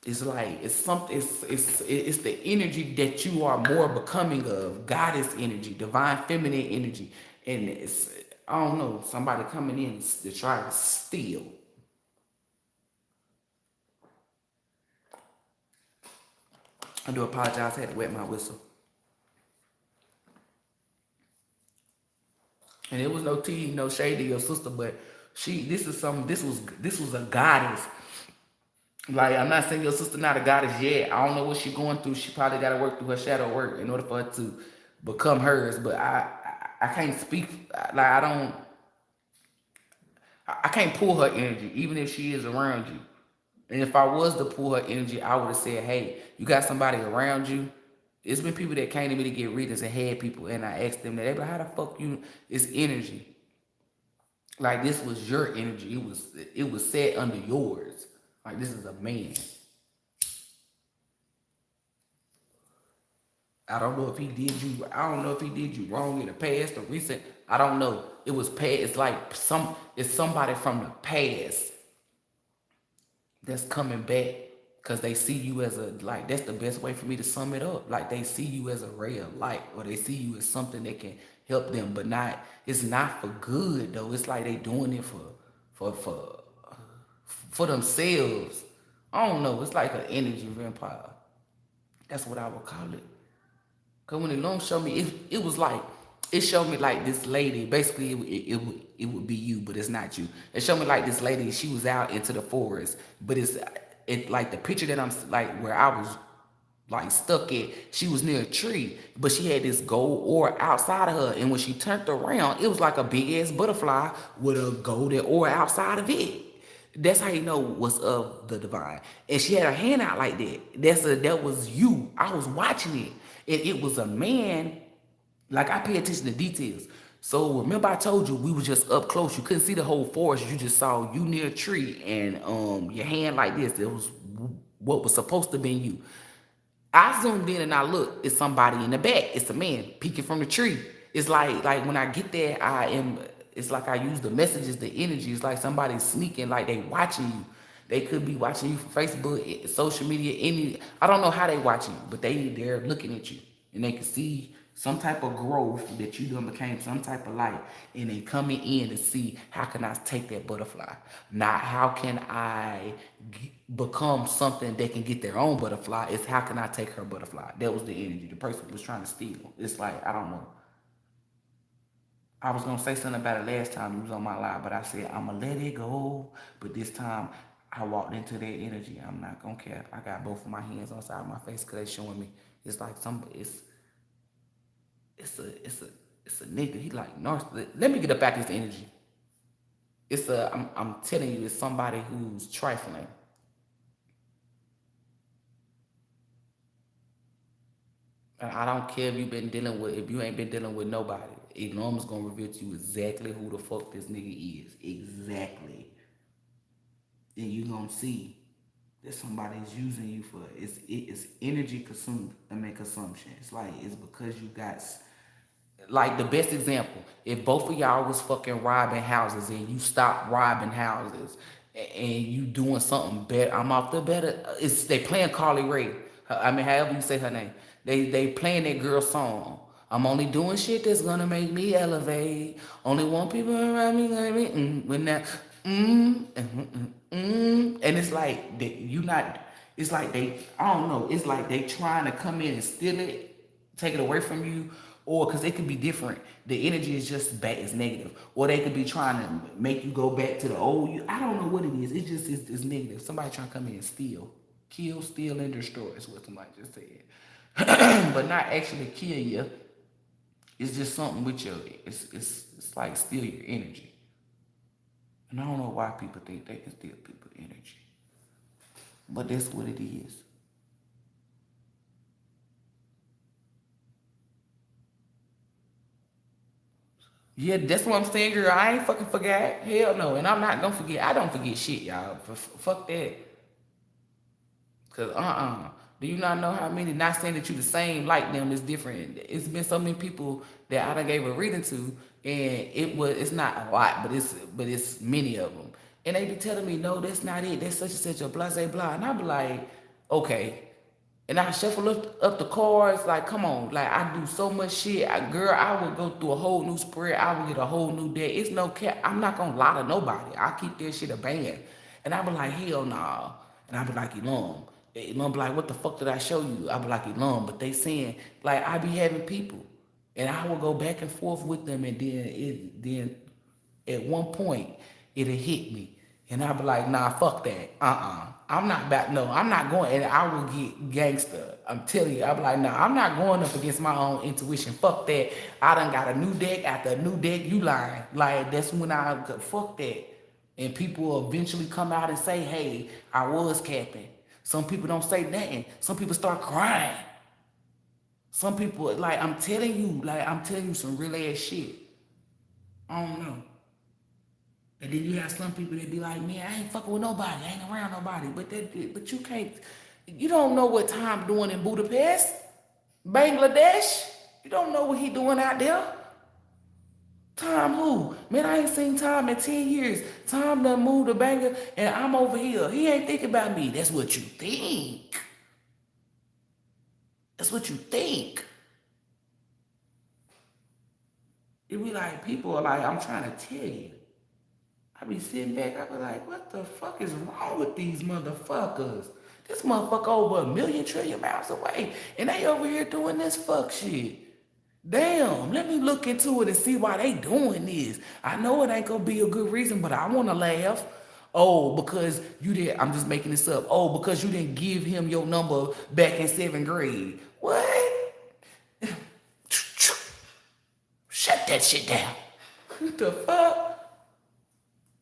It's like it's something. It's the energy that you are more becoming of, goddess energy, divine feminine energy, and it's I don't know, somebody coming in to try to steal. I do apologize. I had to wet my whistle, and it was no tea, no shade to your sister, but she. This is some. This was a goddess. Like, I'm not saying your sister not a goddess yet. I don't know what she's going through. She probably got to work through her shadow work in order for her to become hers. But I can't speak. Like, I can't pull her energy, even if she is around you. And if I was to pull her energy, I would have said, hey, you got somebody around you. It's been people that came to me to get readings and had people, and I asked them that, they be like, how the fuck you? It's energy. Like, this was your energy. It was set under yours. Like, this is a man. I don't know if he did you. I don't know if he did you wrong in the past or recent. I don't know. It was past. It's like It's somebody from the past that's coming back because they see you as a like. That's the best way for me to sum it up. Like, they see you as a ray of light, or they see you as something that can help them, but not. It's not for good though. It's like they doing it for for for themselves. I don't know. It's like an energy vampire. That's what I would call it. Cause when the loan showed me, it was like it showed me like this lady. Basically, it would be you, but it's not you. It showed me like this lady. She was out into the forest, but it like the picture that I'm like where I was like stuck at. She was near a tree, but she had this gold ore outside of her, and when she turned around, it was like a big ass butterfly with a golden ore outside of it. That's how you know what's of the divine. And she had her hand out like that. That was you. I was watching it. And it was a man. Like, I pay attention to details. So remember I told you we were just up close. You couldn't see the whole forest. You just saw you near a tree and your hand like this. It was what was supposed to be you. I zoomed in and I looked. It's somebody in the back. It's a man peeking from the tree. It's like when I get there, I am. It's like I use the messages, the energy. It's like somebody sneaking, like they watching you. They could be watching you from Facebook, social media, any. I don't know how they watching you, but they're looking at you and they can see some type of growth that you done became some type of light, and they coming in to see how can I take that butterfly, not how can I become something that can get their own butterfly. It's how can I take her butterfly. That was the energy the person was trying to steal. It's like, I don't know. I was gonna say something about it last time you was on my live, but I said I'ma let it go. But this time I walked into that energy. I'm not gonna care. I got both of my hands on the side of my face because they showing me. It's like it's a nigga. He like narcissist. Let me get up back this energy. I'm telling you, it's somebody who's trifling. And I don't care if if you ain't been dealing with nobody. ELOHYM's gonna reveal to you exactly who the fuck this nigga is. Exactly. And you gonna see that somebody's using you for it's energy consumption. It's because you got like the best example, if both of y'all was fucking robbing houses and you stop robbing houses and you doing something better, I'm off the better. It's they playing Carly Rae. I mean, however you say her name, they playing that girl song. I'm only doing shit that's gonna make me elevate. Only want people around me like me. When that, and it's like you not. It's like they, I don't know. It's like they trying to come in and steal it, take it away from you, or because it could be different. The energy is just bad, it's negative, or they could be trying to make you go back to the old you. I don't know what it is. It just is it's negative. Somebody trying to come in and steal, kill, steal, and destroy is what somebody just said, but not actually kill you. It's just something with your. It's like steal your energy, and I don't know why people think they can steal people's energy, but that's what it is. Yeah, that's what I'm saying, girl. I ain't fucking forgot. Hell no. And I'm not gonna forget. I don't forget shit, y'all. Fuck that. Cause do you not know how many? Not saying that you the same like them. It's different. It's been so many people that I done gave a reading to, and it's not a lot, but it's many of them. And they be telling me, no, that's not it. That's such and such a blah blah blah. And I be like, okay. And I shuffle up the cards, like, come on, like, I do so much shit. Girl, I would go through a whole new spread. I would get a whole new deck. It's no cap. I'm not gonna lie to nobody. I keep that shit a band. And I be like, hell nah. And I be like, ELOHYM. ELOHYM be like, what the fuck did I show you? I be like, ELOHYM. But they saying, like, I be having people. And I will go back and forth with them, and then at one point, it'll hit me. And I'll be like, nah, fuck that. I'm not back. No, I'm not going. And I will get gangster. I'm telling you. I'll be like, nah, I'm not going up against my own intuition. Fuck that. I done got a new deck after a new deck. You lying. Like, that's when I go, fuck that. And people will eventually come out and say, hey, I was capping. Some people don't say nothing. Some people start crying. Some people, I'm telling you some real ass shit. I don't know. And then you have some people that be like, man, I ain't fucking with nobody. I ain't around nobody. But you can't, you don't know what Tom doing in Budapest, Bangladesh. You don't know what he doing out there. Tom who? Man, I ain't seen Tom in 10 years. Tom done moved to Bangladesh and I'm over here. He ain't thinking about me. That's what you think. That's what you think. It be like, people are like, I'm trying to tell you. I be sitting back, I be like, what the fuck is wrong with these motherfuckers? This motherfucker over 1,000,000,000,000,000 miles away, and they over here doing this fuck shit. Damn, let me look into it and see why they doing this. I know it ain't gonna be a good reason, but I wanna laugh. Oh, because you did, I'm just making this up. Oh, because you didn't give him your number back in 7th grade. What? Shut that shit down. What the fuck?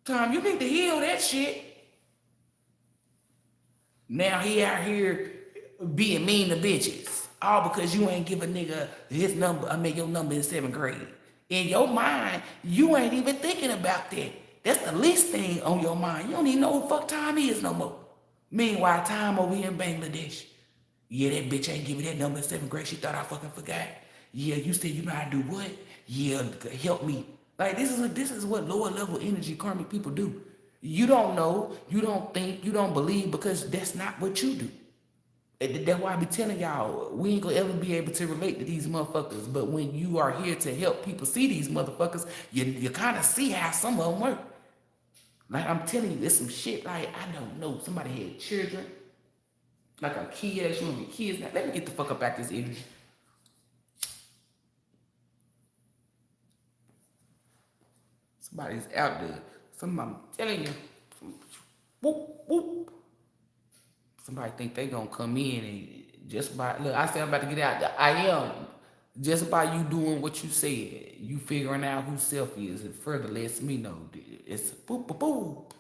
Tom, you need to heal that shit. Now he out here being mean to bitches. All because you ain't give a nigga his number, your number in 7th grade. In your mind, you ain't even thinking about that. That's the least thing on your mind. You don't even know who the fuck Tom is no more. Meanwhile, Tom over here in Bangladesh. Yeah, that bitch ain't give me that number in 7th grade. She thought I fucking forgot. Yeah, you said you know how to do what? Yeah, help me. Like, this is what lower level energy karmic people do. You don't know, you don't think, you don't believe because that's not what you do. That's why I be telling y'all, we ain't gonna ever be able to relate to these motherfuckers. But when you are here to help people see these motherfuckers, you kind of see how some of them work. Like, I'm telling you, it's some shit like, I don't know, somebody had children, like a kid, you know, kids. Now, let me get the fuck up out this energy. Somebody's out there. I'm telling you. Whoop, whoop. Somebody think they gonna come in and just by, look, I said I'm about to get out. I am. Just by you doing what you said, you figuring out who self is, it further lets me know. It's boop, boop, boop.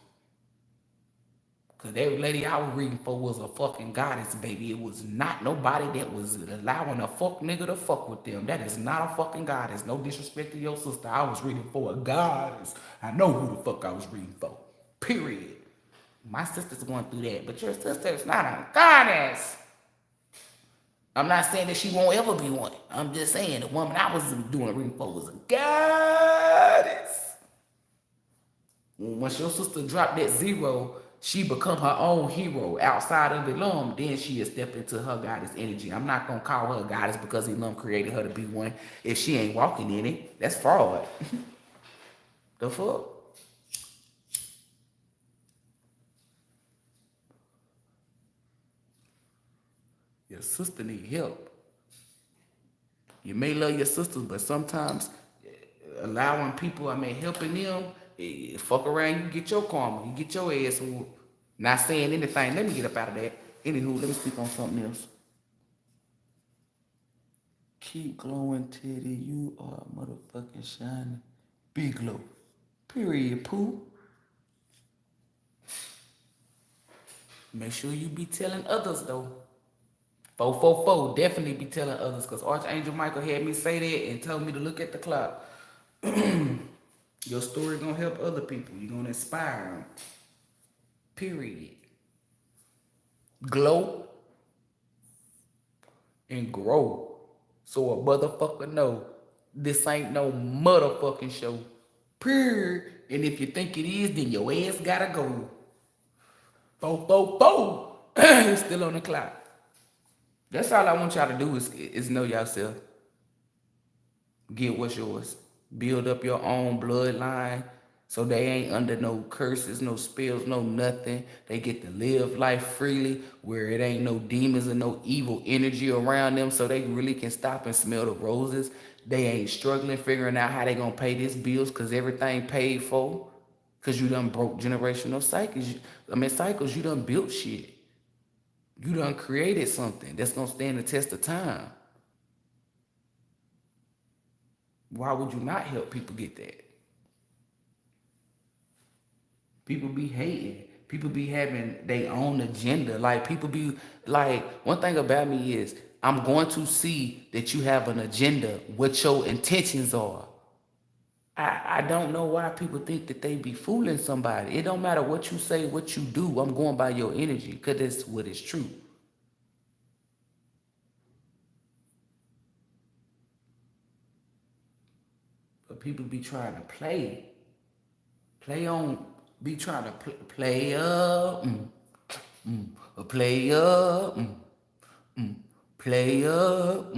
Cause every lady I was reading for was a fucking goddess, baby. It was not nobody that was allowing a fuck nigga to fuck with them. That is not a fucking goddess. No disrespect to your sister. I was reading for a goddess. I know who the fuck I was reading for. Period. My sister's going through that, but your sister is not a goddess. I'm not saying that she won't ever be one. I'm just saying the woman I was doing a reading for was a goddess. Once your sister dropped that zero, she become her own hero outside of ELOHYM. Then she'll step into her goddess energy. I'm not gonna call her a goddess because ELOHYM created her to be one. If she ain't walking in it, that's fraud. The fuck? Your sister need help. You may love your sisters, but sometimes allowing people, helping them, fuck around, you get your karma, you get your ass whooped. Not saying anything, let me get up out of that. Anywho, let me speak on something else. Keep glowing, Teddy, you are motherfucking shining. Be glow. Period, poo. Make sure you be telling others, though. 444, definitely be telling others, because Archangel Michael had me say that and told me to look at the clock. Your story gonna help other people. You're gonna inspire them. Period. Glow and grow. So a motherfucker know this ain't no motherfucking show. Period. And if you think it is, then your ass gotta go. 444. It's still on the clock. That's all I want y'all to do is know yourself. Get what's yours. Build up your own bloodline so they ain't under no curses, no spells, no nothing. They get to live life freely where it ain't no demons or no evil energy around them, so they really can stop and smell the roses. They ain't struggling figuring out how they gonna pay these bills because everything paid for. Because you done broke generational cycles. You done built shit. You done created something that's gonna stand the test of time. Why would you not help people get that? People be hating. People be having their own agenda. Like, people be like, one thing about me is I'm going to see that you have an agenda, what your intentions are. I don't know why people think that they be fooling somebody. It don't matter what you say, what you do. I'm going by your energy because that's what is true. But people be trying to play on, be trying to play up, play up, play up,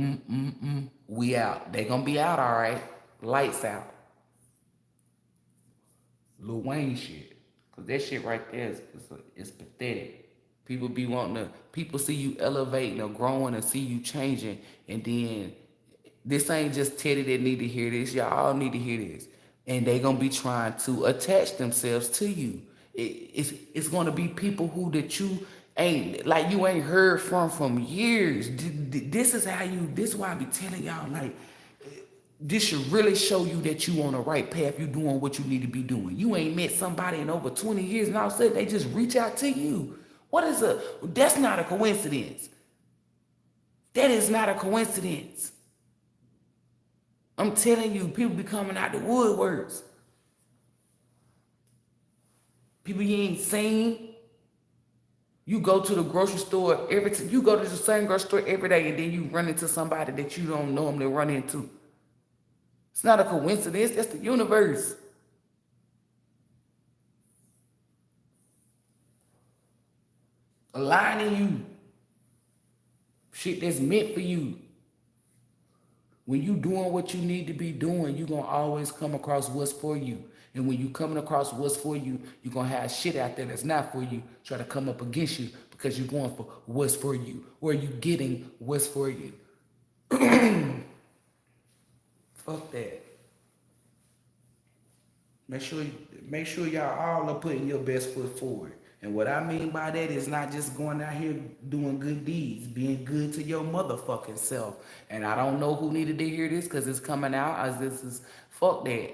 we out. They gonna be out, all right. Lights out. Lil Wayne shit, cause that shit right there is pathetic. People see you elevating or growing and see you changing, and then this ain't just Teddy that need to hear this. Y'all all need to hear this. And they gonna be trying to attach themselves to you. It's gonna be people that you ain't heard from years. This is why I be telling y'all, like, this should really show you that you on the right path. You doing what you need to be doing. You ain't met somebody in over 20 years and all of a sudden they just reach out to you. That's not a coincidence. That is not a coincidence. I'm telling you, people be coming out the woodworks. People you ain't seen. You go to the grocery store you go to the same grocery store every day, and then you run into somebody that you don't normally run into. It's not a coincidence. That's the universe. Aligning you. Shit that's meant for you. When you doing what you need to be doing, you going to always come across what's for you. And when you coming across what's for you, you're going to have shit out there that's not for you try to come up against you because you're going for what's for you. Or you getting what's for you. Fuck that. Make sure y'all all are putting your best foot forward. And what I mean by that is not just going out here doing good deeds, being good to your motherfucking self. And I don't know who needed to hear this because it's coming out as this is, fuck that.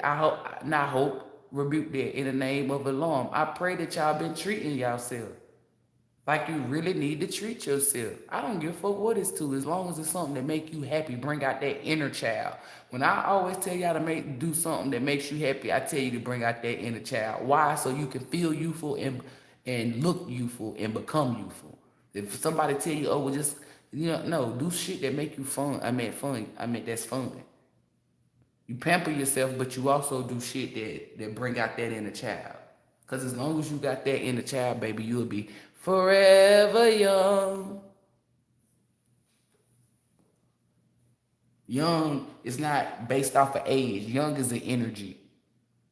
Rebuke that in the name of ELOHYM. I pray that y'all been treating yourself. Like you really need to treat yourself. I don't give a fuck what it's to, as long as it's something that make you happy, bring out that inner child. When I always tell y'all to do something that makes you happy, I tell you to bring out that inner child. Why? So you can feel youthful and look youthful and become youthful. If somebody tell you, oh, well, just no, do shit that make you fun. I meant fun. I meant that's fun. You pamper yourself, but you also do shit that bring out that inner child. Cause as long as you got that inner child, baby, you'll be forever young. Young is not based off of age. Young is an energy.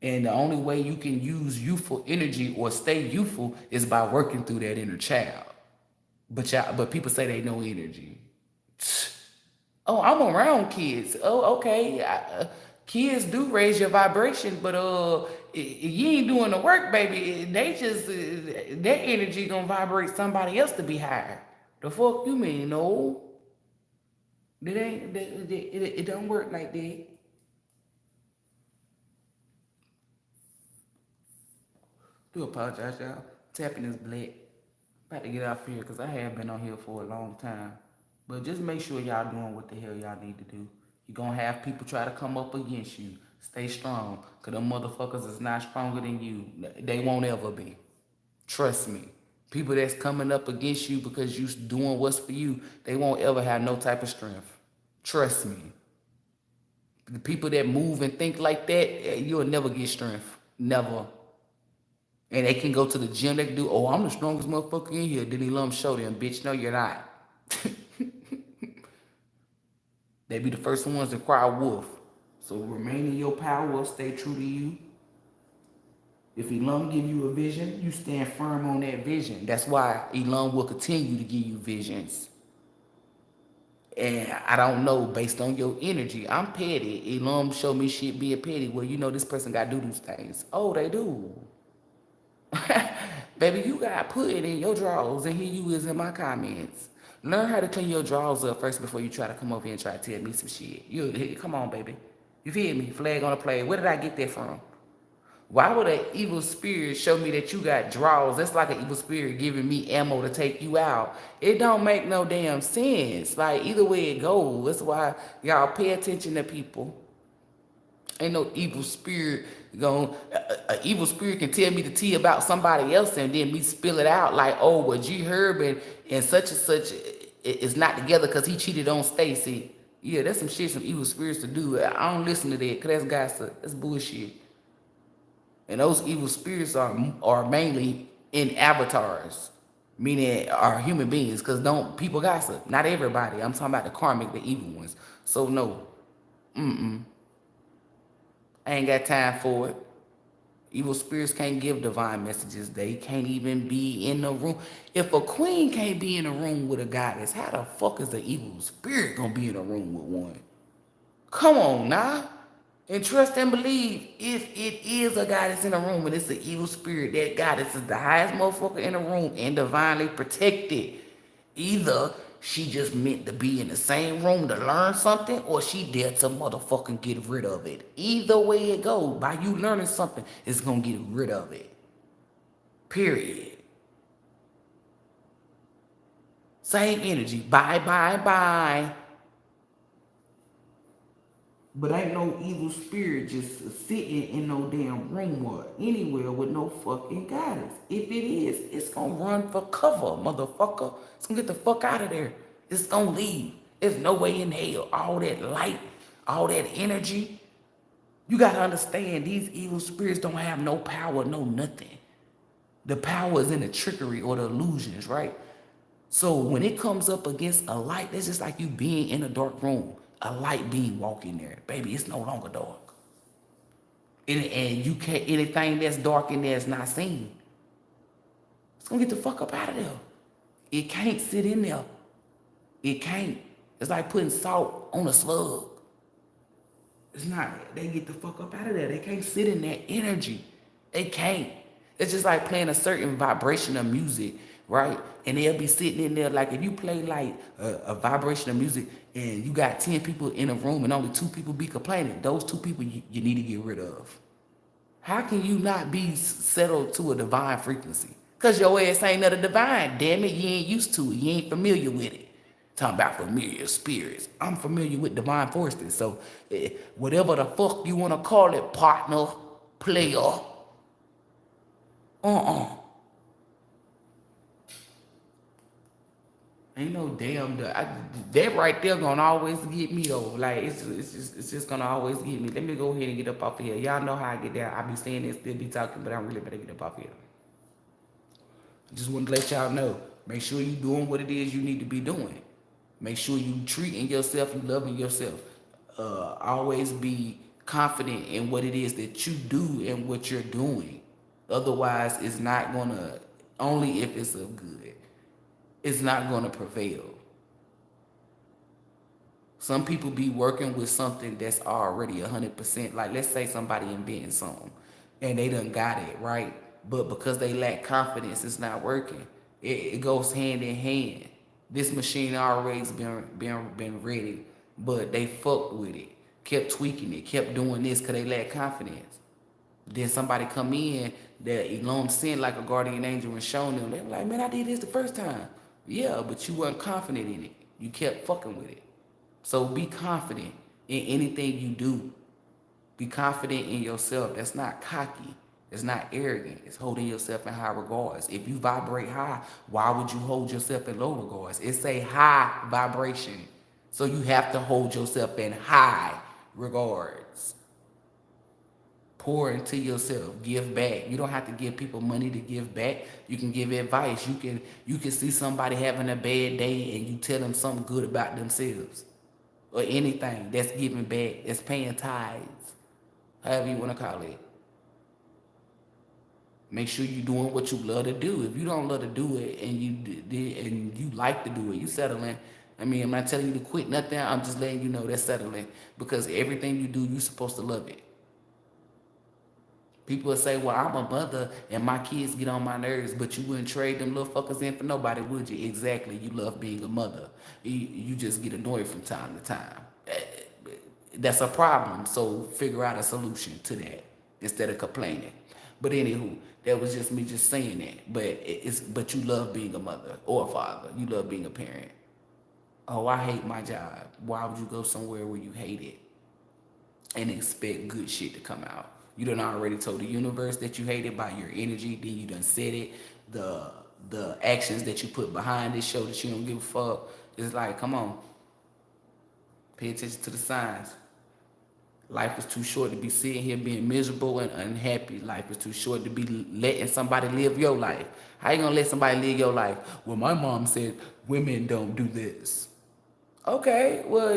And the only way you can use youthful energy or stay youthful is by working through that inner child. But people say they know energy. Oh, I'm around kids. Oh, okay. Kids do raise your vibration, but you ain't doing the work, baby. They just that energy gonna vibrate somebody else to be higher. The fuck you mean? No, it don't work like that. Do apologize, y'all. Tapping this black. About to get off here because I have been on here for a long time. But just make sure y'all doing what the hell y'all need to do. You're going to have people try to come up against you. Stay strong, because them motherfuckers is not stronger than you. They won't ever be. Trust me. People that's coming up against you because you doing what's for you, they won't ever have no type of strength. Trust me. The people that move and think like that, you'll never get strength. Never. And they can go to the gym, they can do, oh, I'm the strongest motherfucker in here. Then ELOHYM show them, bitch, no, you're not. They be the first ones to cry wolf. So remain in your power, stay true to you. If ELOHYM give you a vision, you stand firm on that vision. That's why ELOHYM will continue to give you visions. And I don't know, based on your energy, I'm petty. ELOHYM show me shit being petty. Well, you know this person got to do these things. Oh, they do. Baby, you got put it in your drawers, and here you is in my comments. Learn how to clean your drawers up first before you try to come over here and try to tell me some shit. Come on, baby. You feel me? Flag on the play. Where did I get that from? Why would an evil spirit show me that you got drawers? That's like an evil spirit giving me ammo to take you out. It don't make no damn sense. Like, either way it goes. That's why y'all pay attention to people. Ain't no evil spirit going. An evil spirit can tell me the tea about somebody else and then me spill it out like, oh, well, G Herb and such and such is not together because he cheated on Stacy. Yeah, that's some shit some evil spirits to do. I don't listen to that because that's gossip. That's bullshit. And those evil spirits are mainly in avatars, meaning are human beings, because people gossip. Not everybody. I'm talking about the karmic, the evil ones. So no. I ain't got time for it. Evil spirits can't give divine messages. They can't even be in the room. If a queen can't be in a room with a goddess, how the fuck is the evil spirit gonna be in a room with one? Come on now. And trust and believe, if it is a goddess in a room and it's an evil spirit, that goddess is the highest motherfucker in the room and divinely protected. Either she just meant to be in the same room to learn something, or she there to motherfucking get rid of it. Either way it goes, by you learning something, it's gonna get rid of it. Period. Same energy. Bye, bye, bye. But ain't no evil spirit just sitting in no damn room or anywhere with no fucking guidance. If it is, it's gonna run for cover, motherfucker. It's gonna get the fuck out of there. It's gonna leave. There's no way in hell. All that light, all that energy. You gotta understand, these evil spirits don't have no power, no nothing. The power is in the trickery or the illusions, right? So when it comes up against a light, that's just like you being in a dark room. A light being walking there. Baby, it's no longer dark. And you can't, anything that's dark in there is not seen. It's gonna get the fuck up out of there. It can't sit in there. It can't. It's like putting salt on a slug. It's not. They get the fuck up out of there. They can't sit in that energy. They can't. It's just like playing a certain vibration of music, right? And they'll be sitting in there, like if you play like a vibration of music and you got 10 people in a room and only 2 people be complaining, those 2 people you need to get rid of. How can you not be settled to a divine frequency? Cause your ass ain't of the divine, damn it. You ain't used to it. You ain't familiar with it. Talking about familiar spirits. I'm familiar with divine forces. So whatever the fuck you wanna call it, partner, player, ain't no damn that right there gonna always get me though. Like it's just gonna always get me. Let me go ahead and get up off of here. Y'all know how I get down. I be saying this, still be talking, but I'm really better get up off here. Just want to let y'all know. Make sure you doing what it is you need to be doing. Make sure you treating yourself, you loving yourself. Always be confident in what it is that you do and what you're doing. Otherwise, it's not gonna. Only if it's of good, it's not gonna prevail. Some people be working with something that's already 100%. Like, let's say somebody inventing something and they done got it right, but because they lack confidence, it's not working. It goes hand in hand. This machine already been ready, but they fucked with it, kept tweaking it, kept doing this because they lack confidence. Then somebody come in that ELOHYM sent like a guardian angel and shown them. They were like, man, I did this the first time. Yeah, but you weren't confident in it. You kept fucking with it. So be confident in anything you do. Be confident in yourself. That's not cocky. It's not arrogant. It's holding yourself in high regards. If you vibrate high, why would you hold yourself in low regards? It's a high vibration. So you have to hold yourself in high regards. Pour into yourself. Give back. You don't have to give people money to give back. You can give advice. You can see somebody having a bad day and you tell them something good about themselves. Or anything that's giving back, that's paying tithes, however you want to call it. Make sure you're doing what you love to do. If you don't love to do it and you like to do it, you settling. I mean, I'm not telling you to quit nothing. I'm just letting you know that's settling, because everything you do, you're supposed to love it. People will say, well, I'm a mother and my kids get on my nerves, but you wouldn't trade them little fuckers in for nobody, would you? Exactly. You love being a mother. You just get annoyed from time to time. That's a problem. So figure out a solution to that instead of complaining. But anywho, that was just me just saying that. But you love being a mother or a father. You love being a parent. Oh, I hate my job. Why would you go somewhere where you hate it and expect good shit to come out? You done already told the universe that you hate it by your energy. Then you done said it. The actions that you put behind it show that you don't give a fuck. It's like, come on. Pay attention to the signs. Life is too short to be sitting here being miserable and unhappy. Life is too short to be letting somebody live your life. How you gonna let somebody live your life? Well, my mom said women don't do this. Okay, well,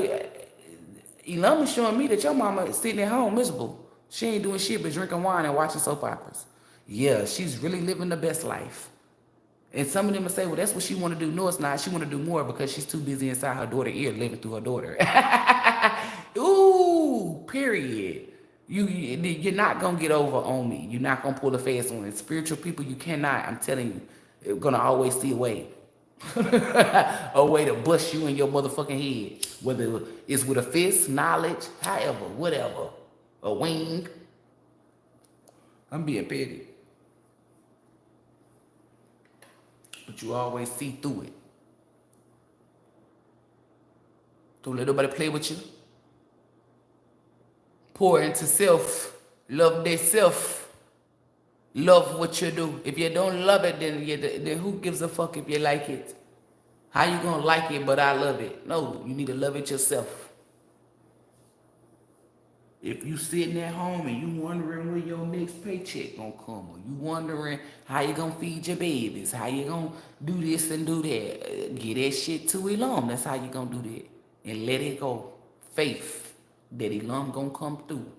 ELOHYM is showing me that your mama is sitting at home miserable. She ain't doing shit but drinking wine and watching soap operas. Yeah, she's really living the best life. And some of them will say, well, that's what she want to do. No, it's not. She want to do more because she's too busy inside her daughter's ear living through her daughter. Ooh, period. You're not going to get over on me. You're not going to pull a fast on it. Spiritual people, you cannot. I'm telling you, you're going to always see a way. A way to bust you in your motherfucking head. Whether it's with a fist, knowledge, however, whatever. A wing. I'm being petty. But you always see through it. Don't let nobody play with you. Pour into self. Love their self. Love what you do. If you don't love it, then who gives a fuck if you like it? How you gonna like it but I love it? No, you need to love it yourself. If you sitting at home and you wondering where your next paycheck gonna come, or you wondering how you gonna feed your babies, how you gonna do this and do that, get that shit to ELOHYM. That's how you gonna do that. And let it go. Faith that ELOHYM gonna come through.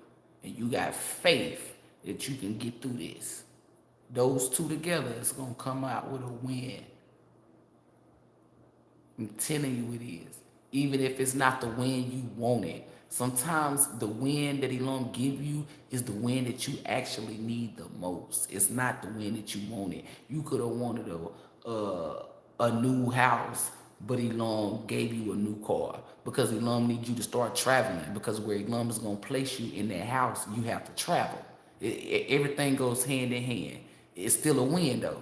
And you got faith that you can get through this. Those two together is gonna come out with a win. I'm telling you it is. Even if it's not the win you wanted. Sometimes the win that ELOHYM give you is the win that you actually need the most. It's not the win that you wanted. You could have wanted a new house, but ELOHYM gave you a new car, because ELOHYM needs you to start traveling, because where ELOHYM is going to place you in that house, you have to travel. Everything goes hand in hand. It's still a win though.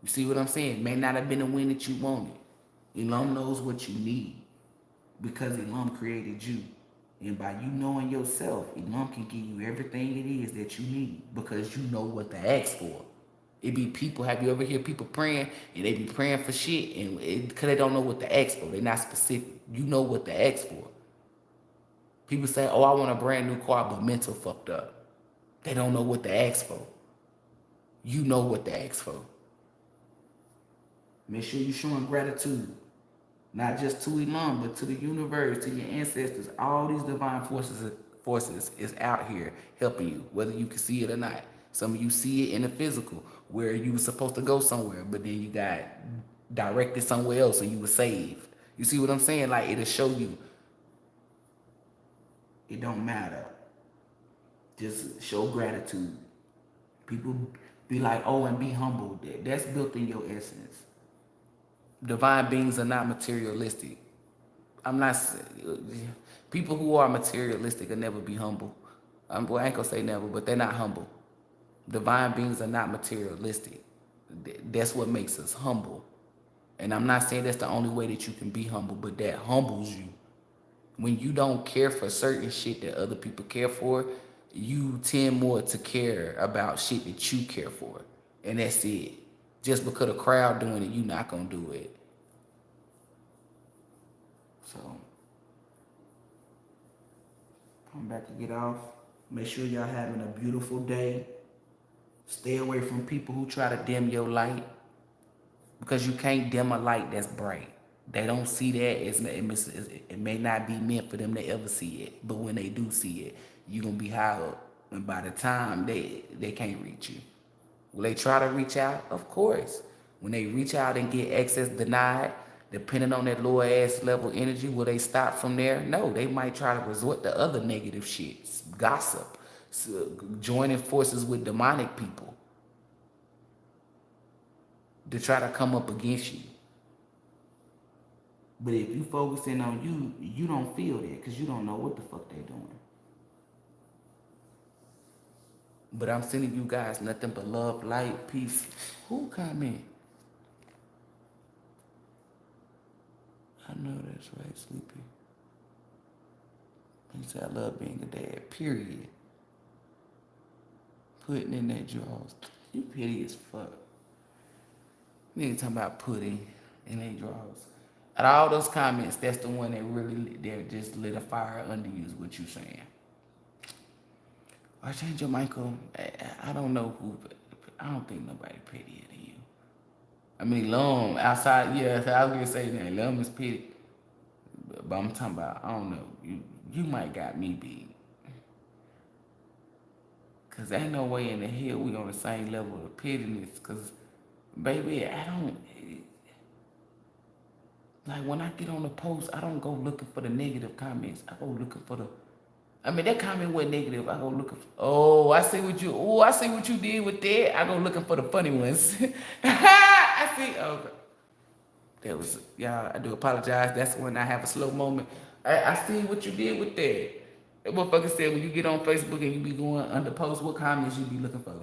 You see what I'm saying? It may not have been the win that you wanted. ELOHYM knows what you need because ELOHYM created you. And by you knowing yourself, ELOHYM can give you everything it is that you need because you know what to ask for. It be people, have you ever heard people praying and they be praying for shit and because they don't know what to ask for. They're not specific. You know what to ask for. People say, oh, I want a brand new car, but mental fucked up. They don't know what to ask for. You know what to ask for. Make sure you're showing gratitude. Not just to ELOHYM, but to the universe, to your ancestors. All these divine forces is out here helping you, whether you can see it or not. Some of you see it in the physical, where you were supposed to go somewhere, but then you got directed somewhere else and you were saved. You see what I'm saying? Like, it'll show you. It don't matter. Just show gratitude. People be like, oh, and be humble. That's built in your essence. Divine beings are not materialistic. I'm not. People who are materialistic will never be humble. Well, I ain't gonna say never, but they're not humble. Divine beings are not materialistic. That's what makes us humble. And I'm not saying that's the only way that you can be humble, but that humbles you. When you don't care for certain shit that other people care for, you tend more to care about shit that you care for. And that's it. Just because the crowd doing it, you not gonna do it. So, I'm about to get off. Make sure y'all having a beautiful day. Stay away from people who try to dim your light. Because you can't dim a light that's bright. They don't see that. It may not be meant for them to ever see it. But when they do see it, you're going to be high up. And by the time they can't reach you. Will they try to reach out? Of course. When they reach out and get access denied, depending on that lower ass level energy, will they stop from there? No, they might try to resort to other negative shit. Gossip. Joining forces with demonic people. To try to come up against you. But if you focusing on you, you don't feel that because you don't know what the fuck they're doing. But I'm sending you guys nothing but love, light, peace. Who comment? I know that's right, Sleepy. He said, I love being a dad, period. Putting in that drawers. You petty as fuck. Nigga talking about putting in their drawers. Out of all those comments, that's the one that really, they just lit a fire under you is what you saying. I change your Michael. I don't know who, I don't think nobody pettier than you. I mean, ELOHYM, outside, yeah, I was gonna say that, ELOHYM is petty. But I'm talking about, I don't know, you might got me beat. Cause ain't no way in the hell we on the same level of pettiness, cause baby, I don't, like when I get on the post, I don't go looking for the negative comments. I go looking for the, I mean, that comment wasn't negative. I go looking for, oh, I see what you did with that. I go looking for the funny ones. I see, oh, that was, y'all, I do apologize. That's when I have a slow moment. I see what you did with that. That motherfucker said when you get on Facebook and you be going under posts, what comments you be looking for?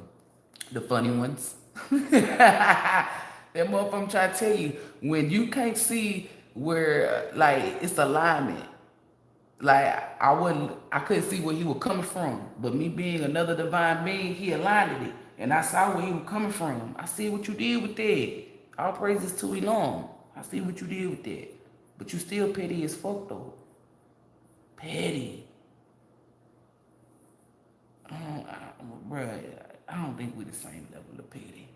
The funny ones. That motherfucker, I'm trying to tell you, when you can't see where, like, it's alignment. Like, I couldn't see where he was coming from. But me being another divine being, he aligned it. And I saw where he was coming from. I see what you did with that. All praises to ELOHYM. I see what you did with that. But you still petty as fuck, though. Petty. Bruh, I don't think we're the same level of petty.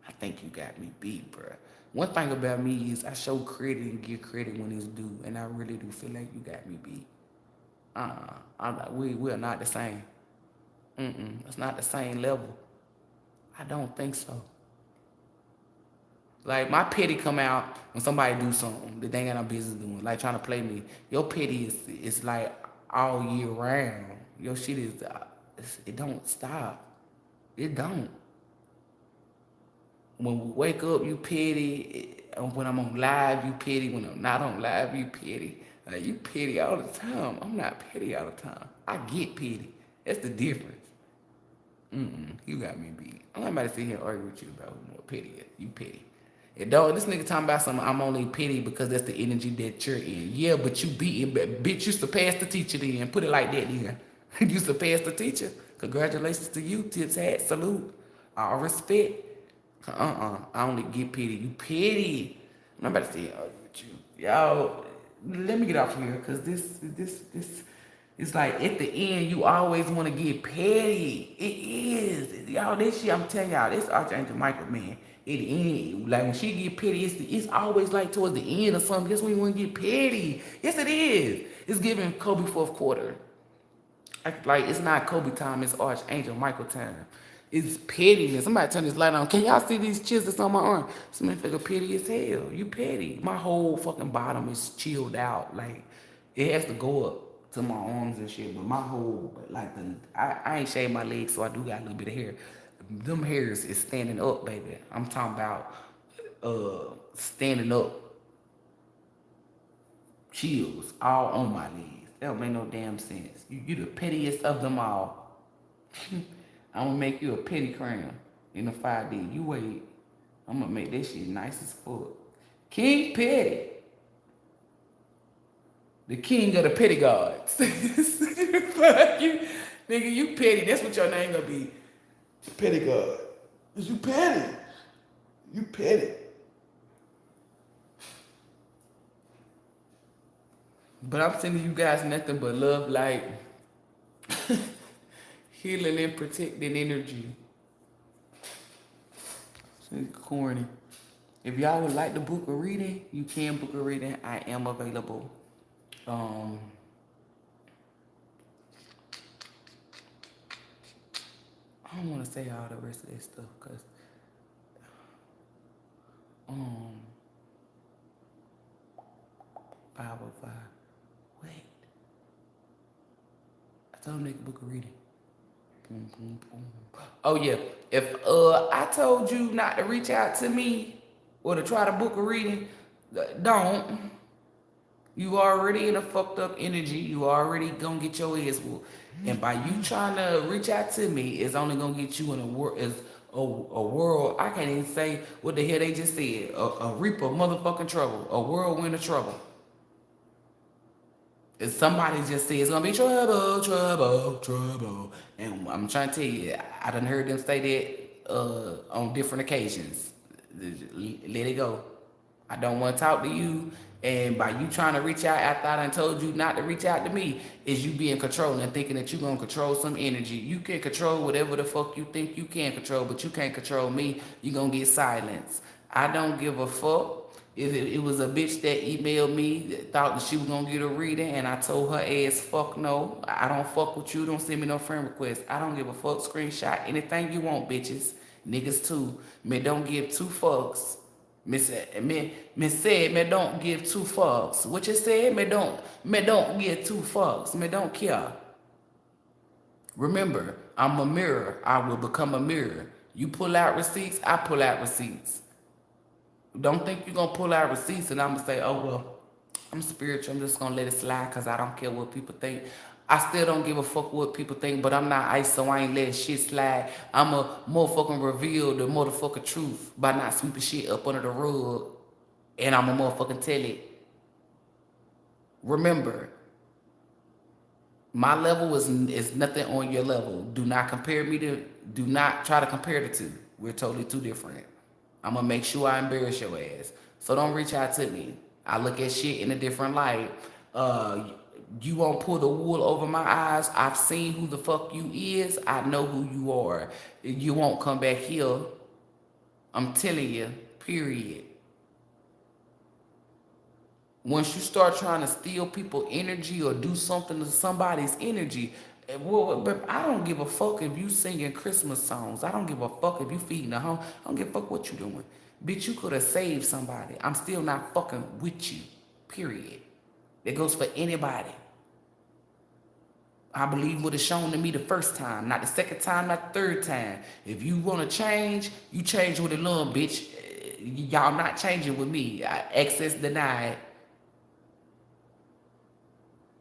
I think you got me beat, bruh. One thing about me is I show credit and give credit when it's due, and I really do feel like you got me beat. I'm like, we are not the same. It's not the same level. I don't think so. Like, my petty come out when somebody do something that they ain't got no business doing, like trying to play me. Your petty is like all year round. Your shit is, it don't stop. It don't. When we wake up, you petty. When I'm on live, you petty. When I'm not on live, you petty. You petty all the time. I'm not petty all the time. I get petty. That's the difference. You got me beat. I'm not about to sit here and argue with you about who more petty. You petty. And dog, this nigga talking about something. I'm only petty because that's the energy that you're in. Yeah, but you beating, bitch. You surpassed the teacher then. Put it like that then. You surpassed the teacher. Congratulations to you. Tits hat. Salute. All respect. I only get petty. You petty. I'm not about to sit here and argue with you. Y'all, let me get off here because this. It's like at the end, you always want to get petty. It is. Y'all, this shit, I'm telling y'all, this Archangel Michael, man. At the end, like when she get petty, it's always like towards the end or something. That's when you want to get petty. Yes, it is. It's giving Kobe fourth quarter. Like, it's not Kobe time, it's Archangel Michael time. It's pettiness. Somebody turn this light on. Can y'all see these chisels on my arm? Some motherfucker petty as hell. You petty. My whole fucking bottom is chilled out. Like, it has to go up to my arms and shit, but my whole, like, I ain't shaved my legs, so I do got a little bit of hair. Them hairs is standing up, baby. I'm talking about standing up chills all on my legs. That don't make no damn sense. You the pettiest of them all. I'm gonna make you a petty crown in the 5D. You wait. I'm gonna make that shit nice as fuck. King Petty. The king of the petty gods. Fuck you. Nigga, you petty. That's what your name gonna be. Petty god. Cause you petty. You petty. But I'm sending you guys nothing but love, light, healing and protecting energy. It's corny. If y'all would like to book a reading, you can book a reading. I am available. I don't want to say all the rest of this stuff because 505. Wait. I told him they could book a reading. Boom, boom, boom. Oh yeah. If I told you not to reach out to me or to try to book a reading, don't. You already in a fucked up energy. You already gonna get your ass whooped. And by you trying to reach out to me, it's only gonna get you in a world. I can't even say what the hell they just said. A reap of motherfucking trouble. A whirlwind of trouble. If somebody just said it's gonna be trouble, trouble, trouble. And I'm trying to tell you, I done heard them say that on different occasions. Let it go. I don't want to talk to you. And by you trying to reach out after I done told you not to reach out to me, is you being controlled and thinking that you're going to control some energy. You can control whatever the fuck you think you can control, but you can't control me. You're going to get silenced. I don't give a fuck. If it was a bitch that emailed me, that thought that she was going to get a reading, and I told her ass, fuck no. I don't fuck with you. Don't send me no friend request. I don't give a fuck. Screenshot anything you want, bitches. Niggas too. Man, don't give two fucks. Me said, me don't give two fucks. What you said? Me don't give two fucks. Me don't care. Remember, I'm a mirror. I will become a mirror. You pull out receipts, I pull out receipts. Don't think you're gonna pull out receipts and I'm gonna say, oh well, I'm spiritual. I'm just gonna let it slide because I don't care what people think. I still don't give a fuck what people think, but I'm not ice, so I ain't letting shit slide. I'm a motherfucking reveal the motherfucking truth by not sweeping shit up under the rug. And I'm a motherfucking tell it. Remember, my level is nothing on your level. Do not try to compare the two. We're totally two different. I'm gonna make sure I embarrass your ass. So don't reach out to me. I look at shit in a different light. You won't pull the wool over my eyes. I've seen who the fuck you is. I know who you are. You won't come back here. I'm telling you, period. Once you start trying to steal people's energy or do something to somebody's energy, well, but I don't give a fuck if you singing Christmas songs. I don't give a fuck if you feeding a home. I don't give a fuck what you doing. Bitch, you could have saved somebody. I'm still not fucking with you, period. That goes for anybody. I believe what is shown to me the first time, not the second time, not the third time. If you want to change, you change with a love, bitch. Y'all not changing with me. Access denied.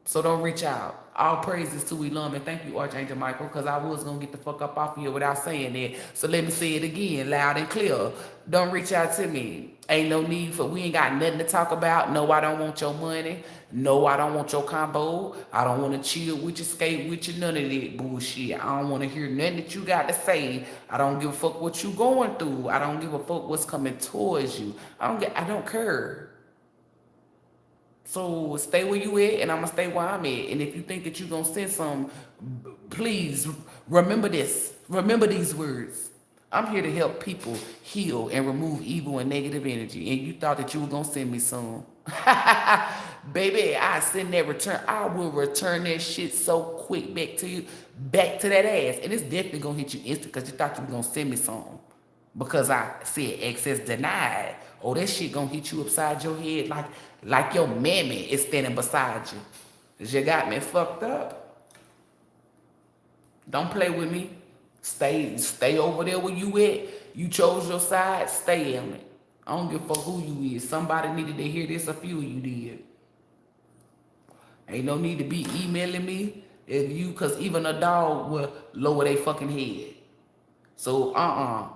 So don't reach out. All praises to ELOHYM, and thank you, Archangel Michael, because I was going to get the fuck up off of here without saying that. So let me say it again, loud and clear. Don't reach out to me. Ain't no need for, we ain't got nothing to talk about. No, I don't want your money. No, I don't want your combo. I don't want to chill with you, skate with you, none of that bullshit. I don't want to hear nothing that you got to say. I don't give a fuck what you going through. I don't give a fuck what's coming towards you. I don't care. So stay where you at, and I'm gonna stay where I'm at. And if you think that you're gonna send some, please remember this. Remember these words. I'm here to help people heal and remove evil and negative energy. And you thought that you were gonna send me some. Baby, I send that return. I will return that shit so quick back to you, back to that ass. And it's definitely gonna hit you instant because you thought you were gonna send me some. Because I said access denied. Oh, that shit gonna hit you upside your head like your mammy is standing beside you. You got me fucked up. Don't play with me. Stay over there where you at. You chose your side, stay on it. I don't give a fuck who you is. Somebody needed to hear this, a few of you did. Ain't no need to be emailing me if you, cause even a dog will lower their fucking head. So,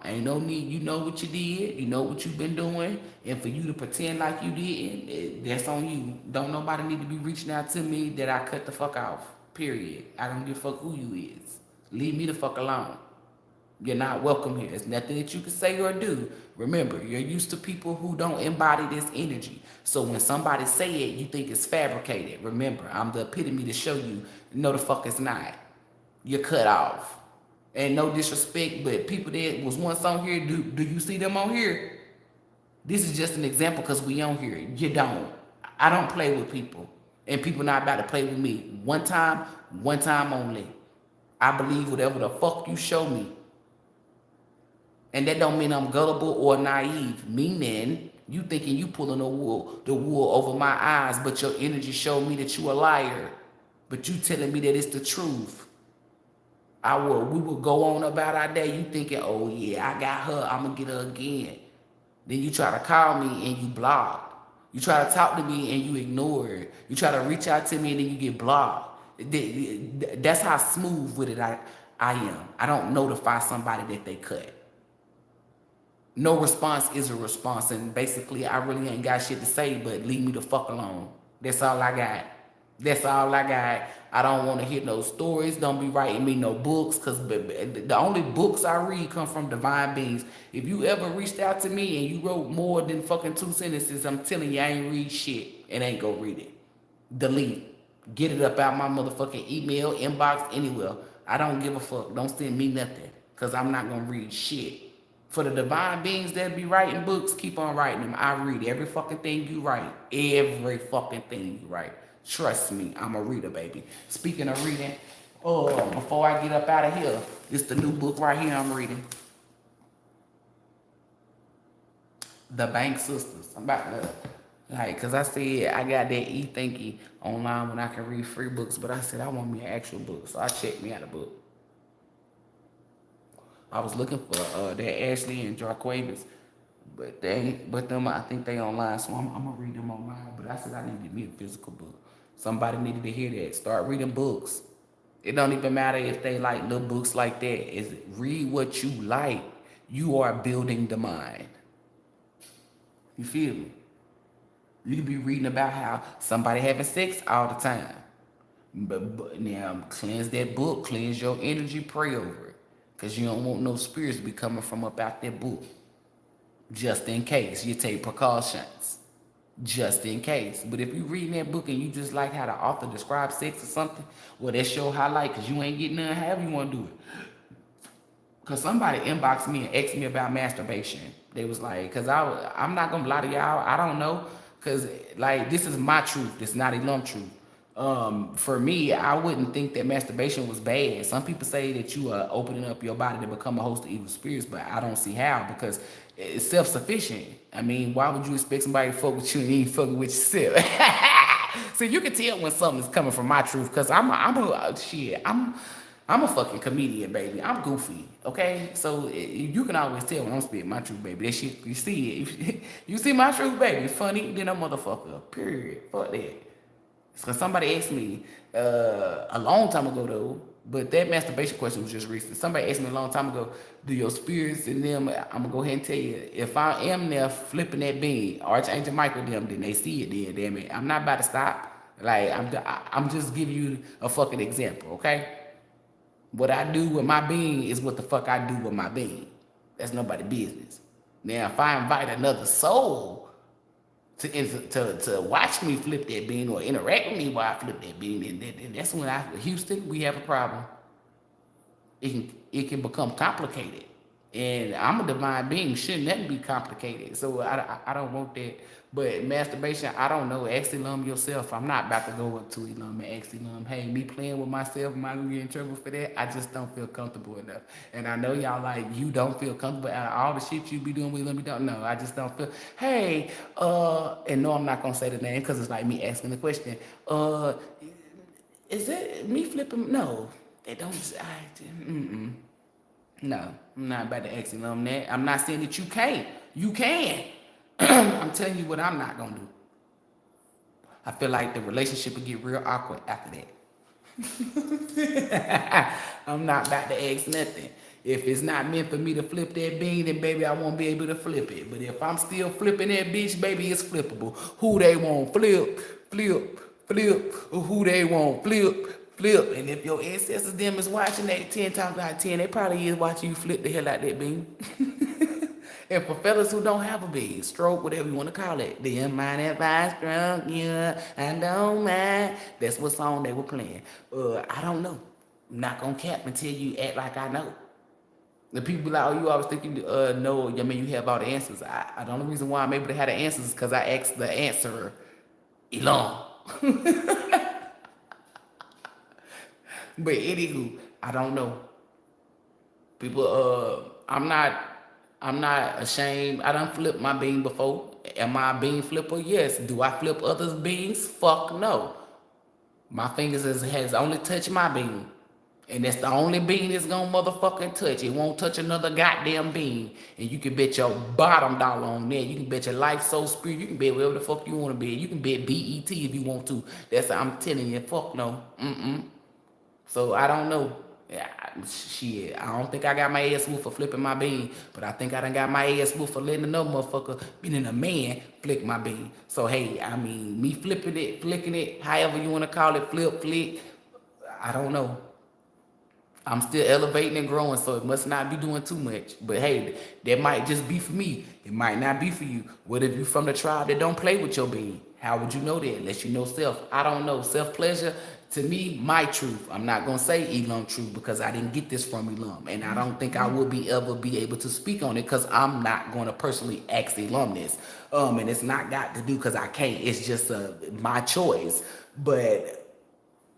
ain't no need. You know what you did. You know what you've been doing. And for you to pretend like you didn't, that's on you. Don't nobody need to be reaching out to me that I cut the fuck off. Period. I don't give a fuck who you is. Leave me the fuck alone. You're not welcome here. There's nothing that you can say or do. Remember, you're used to people who don't embody this energy. So when somebody say it, you think it's fabricated. Remember, I'm the epitome to show you, no the fuck it's not. You're cut off. And no disrespect, but people that was once on here, do you see them on here? This is just an example because we on here. You don't. I don't play with people. And people not about to play with me. One time only. I believe whatever the fuck you show me. And that don't mean I'm gullible or naive. Meaning, you thinking you pulling the wool over my eyes, but your energy showed me that you a liar. But you telling me that it's the truth. We will go on about our day. You thinking, oh yeah, I got her, I'm gonna get her again. Then you try to call me and you block. You try to talk to me and you ignore it. You try to reach out to me and then you get blocked. That's how smooth with it I am. I don't notify somebody that they cut. No response is a response, and basically I really ain't got shit to say, but leave me the fuck alone. That's all I got. That's all I got. I don't want to hear no stories. Don't be writing me no books, because the only books I read come from divine beings. If you ever reached out to me and you wrote more than fucking 2 sentences, I'm telling you, I ain't read shit and ain't go read it. Delete. Get it up out my motherfucking email, inbox, anywhere. I don't give a fuck. Don't send me nothing, because I'm not going to read shit. For the divine beings that be writing books, keep on writing them. I read every fucking thing you write. Every fucking thing you write. Trust me, I'm a reader, baby. Speaking of reading, before I get up out of here, it's the new book right here I'm reading. The Bank Sisters. I'm about to, because I said I got that e-thinky online when I can read free books, but I said I want me an actual book, so I checked me out a book. I was looking for that Ashley and Jarquavis, but them I think they online, so I'm gonna read them online. But I said I need to get me a physical book. Somebody needed to hear that. Start reading books. It don't even matter if they like little books like that. Is read what you like. You are building the mind. You feel me? You can be reading about how somebody having sex all the time. But now cleanse that book, cleanse your energy, pray over it. Because you don't want no spirits to be coming from up out that book. Just in case. You take precautions. Just in case. But if you reading that book and you just like how the author describes sex or something, well, that's your highlight, because you ain't getting none, however you want to do it. Because somebody inboxed me and asked me about masturbation. They was like, because I'm not going to lie to y'all, I don't know. Because, this is my truth. It's not ELOHYM truth. For me, I wouldn't think that masturbation was bad. Some people say that you are opening up your body to become a host of evil spirits, but I don't see how, because it's self-sufficient. I mean, why would you expect somebody to fuck with you and you ain't fucking with yourself? So you can tell when something's coming from my truth, because I'm a fucking comedian, baby. I'm goofy, okay? So you can always tell when I'm spitting my truth, baby. That shit, you see it. You see my truth, baby. Funny than a motherfucker, period. Fuck that. Because somebody asked me a long time ago though, but that masturbation question was just recent. Somebody asked me a long time ago, do your spirits in them? I'm gonna go ahead and tell you, if I am there flipping that bean, Archangel Michael them, then they see it. Then damn it, I'm not about to stop. Like I'm just giving you a fucking example, okay? What I do with my being is what the fuck I do with my being. That's nobody's business. Now, if I invite another soul to watch me flip that bean or interact with me while I flip that bean, and that's when Houston, we have a problem. It can become complicated. And I'm a divine being, shouldn't that be complicated? So I don't want that. But masturbation, I don't know. Ask Elum yourself. I'm not about to go up to Elum and ask Elum, hey, me playing with myself, am I gonna get in trouble for that? I just don't feel comfortable enough. And I know y'all like, you don't feel comfortable out of all the shit you be doing with Elum, you don't know. I just don't feel, hey, and no, I'm not gonna say the name because it's like me asking the question. Is it me flipping? No, it don't. No, I'm not about to ask him that. I'm not saying that you can't. You can. I'm telling you what I'm not gonna do. I feel like the relationship will get real awkward after that. I'm not about to ask nothing. If it's not meant for me to flip that bean, then baby, I won't be able to flip it. But if I'm still flipping that bitch, baby, it's flippable. Who they want flip, flip, flip. Who they want flip, flip. And if your ancestors them is watching that 10 times out of 10, they probably is watching you flip the hell out that bean. And for fellas who don't have a bean, stroke, whatever you want to call it, do you mind if I stroke you? I don't mind. That's what song they were playing. I don't know. I'm not gonna cap until you act like I know. The people be like, oh, you always think you know, I mean, you have all the answers. The only reason why I'm able to have the answers is because I asked the answerer, Elon. But anywho, I don't know. People, I'm not ashamed. I done flipped my bean before. Am I a bean flipper? Yes. Do I flip others' beans? Fuck no. My fingers has only touched my bean. And that's the only bean it's gonna motherfucking touch. It won't touch another goddamn bean. And you can bet your bottom dollar on that. You can bet your life, soul, spirit. You can bet whatever the fuck you want to bet. You can bet BET if you want to. That's I'm telling you. Fuck no. So I don't know. Yeah, shit, I don't think I got my ass whooped for flipping my bean, but I think I done got my ass whooped for letting another motherfucker, being a man, flick my bean. So hey, I mean, me flipping it, flicking it, however you want to call it, flip, flick, I don't know. I'm still elevating and growing, so it must not be doing too much. But hey, that might just be for me. It might not be for you. What if you from the tribe that don't play with your being? How would you know that? Unless you know self. I don't know. Self-pleasure, to me, my truth. I'm not going to say Elum truth because I didn't get this from Elum. And I don't think I will ever be able to speak on it because I'm not going to personally ask Elum this. And it's not got to do because I can't. It's just my choice. But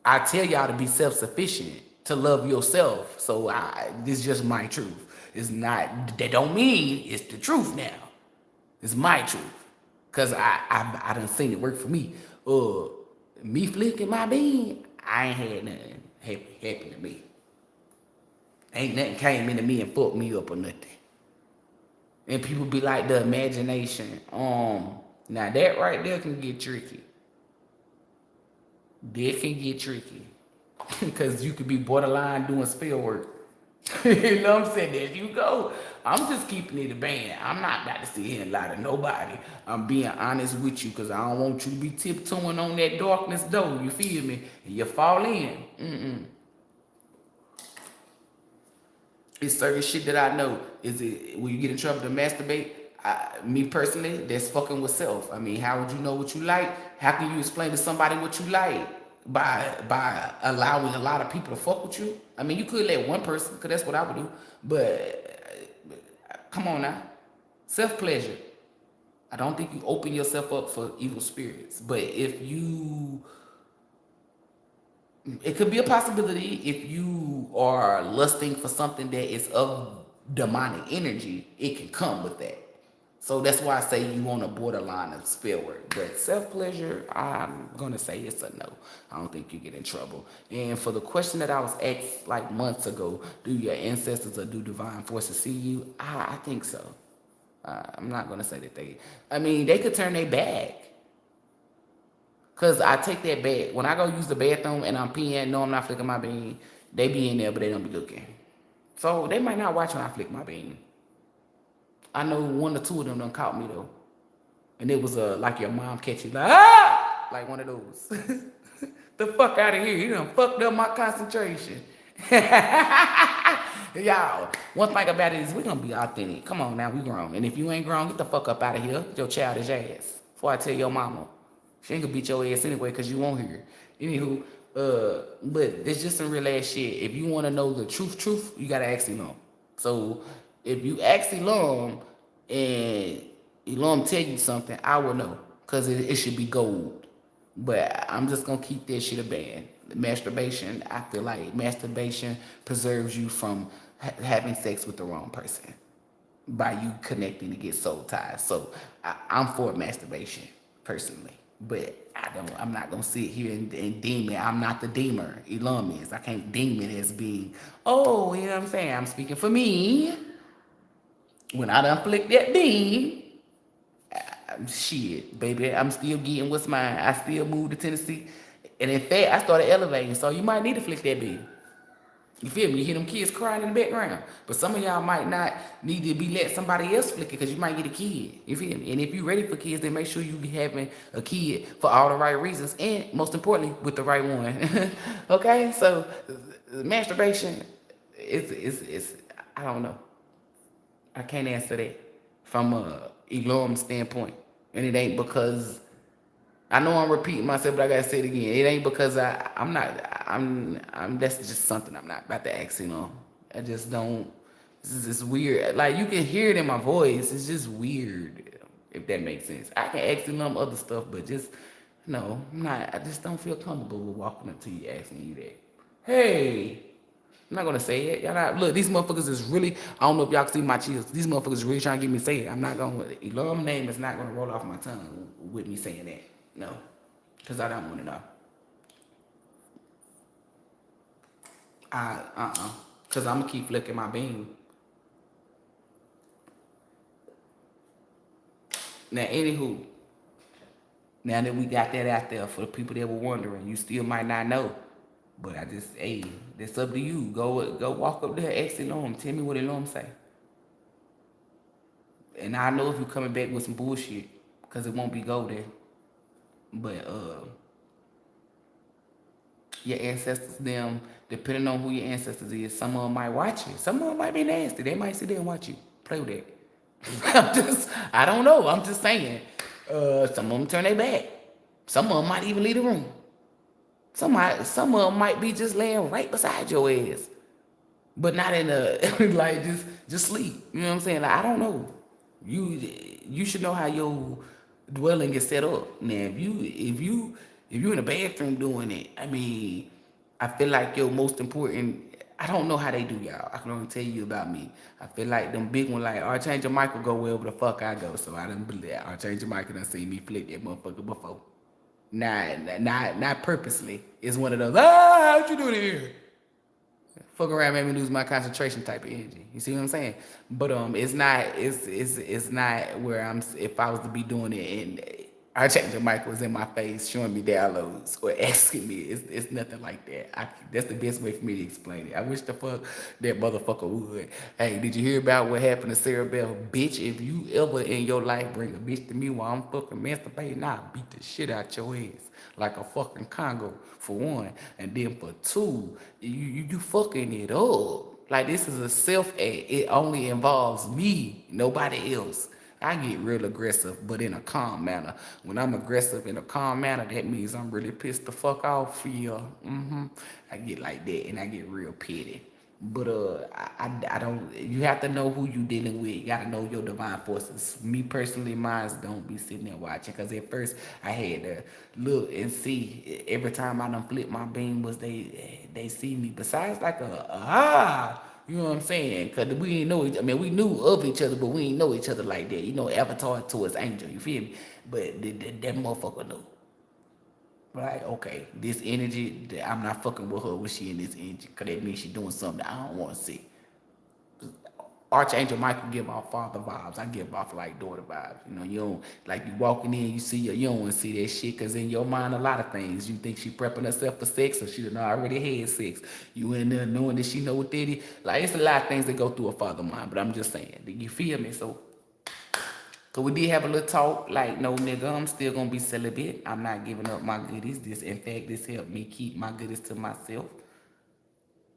I tell y'all to be self-sufficient, to love yourself. So this is just my truth. It's not, that don't mean it's the truth now. It's my truth. Because I done seen it work for me. Me flicking my bean, I ain't had nothing happen to me. Ain't nothing came into me and fucked me up or nothing. And people be like, the imagination. Now that right there can get tricky. That can get tricky. Because you could be borderline doing spell work. You know what I'm saying? There you go. I'm just keeping it a band. I'm not about to sit here and lie to nobody. I'm being honest with you because I don't want you to be tiptoeing on that darkness door. You feel me? And you fall in. It's certain shit that I know. Is it when you get in trouble to masturbate? Me personally, that's fucking with self. I mean, how would you know what you like? How can you explain to somebody what you like? By allowing a lot of people to fuck with you. I mean, you could let one person, because that's what I would do. But come on now. Self-pleasure. I don't think you open yourself up for evil spirits. But if you... It could be a possibility if you are lusting for something that is of demonic energy, it can come with that. So that's why I say you on a borderline of spell work. But self-pleasure, I'm going to say it's a no. I don't think you get in trouble. And for the question that I was asked like months ago, do your ancestors or do divine forces see you? I think so. I'm not going to say that they... I mean, they could turn their back. Cause I take that back. When I go use the bathroom and I'm peeing, no, I'm not flicking my bean. They be in there, but they don't be looking. So they might not watch when I flick my bean. I know one or two of them done caught me though, and it was like your mom catch you like like one of those. The fuck out of here! You done fucked up my concentration. Y'all, one thing about it is we gonna be authentic. Come on now, we grown. And if you ain't grown, get the fuck up out of here. Get your childish ass. Before I tell your mama. She ain't gonna beat your ass anyway because you won't hear. Anywho, but it's just some real ass shit. If you wanna know the truth, you gotta ask Elom. So if you ask Elom and Elom tell you something, I will know. Cause it should be gold. But I'm just gonna keep that shit a ban. Masturbation, I feel like masturbation preserves you from having sex with the wrong person by you connecting to get soul ties. So I'm for masturbation personally, but I'm not gonna sit here and deem it. I'm not the deemer. Elon is. I can't deem it as being. Oh, you know what I'm saying? I'm speaking for me. When I done flick that beam, shit, baby, I'm still getting what's mine. I still moved to Tennessee. And in fact, I started elevating. So you might need to flick that beam. You feel me? You hear them kids crying in the background. But some of y'all might not need to be let somebody else flick it because you might get a kid. You feel me? And if you're ready for kids, then make sure you be having a kid for all the right reasons. And most importantly, with the right one. Okay? So masturbation is I don't know. I can't answer that from a ELOHYM standpoint. And it ain't because I know I'm repeating myself, but I gotta say it again. It ain't because I'm that's just something I'm not about to ask, you know. I just don't. This is just weird. Like you can hear it in my voice. It's just weird, if that makes sense. I can ask them other stuff, but just no, I'm not. I just don't feel comfortable with walking up to you asking you that. Hey, I'm not gonna say it. Y'all not look. These motherfuckers is really. I don't know if y'all can see my chills. These motherfuckers really trying to get me to say it. I'm not gonna. ELOHYM name is not gonna roll off my tongue with me saying that. No, because I don't want to know. Because I'm going to keep flicking my beam. Now, anywho, now that we got that out there for the people that were wondering, you still might not know. But I just, hey, that's up to you. Go walk up there, ask ELOHYM. Tell me what ELOHYM say. And I know if you're coming back with some bullshit, because it won't be golden. But, your ancestors, them, depending on who your ancestors is, some of them might watch you. Some of them might be nasty. They might sit there and watch you. Play with that. I don't know. I'm just saying. Some of them turn their back. Some of them might even leave the room. Some of them might be just laying right beside your ass. But not in a, like, just sleep. You know what I'm saying? Like, I don't know. You should know how your dwelling is set up. Now, if you in the bathroom doing it, I mean, I feel like your most important. I don't know how they do, y'all. I can only tell you about me. I feel like them big one, like Archangel Michael, go wherever the fuck I go. So I done believe that Archangel Michael done seen me flick that motherfucker before. Not purposely. It's one of those. How'd you do it here? Fuck around, made me lose my concentration type of energy. You see what I'm saying? But it's not where I'm. If I was to be doing it and Archangel Michael was in my face showing me downloads or asking me, it's nothing like that. That's the best way for me to explain it. I wish the fuck that motherfucker would. Hey, did you hear about what happened to Sarah Bell? Bitch, if you ever in your life bring a bitch to me while I'm fucking masturbating, I'll beat the shit out your ass like a fucking Congo, for one. And then for two, you fucking it up. Like, this is a self act. It only involves me, nobody else. I get real aggressive, but in a calm manner. When I'm aggressive in a calm manner, that means I'm really pissed the fuck off for you. I get like that, and I get real petty. But I don't. You have to know who you dealing with. You gotta know your divine forces. Me personally, mine don't be sitting there watching. Cause at first I had to look and see. Every time I done flip my beam, was they see me. Besides like you know what I'm saying? Cause we ain't know. I mean, we knew of each other, but we ain't know each other like that. You know, Avatar towards Angel. You feel me? But that motherfucker knew. Right, okay, this energy, I'm not fucking with her when she in this energy, because that means she doing something that I don't want to see. Archangel Michael give off father vibes. I give off like daughter vibes. You know, you don't like you walking in, you see her, you don't want to see that shit because in your mind a lot of things. You think she prepping herself for sex or she done already had sex. You in there knowing that she know what that is. Like it's a lot of things that go through a father mind, but I'm just saying. Do you feel me? So cause we did have a little talk, like, no nigga, I'm still gonna be celibate. I'm not giving up my goodies. This, in fact, this helped me keep my goodies to myself.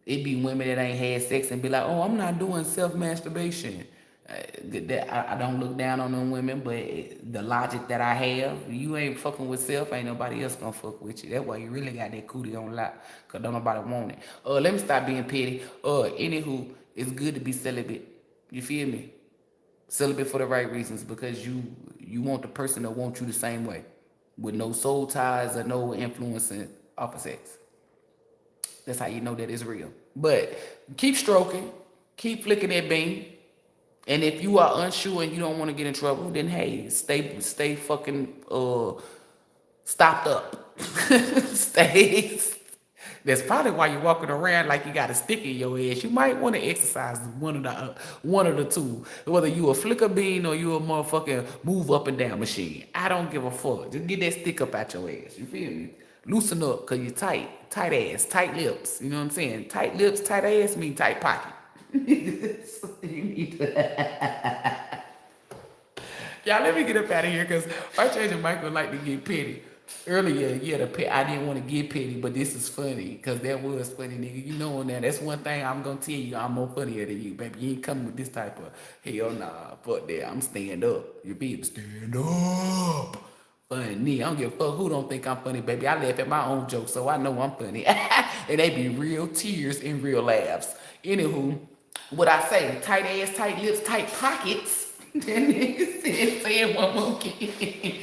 It be women that ain't had sex and be like, oh, I'm not doing self-masturbation. I don't look down on them women, but the logic that I have, you ain't fucking with self, ain't nobody else gonna fuck with you. That's why you really got that cootie on lock, cause don't nobody want it. Let me stop being petty. Anywho, it's good to be celibate. You feel me? Celibate for the right reasons, because you want the person to want you the same way, with no soul ties or no influence off of sex. That's how you know that it's real. But keep stroking, keep flicking that bean. And if you are unsure and you don't want to get in trouble, then hey, stay fucking stopped up. stay. That's probably why you're walking around like you got a stick in your ass. You might want to exercise one of the two. Whether you a flicker bean or you a motherfucking move up and down machine. I don't give a fuck. Just get that stick up out your ass. You feel me? Loosen up, cause you're tight ass, tight lips. You know what I'm saying? Tight lips, tight ass mean tight pocket. So you need to. Y'all, let me get up out of here, cause Archangel Michael like to get petty. Earlier, yeah, I didn't want to get petty, but this is funny, cause that was funny, nigga. You know that. That's one thing I'm gonna tell you. I'm more funnier than you, baby. You ain't coming with this type of hell nah. Fuck that. I'm stand up. You be stand up. Funny. I don't give a fuck who don't think I'm funny, baby. I laugh at my own jokes, so I know I'm funny. And they be real tears and real laughs. Anywho, what I say, tight ass, tight lips, tight pockets. That nigga said, say it one more again.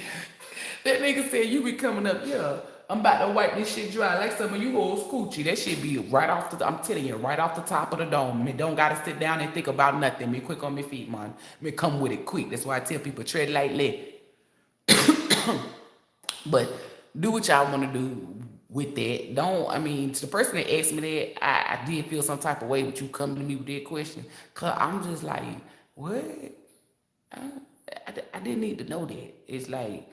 That nigga said, you be coming up, yeah, I'm about to wipe this shit dry like some of you old scoochie. That shit be right off the, I'm telling you, right off the top of the dome. Me don't gotta sit down and think about nothing. Me quick on my feet, man. Me come with it quick. That's why I tell people, tread lightly. But do what y'all want to do with that. Don't, I mean, to the person that asked me that, I did feel some type of way with you coming to me with that question. Cause I'm just like, what? I didn't need to know that. It's like,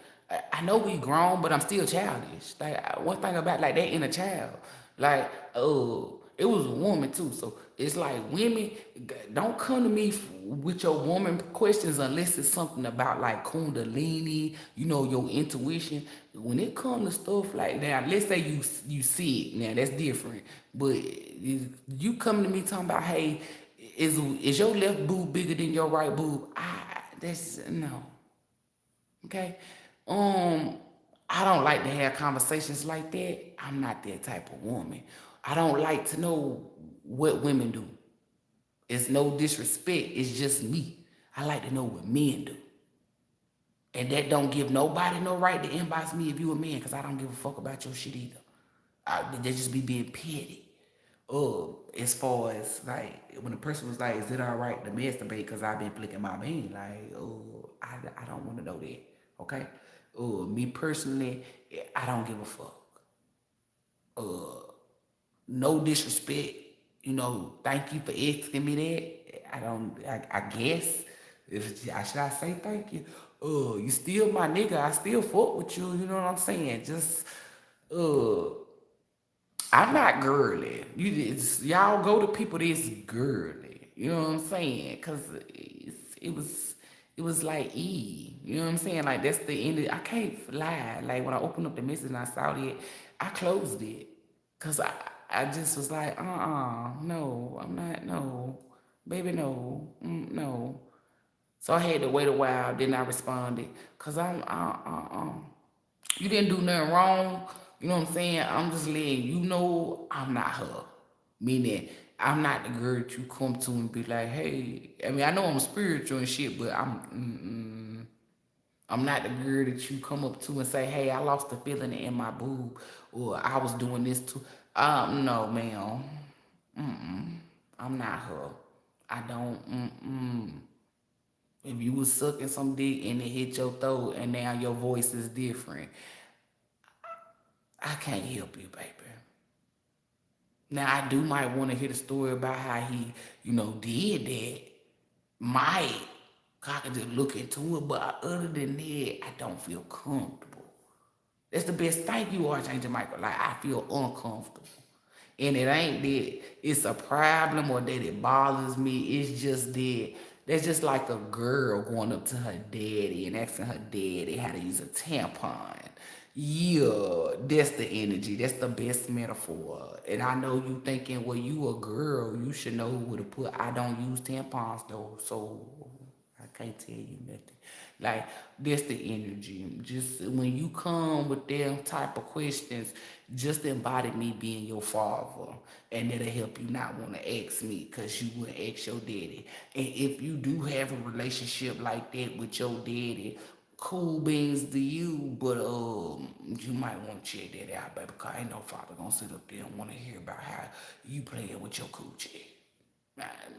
I know we grown, but I'm still childish. Like, one thing about like that inner child, like, it was a woman too. So it's like, women, don't come to me with your woman questions unless it's something about like kundalini, you know, your intuition. When it comes to stuff like that, let's say you see it, now that's different. But you come to me talking about, hey, is your left boob bigger than your right boob? That's no. Okay. I don't like to have conversations like that. I'm not that type of woman. I don't like to know what women do. It's no disrespect. It's just me. I like to know what men do. And that don't give nobody no right to inbox me if you a man, because I don't give a fuck about your shit either. They just be being petty. As far as like when a person was like, is it all right to masturbate because I've been flicking my bean? Like, I don't want to know that. Okay? Me personally, I don't give a fuck. No disrespect. You know, thank you for asking me that. I guess. Should I say thank you? You still my nigga. I still fuck with you. You know what I'm saying? Just, I'm not girly. Y'all go to people that's girly. You know what I'm saying? Cause it was like you know what I'm saying? Like that's the end of I can't lie. Like when I opened up the message and I saw it, I closed it. Cause I just was like, no, I'm not, no, baby, no, no. So I had to wait a while, then I responded. Cause you didn't do nothing wrong. You know what I'm saying? I'm just letting you know I'm not her. Meaning, I'm not the girl that you come to and be like, hey. I mean, I know I'm spiritual and shit, but I'm not the girl that you come up to and say, hey, I lost the feeling in my boob, or I was doing this too. No, ma'am. I'm not her. I don't. If you was sucking some dick and it hit your throat and now your voice is different, I can't help you, baby. Now, I do might want to hear the story about how he, you know, did that. might. I can just look into it, but other than that, I don't feel comfortable. That's the best. Thank you, Archangel Michael. Like, I feel uncomfortable. And it ain't that it's a problem or that it bothers me. It's just that that's just like a girl going up to her daddy and asking her daddy how to use a tampon. Yeah, that's the energy. That's the best metaphor. And I know you thinking, well, you a girl, you should know who to put. I don't use tampons though, so I can't tell you nothing. Like, that's the energy. Just when you come with them type of questions, just embody me being your father. And that'll help you not want to ask me because you wouldn't ask your daddy. And if you do have a relationship like that with your daddy, cool beans to you, but you might want to check that out, baby, because ain't no father gonna sit up there and want to hear about how you playing with your coochie.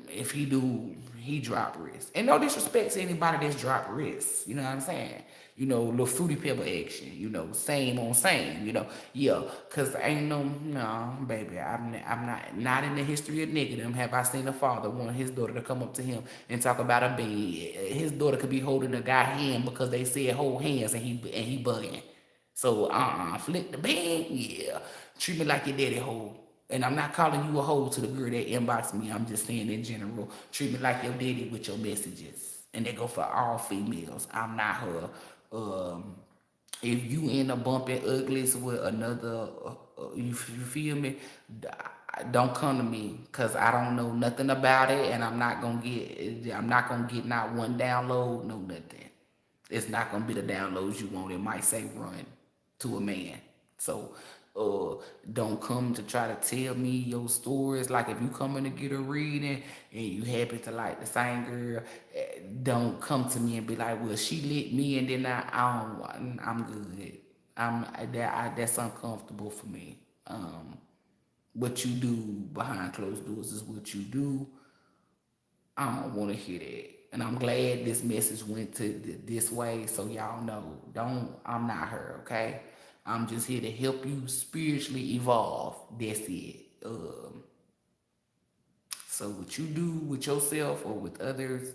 If he do, he drop wrist. And no disrespect to anybody that's drop wrist. You know what I'm saying? You know, little fruity pebble action. You know, same on same. You know, yeah. Cause ain't no, baby. I'm not in the history of niggerdom. Have I seen a father want his daughter to come up to him and talk about a baby? His daughter could be holding a guy hand because they said hold hands and he bugging. So flick the band, yeah. Treat me like your daddy hold. And I'm not calling you a hoe to the girl that inboxed me. I'm just saying in general, treat me like your daddy with your messages. And they go for all females. I'm not her. If you end up bumping uglies with another, you feel me? Don't come to me because I don't know nothing about it, and I'm not gonna get not one download, no nothing. It's not gonna be the downloads you want. It might say run to a man. So don't come to try to tell me your stories. Like if you coming to get a reading and you happen to like the same girl, don't come to me and be like, well, she lit me and then I'm good. That's uncomfortable for me. What you do behind closed doors is what you do. I don't want to hear that. And I'm glad this message went to this way so y'all know. I'm not her, okay? I'm just here to help you spiritually evolve. That's it. So what you do with yourself or with others,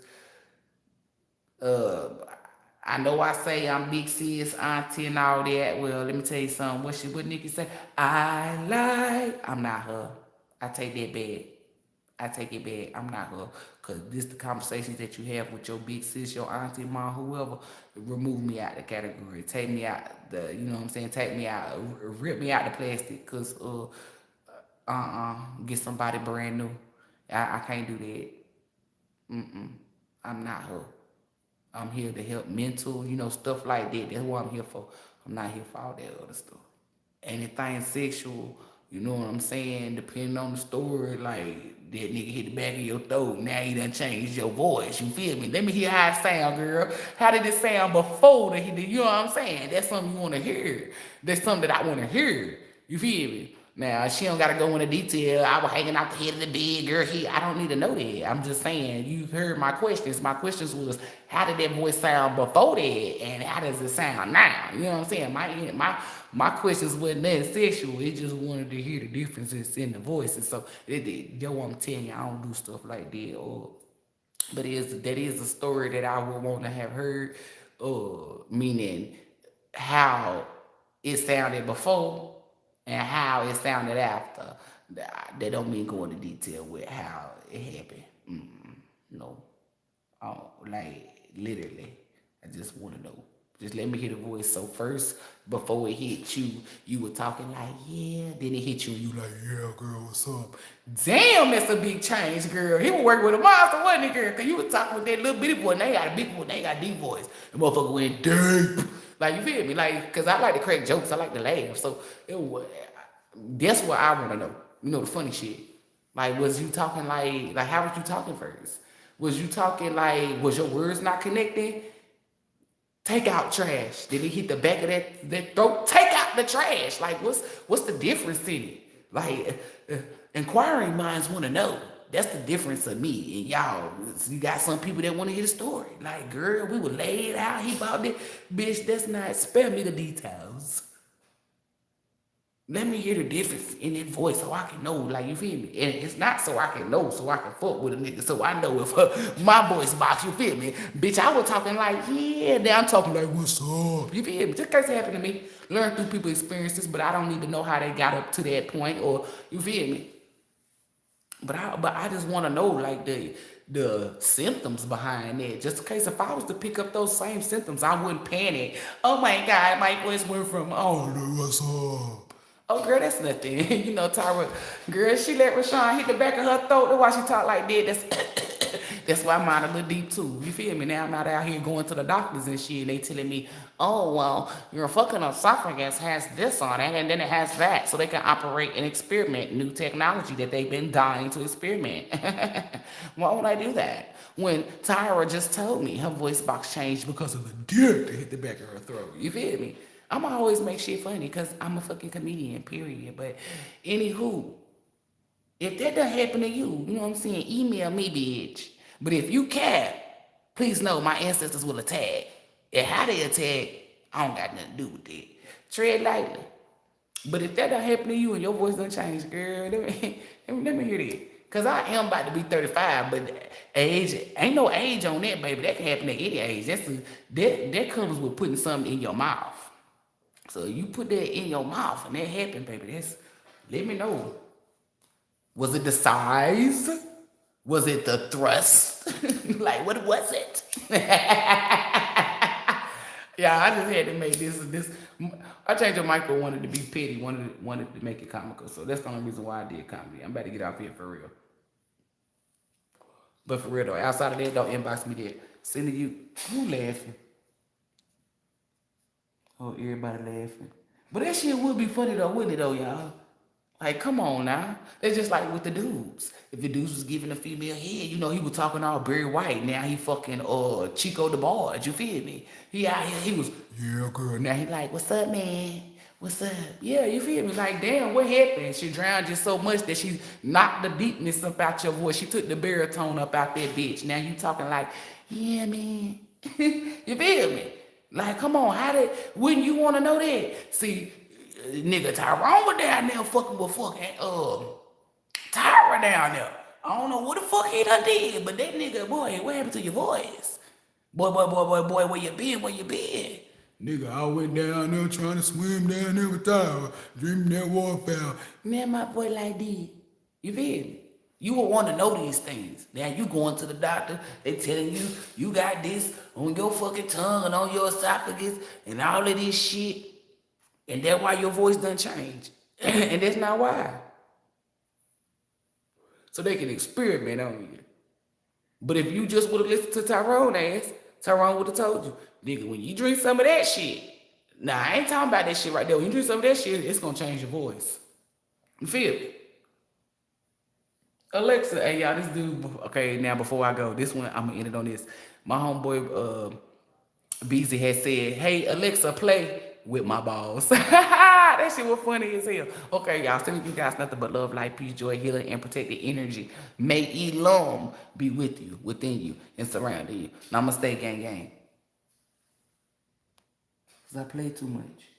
uh, I know I say I'm big sis, auntie, and all that. Well, let me tell you something. What Nikki say? I'm not her. I take that back. I take it back. I'm not her. Because this the conversations that you have with your big sis, your auntie, mom, whoever. Remove me out the category. Take me out the, you know what I'm saying? Take me out. Rip me out the plastic. Because, get somebody brand new. I can't do that. I'm not her. I'm here to help mental, stuff like that. That's what I'm here for. I'm not here for all that other stuff. Anything sexual, you know what I'm saying? Depending on the story, like that nigga hit the back of your throat. Now you done changed your voice. You feel me? Let me hear how it sound, girl. How did it sound before that he did? You know what I'm saying? That's something you want to hear. That's something that I want to hear. You feel me? Now she don't gotta go into detail. I was hanging out the head of the bed, girl. I don't need to know that. I'm just saying you heard my questions. My questions was how did that voice sound before that, and how does it sound now? You know what I'm saying? My questions wasn't that sexual. It just wanted to hear the differences in the voices. So that's what I'm telling you. I don't do stuff like that. But that is a story that I would want to have heard. Meaning how it sounded before and how it sounded after. They don't mean go into detail with how it happened. No. Like literally. I just want to know. Just let me hear the voice. So first, before it hit you, you were talking like, yeah. Then it hit you and you like, yeah, girl, what's up? Damn, that's a big change, girl. He was working with a monster, wasn't he, girl? Because you were talking with that little bitty boy. And they got a big boy. They got a deep voice. The motherfucker went deep. Like, you feel me? Like, because I like to crack jokes. I like to laugh. So that's what I want to know. You know, the funny shit. Like, was you talking like how was you talking first? Was you talking like, was your words not connecting? Take out trash. Did he hit the back of that throat? Take out the trash. Like, what's the difference in it? Like, inquiring minds want to know. That's the difference of me and y'all. You got some people that want to hear the story. Like, girl, we were laid out. He bought it. Bitch, that's not. Spare me the details. Let me hear the difference in that voice so I can know, like, you feel me? And it's not so I can know, so I can fuck with a nigga, so I know if my voice box, you feel me? Bitch, I was talking like, yeah, now I'm talking like, what's up? You feel me? Just in case it happened to me. Learn through people's experiences, but I don't need to know how they got up to that point, or, you feel me? But I just want to know, like, the symptoms behind it. Just in case if I was to pick up those same symptoms, I wouldn't panic. Oh my God, my voice went from, oh, what's up? Oh, girl, that's nothing. You know, Tyra, girl, she let Rashawn hit the back of her throat. That's why she talk like that. That's why mine a little deep, too. You feel me? Now I'm not out here going to the doctors and shit. They telling me, oh, well, your fucking esophagus has this on it, and then it has that. So they can operate and experiment new technology that they've been dying to experiment. Why would I do that? When Tyra just told me her voice box changed because of the dirt that hit the back of her throat. You feel me? I'm going to always make shit funny because I'm a fucking comedian, period. But anywho, if that doesn't happen to you, you know what I'm saying, email me, bitch. But if you care, please know my ancestors will attack. And how they attack, I don't got nothing to do with it. Tread lightly. But if that don't happen to you and your voice don't change, girl, let me hear that. Because I am about to be 35, but age, ain't no age on that, baby. That can happen at any age. That comes with putting something in your mouth. So you put that in your mouth and that happened, baby. Let me know. Was it the size? Was it the thrust? Like, what was it? Yeah, I just had to make this. I changed the micro, wanted to be petty, wanted to make it comical. So that's the only reason why I did comedy. I'm about to get out here for real. But for real though, outside of that, don't inbox me that. Send to you. Who laughing? Oh, everybody laughing. But that shit would be funny though, wouldn't it though, y'all? Like, come on now. It's just like with the dudes. If the dudes was giving a female head, you know, he was talking all Barry White. Now he fucking Chico the Barge, you feel me? He out here, he was, yeah, girl. Now he like, what's up, man? What's up? Yeah, you feel me? Like, damn, what happened? She drowned you so much that she knocked the deepness up out your voice. She took the baritone up out that bitch. Now you talking like, yeah, man. You feel me? Like, come on, wouldn't you want to know that? See, nigga, Tyrone was down there fucking with fucking, Tyra down there. I don't know what the fuck he done did, but that nigga, boy, what happened to your voice? Boy, where you been? Nigga, I went down there trying to swim down there with Tyra, dreaming that waterfowl. Man, my boy like that. You feel me? You will want to know these things. Now you going to the doctor, they telling you, you got this on your fucking tongue and on your esophagus and all of this shit. And that's why your voice done change. And that's not why. So they can experiment on you. But if you just would have listened to Tyrone ass, Tyrone would have told you, nigga, when you drink some of that shit, nah, I ain't talking about that shit right there. When you drink some of that shit, it's gonna change your voice. You feel me? Alexa, hey y'all, this dude, okay, now before I go, this one, I'm gonna end it on this. My homeboy, Beezy had said, hey, Alexa, play with my balls. That shit was funny as hell. Okay, y'all, sending you guys nothing but love, light, peace, joy, healing, and protected energy. May ELOHYM be with you, within you, and surrounding you. Namaste, gang, gang. Because I play too much.